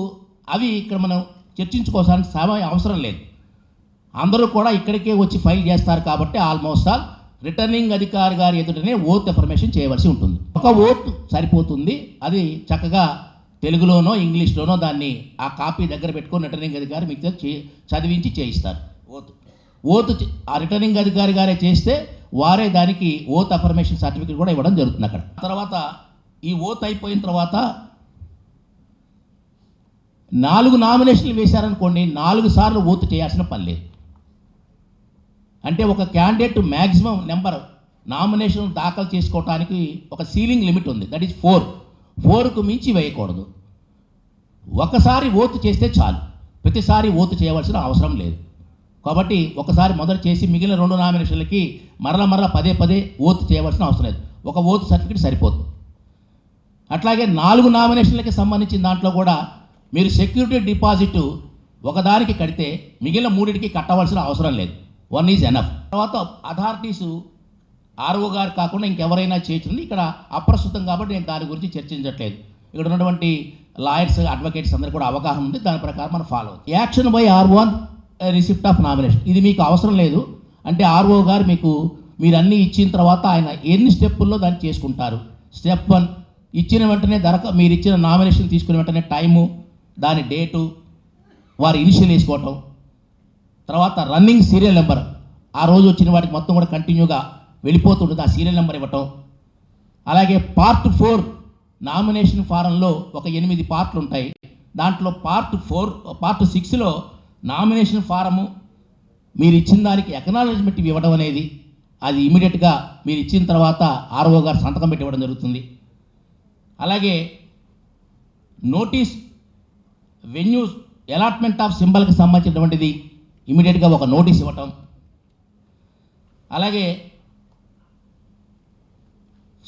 అవి ఇక్కడ మనం చర్చించుకోవాల్సిన సమయం అవసరం లేదు. అందరూ కూడా ఇక్కడికే వచ్చి ఫైల్ చేస్తారు కాబట్టి ఆల్మోస్ట్ ఆల్ రిటర్నింగ్ అధికారి గారి ఎదుటనే ఓత్ ఎఫర్మేషన్ చేయవలసి ఉంటుంది. ఒక ఓత్ సరిపోతుంది. అది చక్కగా తెలుగులోనో ఇంగ్లీష్లోనో దాన్ని ఆ కాపీ దగ్గర పెట్టుకొని రిటర్నింగ్ అధికారి మీకు చదివించి చేయిస్తారు. ఓత్ ఆ రిటర్నింగ్ అధికారి గారే చేస్తే వారే దానికి ఓత్ అఫర్మేషన్ సర్టిఫికేట్ కూడా ఇవ్వడం జరుగుతుంది అక్కడ. తర్వాత ఈ ఓత్ అయిపోయిన తర్వాత 4 నామినేషన్లు వేశారనుకోండి, 4 సార్లు ఓత్ చేయాల్సిన పని లేదు. అంటే ఒక క్యాండిడేట్ మ్యాక్సిమం నెంబర్ నామినేషన్ దాఖలు చేసుకోవడానికి ఒక సీలింగ్ లిమిట్ ఉంది, దట్ ఈస్ 4. 4కు మించి వేయకూడదు. ఒకసారి ఓత్ చేస్తే చాలు, ప్రతిసారి ఓత్ చేయవలసిన అవసరం లేదు. కాబట్టి ఒకసారి మొదలు చేసి మిగిలిన 2 నామినేషన్లకి మరల పదే ఓత్ చేయవలసిన అవసరం లేదు. ఒక ఓత్ సర్టిఫికేట్ సరిపోతుంది. అట్లాగే 4 నామినేషన్లకి సంబంధించిన దాంట్లో కూడా మీరు సెక్యూరిటీ డిపాజిట్ ఒకదానికి కడితే మిగిలిన 3కి కట్టవలసిన అవసరం లేదు. 1 ఈజ్ ఎనఫ్. తర్వాత అథారిటీసు ఆర్ఓ గారు కాకుండా ఇంకెవరైనా చేయొచ్చుంది. ఇక్కడ అప్రస్తుతం కాబట్టి నేను దాని గురించి చర్చించట్లేదు. ఇక్కడ ఉన్నటువంటి లాయర్స్, అడ్వకేట్స్ అందరూ కూడా అవగాహన ఉంది, దాని ప్రకారం మనం ఫాలో అవుతుంది. Action by RO on receipt of nomination, ఇది మీకు అవసరం లేదు. అంటే ఆర్ఓ గారు మీరు అన్నీ ఇచ్చిన తర్వాత ఆయన ఎన్ని స్టెప్పుల్లో దాన్ని చేసుకుంటారు. స్టెప్ 1, ఇచ్చిన వెంటనే మీరు ఇచ్చిన నామినేషన్ తీసుకున్న వెంటనే టైము, దాని డేటు, వారి ఇనిషియల్ వేసుకోవటం, తర్వాత రన్నింగ్ సీరియల్ నెంబర్, ఆ రోజు వచ్చిన వాటికి మొత్తం కూడా కంటిన్యూగా వెళ్ళిపోతుంటుంది, ఆ సీరియల్ నెంబర్ ఇవ్వటం. అలాగే పార్ట్ 4 నామినేషన్ ఫారంలో ఒక 8 పార్ట్లు ఉంటాయి. దాంట్లో పార్ట్ 6లో నామినేషన్ ఫారము మీరు ఇచ్చిన దానికి ఎకనాలజ్మెంట్ ఇవ్వడం అనేది, అది ఇమీడియట్గా మీరు ఇచ్చిన తర్వాత ఆర్ఓ గారు సంతకం పెట్టి ఇవ్వడం జరుగుతుంది. అలాగే నోటీస్ వెన్యూ అలాట్మెంట్ ఆఫ్ సింబల్కి సంబంధించినటువంటిది ఇమీడియట్గా ఒక నోటీస్ ఇవ్వటం. అలాగే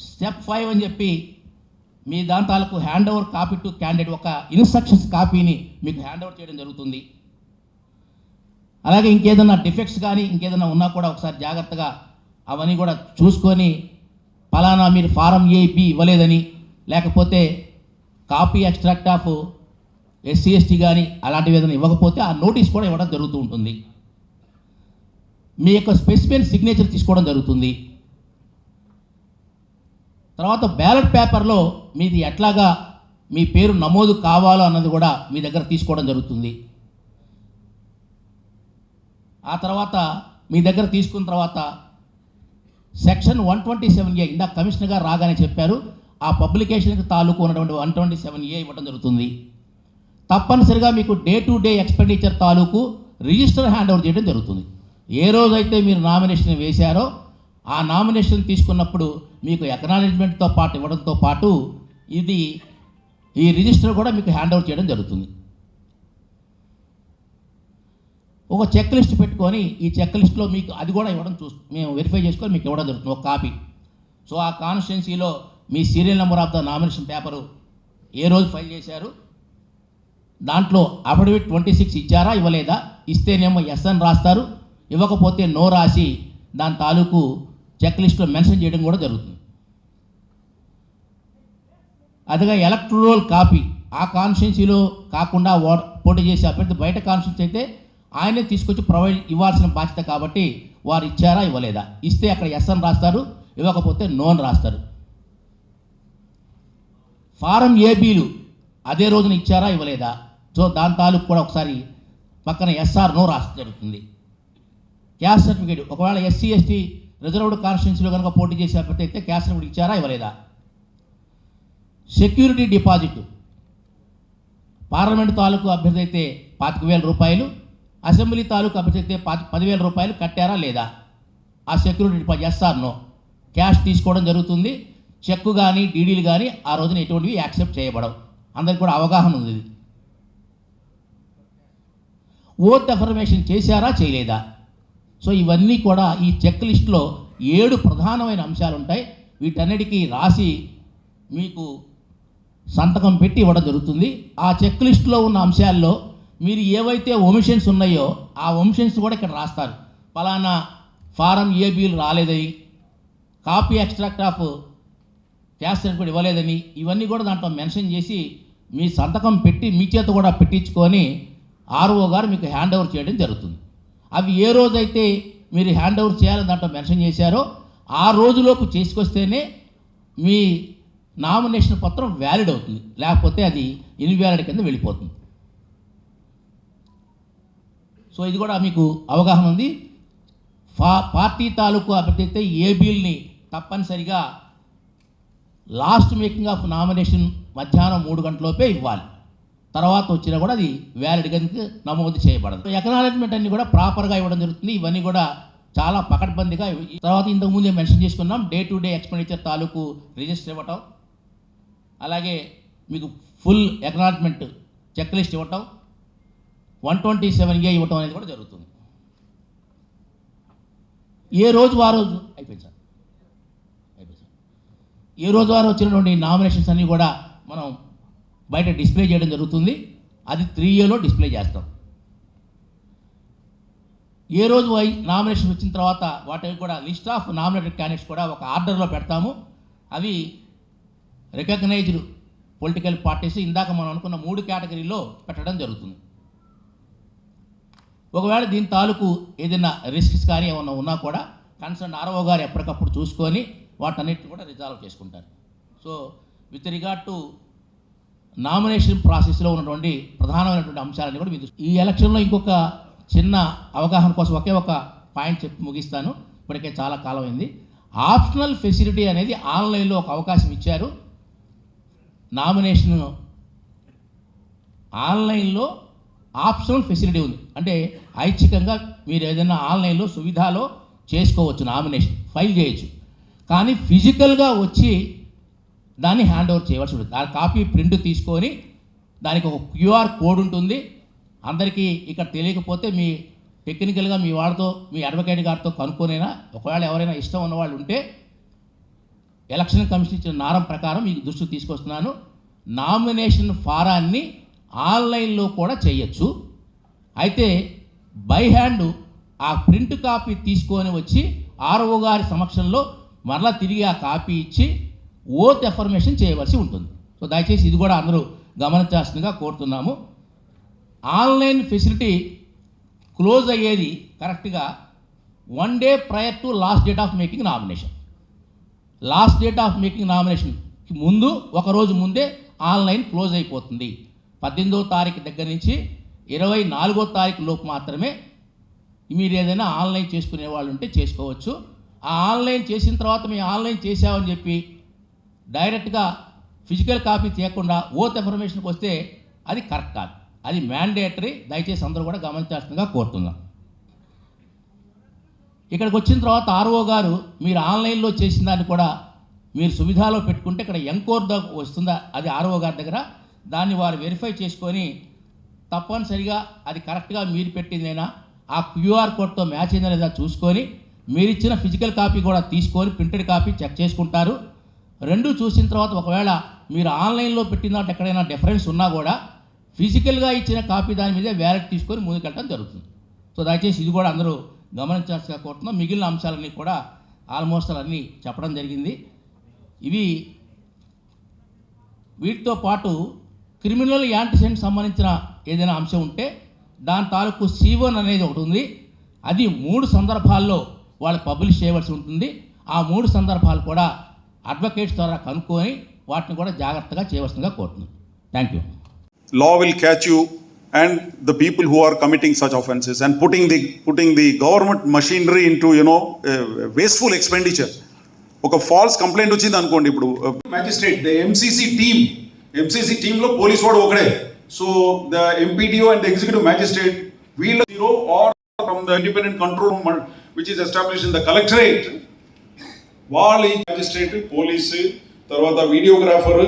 స్టెప్ 5 అని చెప్పి మీ దాని తాలూకు hand over copy to candidate, ఒక ఇన్స్ట్రక్షన్స్ కాపీని మీకు హ్యాండ్ ఓవర్ చేయడం జరుగుతుంది. అలాగే ఇంకేదన్నా డిఫెక్ట్స్ కానీ ఇంకేదన్నా ఉన్నా కూడా ఒకసారి జాగ్రత్తగా అవన్నీ కూడా చూసుకొని, ఫలానా మీరు ఫారం ఏ-బి ఇవ్వలేదని, లేకపోతే కాపీ ఎక్స్ట్రాక్ట్ ఆఫ్ SC/ST కానీ అలాంటివి ఏదైనా ఇవ్వకపోతే ఆ నోటీస్ కూడా ఇవ్వడం జరుగుతూ ఉంటుంది. మీ యొక్క స్పెసిఫిక్ సిగ్నేచర్ తీసుకోవడం జరుగుతుంది. తర్వాత బ్యాలెట్ పేపర్లో మీది ఎట్లాగా మీ పేరు నమోదు కావాలో అన్నది కూడా మీ దగ్గర తీసుకోవడం జరుగుతుంది. ఆ తర్వాత మీ దగ్గర తీసుకున్న తర్వాత సెక్షన్ 127A, ఇందాక కమిషనర్ గారు రాగానే చెప్పారు, ఆ పబ్లికేషన్కి తాలూకు ఉన్నటువంటి 127A ఇవ్వడం జరుగుతుంది. తప్పనిసరిగా మీకు డే టు డే ఎక్స్పెండిచర్ తాలూకు రిజిస్టర్ హ్యాండ్ ఓవర్ చేయడం జరుగుతుంది. ఏ రోజైతే మీరు నామినేషన్ వేశారో ఆ నామినేషన్ తీసుకున్నప్పుడు మీకు ఎకనాలజ్మెంట్తో పాటు ఇవ్వడంతో పాటు ఈ రిజిస్టర్ కూడా మీకు హ్యాండ్ ఓవర్ చేయడం జరుగుతుంది. ఒక చెక్ లిస్ట్ పెట్టుకొని ఈ చెక్ లిస్ట్లో మీకు అది కూడా ఇవ్వడం మేము వెరిఫై చేసుకొని మీకు ఇవ్వడం జరుగుతుంది, ఒక కాపీ. సో ఆ కాన్స్టిట్యున్సీలో మీ serial number of the nomination paper ఏ రోజు ఫైల్ చేశారు, దాంట్లో అఫిడవిట్ 26 ఇచ్చారా ఇవ్వలేదా, ఇస్తేనేమో ఎస్ అని రాస్తారు, ఇవ్వకపోతే నో రాసి దాని తాలూకు చెక్ లిస్ట్లో మెన్షన్ చేయడం కూడా జరుగుతుంది. అదిగా ఎలక్ట్రల్ కాపీ ఆ కాన్స్టిట్యున్సీలో కాకుండా పోటీ చేసే అభ్యర్థి బయట కాన్స్టిట్యున్సీ అయితే ఆయనే తీసుకొచ్చి ఇవ్వాల్సిన బాధ్యత కాబట్టి వారు ఇచ్చారా ఇవ్వలేదా, ఇస్తే అక్కడ ఎస్ అని రాస్తారు, ఇవ్వకపోతే నో అని రాస్తారు. ఫారం ఏ-బిలు అదే రోజున ఇచ్చారా ఇవ్వలేదా, సో దాని తాలూకు కూడా ఒకసారి పక్కన ఎస్ఆర్ నో రాసి జరుగుతుంది. క్యాస్ట్ సర్టిఫికేట్ ఒకవేళ SC/ST రిజర్వ్డ్ కాన్స్టిట్యున్సీలో కనుక పోటీ చేసే అభ్యర్థి అయితే క్యాస్ట్ సర్టిఫికేట్ ఇచ్చారా ఇవ్వలేదా. సెక్యూరిటీ డిపాజిట్ పార్లమెంట్ తాలూకు అభ్యర్థి అయితే 25,000 రూపాయలు, అసెంబ్లీ తాలూకు అభ్యర్థి అయితే 10,000 రూపాయలు కట్టారా లేదా, ఆ security deposit SR no. Cash తీసుకోవడం జరుగుతుంది, చెక్కు కానీ డీడీలు కానీ ఆ రోజున ఎటువంటివి యాక్సెప్ట్ చేయబడవు. అందరికి కూడా అవగాహన ఉంది. ఓత్ అఫర్మేషన్ చేశారా చేయలేదా, సో ఇవన్నీ కూడా ఈ చెక్ లిస్ట్లో 7 ప్రధానమైన అంశాలు ఉంటాయి. వీటన్నిటికీ రాసి మీకు సంతకం పెట్టి ఇవ్వడం జరుగుతుంది. ఆ చెక్ లిస్ట్లో ఉన్న అంశాల్లో మీరు ఏవైతే ఒమిషన్స్ ఉన్నాయో ఆ ఒమిషన్స్ కూడా ఇక్కడ రాస్తారు. ఫలానా ఫారం ఏబీలు రాలేదని, copy extract of cash certificate ఇవ్వలేదని, ఇవన్నీ కూడా దాంట్లో మెన్షన్ చేసి మీ సంతకం పెట్టి మీ చేత కూడా పెట్టించుకొని ఆర్ఓ గారు మీకు హ్యాండ్ ఓవర్ చేయడం జరుగుతుంది. అవి ఏ రోజైతే మీరు హ్యాండ్ ఓవర్ చేయాలని దాంట్లో మెన్షన్ చేశారో ఆ రోజులోపు చేసుకొస్తేనే మీ నామినేషన్ పత్రం వ్యాలిడ్ అవుతుంది, లేకపోతే అది ఇన్వ్యాలిడ్ కింద వెళ్ళిపోతుంది. సో ఇది కూడా మీకు అవగాహన ఉంది. పార్టీ తాలూకు అభ్యర్థి ఏబీల్ని తప్పనిసరిగా లాస్ట్ మేకింగ్ ఆఫ్ నామినేషన్ మధ్యాహ్నం 3 గంటలలోపే ఇవ్వాలి. తర్వాత వచ్చినా కూడా అది వ్యాలిడ్గా నమోదు చేయబడదు. ఎకనాలజ్మెంట్ అన్ని కూడా ప్రాపర్గా ఇవ్వడం జరుగుతుంది. ఇవన్నీ కూడా చాలా పకడ్బందీగా. తర్వాత ఇంతకుముందే మెన్షన్ చేసుకున్నాం, డే టు డే ఎక్స్పెండిచర్ తాలూకు రిజిస్టర్ ఇవ్వటం, అలాగే మీకు ఫుల్ ఎకనాలజ్మెంట్ చెక్ లిస్ట్ ఇవ్వటం, 127A ఇవ్వటం అనేది కూడా జరుగుతుంది. ఏ రోజు ఆ రోజు అయిపోయింది సార్. ఏ రోజు వారు వచ్చినటువంటి నామినేషన్స్ అన్నీ కూడా మనం బయట డిస్ప్లే చేయడం జరుగుతుంది. అది 3Aలో డిస్ప్లే చేస్తాం. ఏ రోజు నామినేషన్ వచ్చిన తర్వాత వాటికి కూడా లిస్ట్ ఆఫ్ నామినేటెడ్ క్యాండిడేట్స్ కూడా ఒక ఆర్డర్లో పెడతాము. అవి రికగ్నైజ్డ్ పొలిటికల్ పార్టీస్ ఇందాక మనం అనుకున్న 3 కేటగిరీలో పెట్టడం జరుగుతుంది. ఒకవేళ దీని తాలూకు ఏదైనా రిస్క్స్ కానీ ఏమన్నా ఉన్నా కూడా కన్సర్న్ ఆర్ఓ గారు ఎప్పటికప్పుడు చూసుకొని వాటన్నిటిని కూడా రిజాల్వ్ చేసుకుంటారు. So with regard to nomination ప్రాసెస్లో ఉన్నటువంటి ప్రధానమైనటువంటి అంశాలన్నీ కూడా మీకు ఈ ఎలక్షన్లో ఇంకొక చిన్న అవగాహన కోసం ఒకే ఒక పాయింట్ చెప్పి ముగిస్తాను. ఇప్పటికే చాలా కాలం అయింది. ఆప్షనల్ ఫెసిలిటీ అనేది ఆన్లైన్లో ఒక అవకాశం ఇచ్చారు. నామినేషన్ ఆన్లైన్లో ఆప్షనల్ ఫెసిలిటీ ఉంది. అంటే ఐచ్ఛికంగా మీరు ఏదైనా ఆన్లైన్లో సువిధాలో చేసుకోవచ్చు, నామినేషన్ ఫైల్ చేయొచ్చు. కానీ ఫిజికల్గా వచ్చి దాన్ని హ్యాండ్ ఓవర్ చేయవలసి ఉంటుంది. ఆ కాపీ ప్రింట్ తీసుకొని దానికి ఒక QR కోడ్ ఉంటుంది. అందరికీ ఇక్కడ తెలియకపోతే మీ టెక్నికల్గా మీ వాడితో మీ అడ్వకేట్ గారితో కనుక్కొనైనా, ఒకవేళ ఎవరైనా ఇష్టం ఉన్నవాళ్ళు ఉంటే ఎలక్షన్ కమిషన్ ఇచ్చిన నారం ప్రకారం మీకు దృష్టికి తీసుకొస్తున్నాను. నామినేషన్ ఫారాన్ని ఆన్లైన్లో కూడా చేయొచ్చు. అయితే బై హ్యాండ్ ఆ ప్రింట్ కాపీ తీసుకొని వచ్చి ఆర్ఓ గారి సమక్షంలో మరలా తిరిగి ఆ కాపీ ఇచ్చి ఓత్ ఎఫర్మేషన్ చేయవలసి ఉంటుంది. సో దయచేసి ఇది కూడా అందరూ గమనించాల్సిందిగా కోరుతున్నాము. ఆన్లైన్ ఫెసిలిటీ క్లోజ్ అయ్యేది కరెక్ట్గా 1 day prior to last date of making nomination. Last date of making నామినేషన్కి ముందు ఒకరోజు ముందే ఆన్లైన్ క్లోజ్ అయిపోతుంది. 18వ తారీఖు దగ్గర నుంచి 24వ తారీఖు లోపు మాత్రమే మీరు ఏదైనా ఆన్లైన్ చేసుకునే వాళ్ళు ఉంటే చేసుకోవచ్చు. ఆ ఆన్లైన్ చేసిన తర్వాత మేము ఆన్లైన్ చేసామని చెప్పి డైరెక్ట్గా ఫిజికల్ కాపీ చేయకుండా ఓత్ ఇన్ఫర్మేషన్కి వస్తే అది కరెక్ట్ కాదు, అది మ్యాండేటరీ. దయచేసి అందరూ కూడా గమనించాల్సిందిగా కోరుతున్నాం. ఇక్కడికి వచ్చిన తర్వాత ఆర్ఓ గారు మీరు ఆన్లైన్లో చేసిన దాన్ని కూడా మీరు సువిధాలో పెట్టుకుంటే ఇక్కడ ఎంకోర్ వస్తుందా అది ఆర్ఓ గారి దగ్గర, దాన్ని వారు వెరిఫై చేసుకొని తప్పనిసరిగా అది కరెక్ట్గా మీరు పెట్టిందేనా, ఆ QR కోడ్తో మ్యాచ్ అయిందా లేదా చూసుకొని మీరు ఇచ్చిన ఫిజికల్ కాపీ కూడా తీసుకొని ప్రింటెడ్ కాపీ చెక్ చేసుకుంటారు. రెండు చూసిన తర్వాత ఒకవేళ మీరు ఆన్లైన్లో పెట్టిన దాంట్లో ఎక్కడైనా డిఫరెన్స్ ఉన్నా కూడా ఫిజికల్గా ఇచ్చిన కాపీ దాని మీదే వ్యాలిడ్ తీసుకొని ముందుకెళ్ళడం జరుగుతుంది. సో దయచేసి ఇది కూడా అందరూ గమనించాల్సిగా కోరుతున్నాం. మిగిలిన అంశాలన్నీ కూడా ఆల్మోస్ట్ అన్నీ చెప్పడం జరిగింది. వీటితో పాటు క్రిమినల్ యాంటిసిడెంట్ సంబంధించిన ఏదైనా అంశం ఉంటే దాని తాలూకు C1 అనేది ఒకటి ఉంది. అది 3 సందర్భాల్లో వాళ్ళు పబ్లిష్ చేయవలసి ఉంటుంది. ఆ 3 సందర్భాలు కూడా అడ్వకేట్స్ ద్వారా కనుక్కొని వాటిని కూడా జాగ్రత్తగా చేయవలసిందిగా కోరుతున్నాం. Thank you. Law will catch you and the people who are committing such offences and putting the government machinery into wasteful expenditure. ఒక ఫాల్స్ కంప్లైంట్ వచ్చింది అనుకోండి, ఇప్పుడు మ్యాజిస్ట్రేట్ ద ఎంసీసీ టీంలో పోలీస్ వాడు ఒకడే. So the MPDO and the executive magistrate వీళ్ళ are from the independent control which is established in the collectorate, వాళ్ళు ఈ మ్యాజిస్ట్రేట్, పోలీసు, తర్వాత వీడియోగ్రాఫర్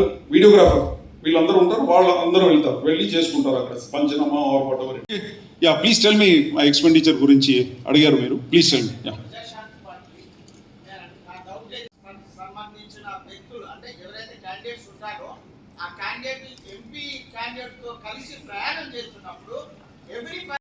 వీళ్ళందరూ ఉంటారు. వాళ్ళందరూ వెళ్ళి చేసుకుంటారు అక్కడ పంచనామా or whatever. Yeah please tell me my expenditure గురించి అడిగారు మీరు, ప్లీజ్ టెల్ మీ. యా సంబంధించిన వ్యక్తులు అంటే ఎవరైతే క్యాండిడేట్స్ ఉంటారో ఆ క్యాండిడేట్ ఎంపీ క్యాండిడేట్ తో కలిసి ప్రయాణం చేస్తున్నప్పుడు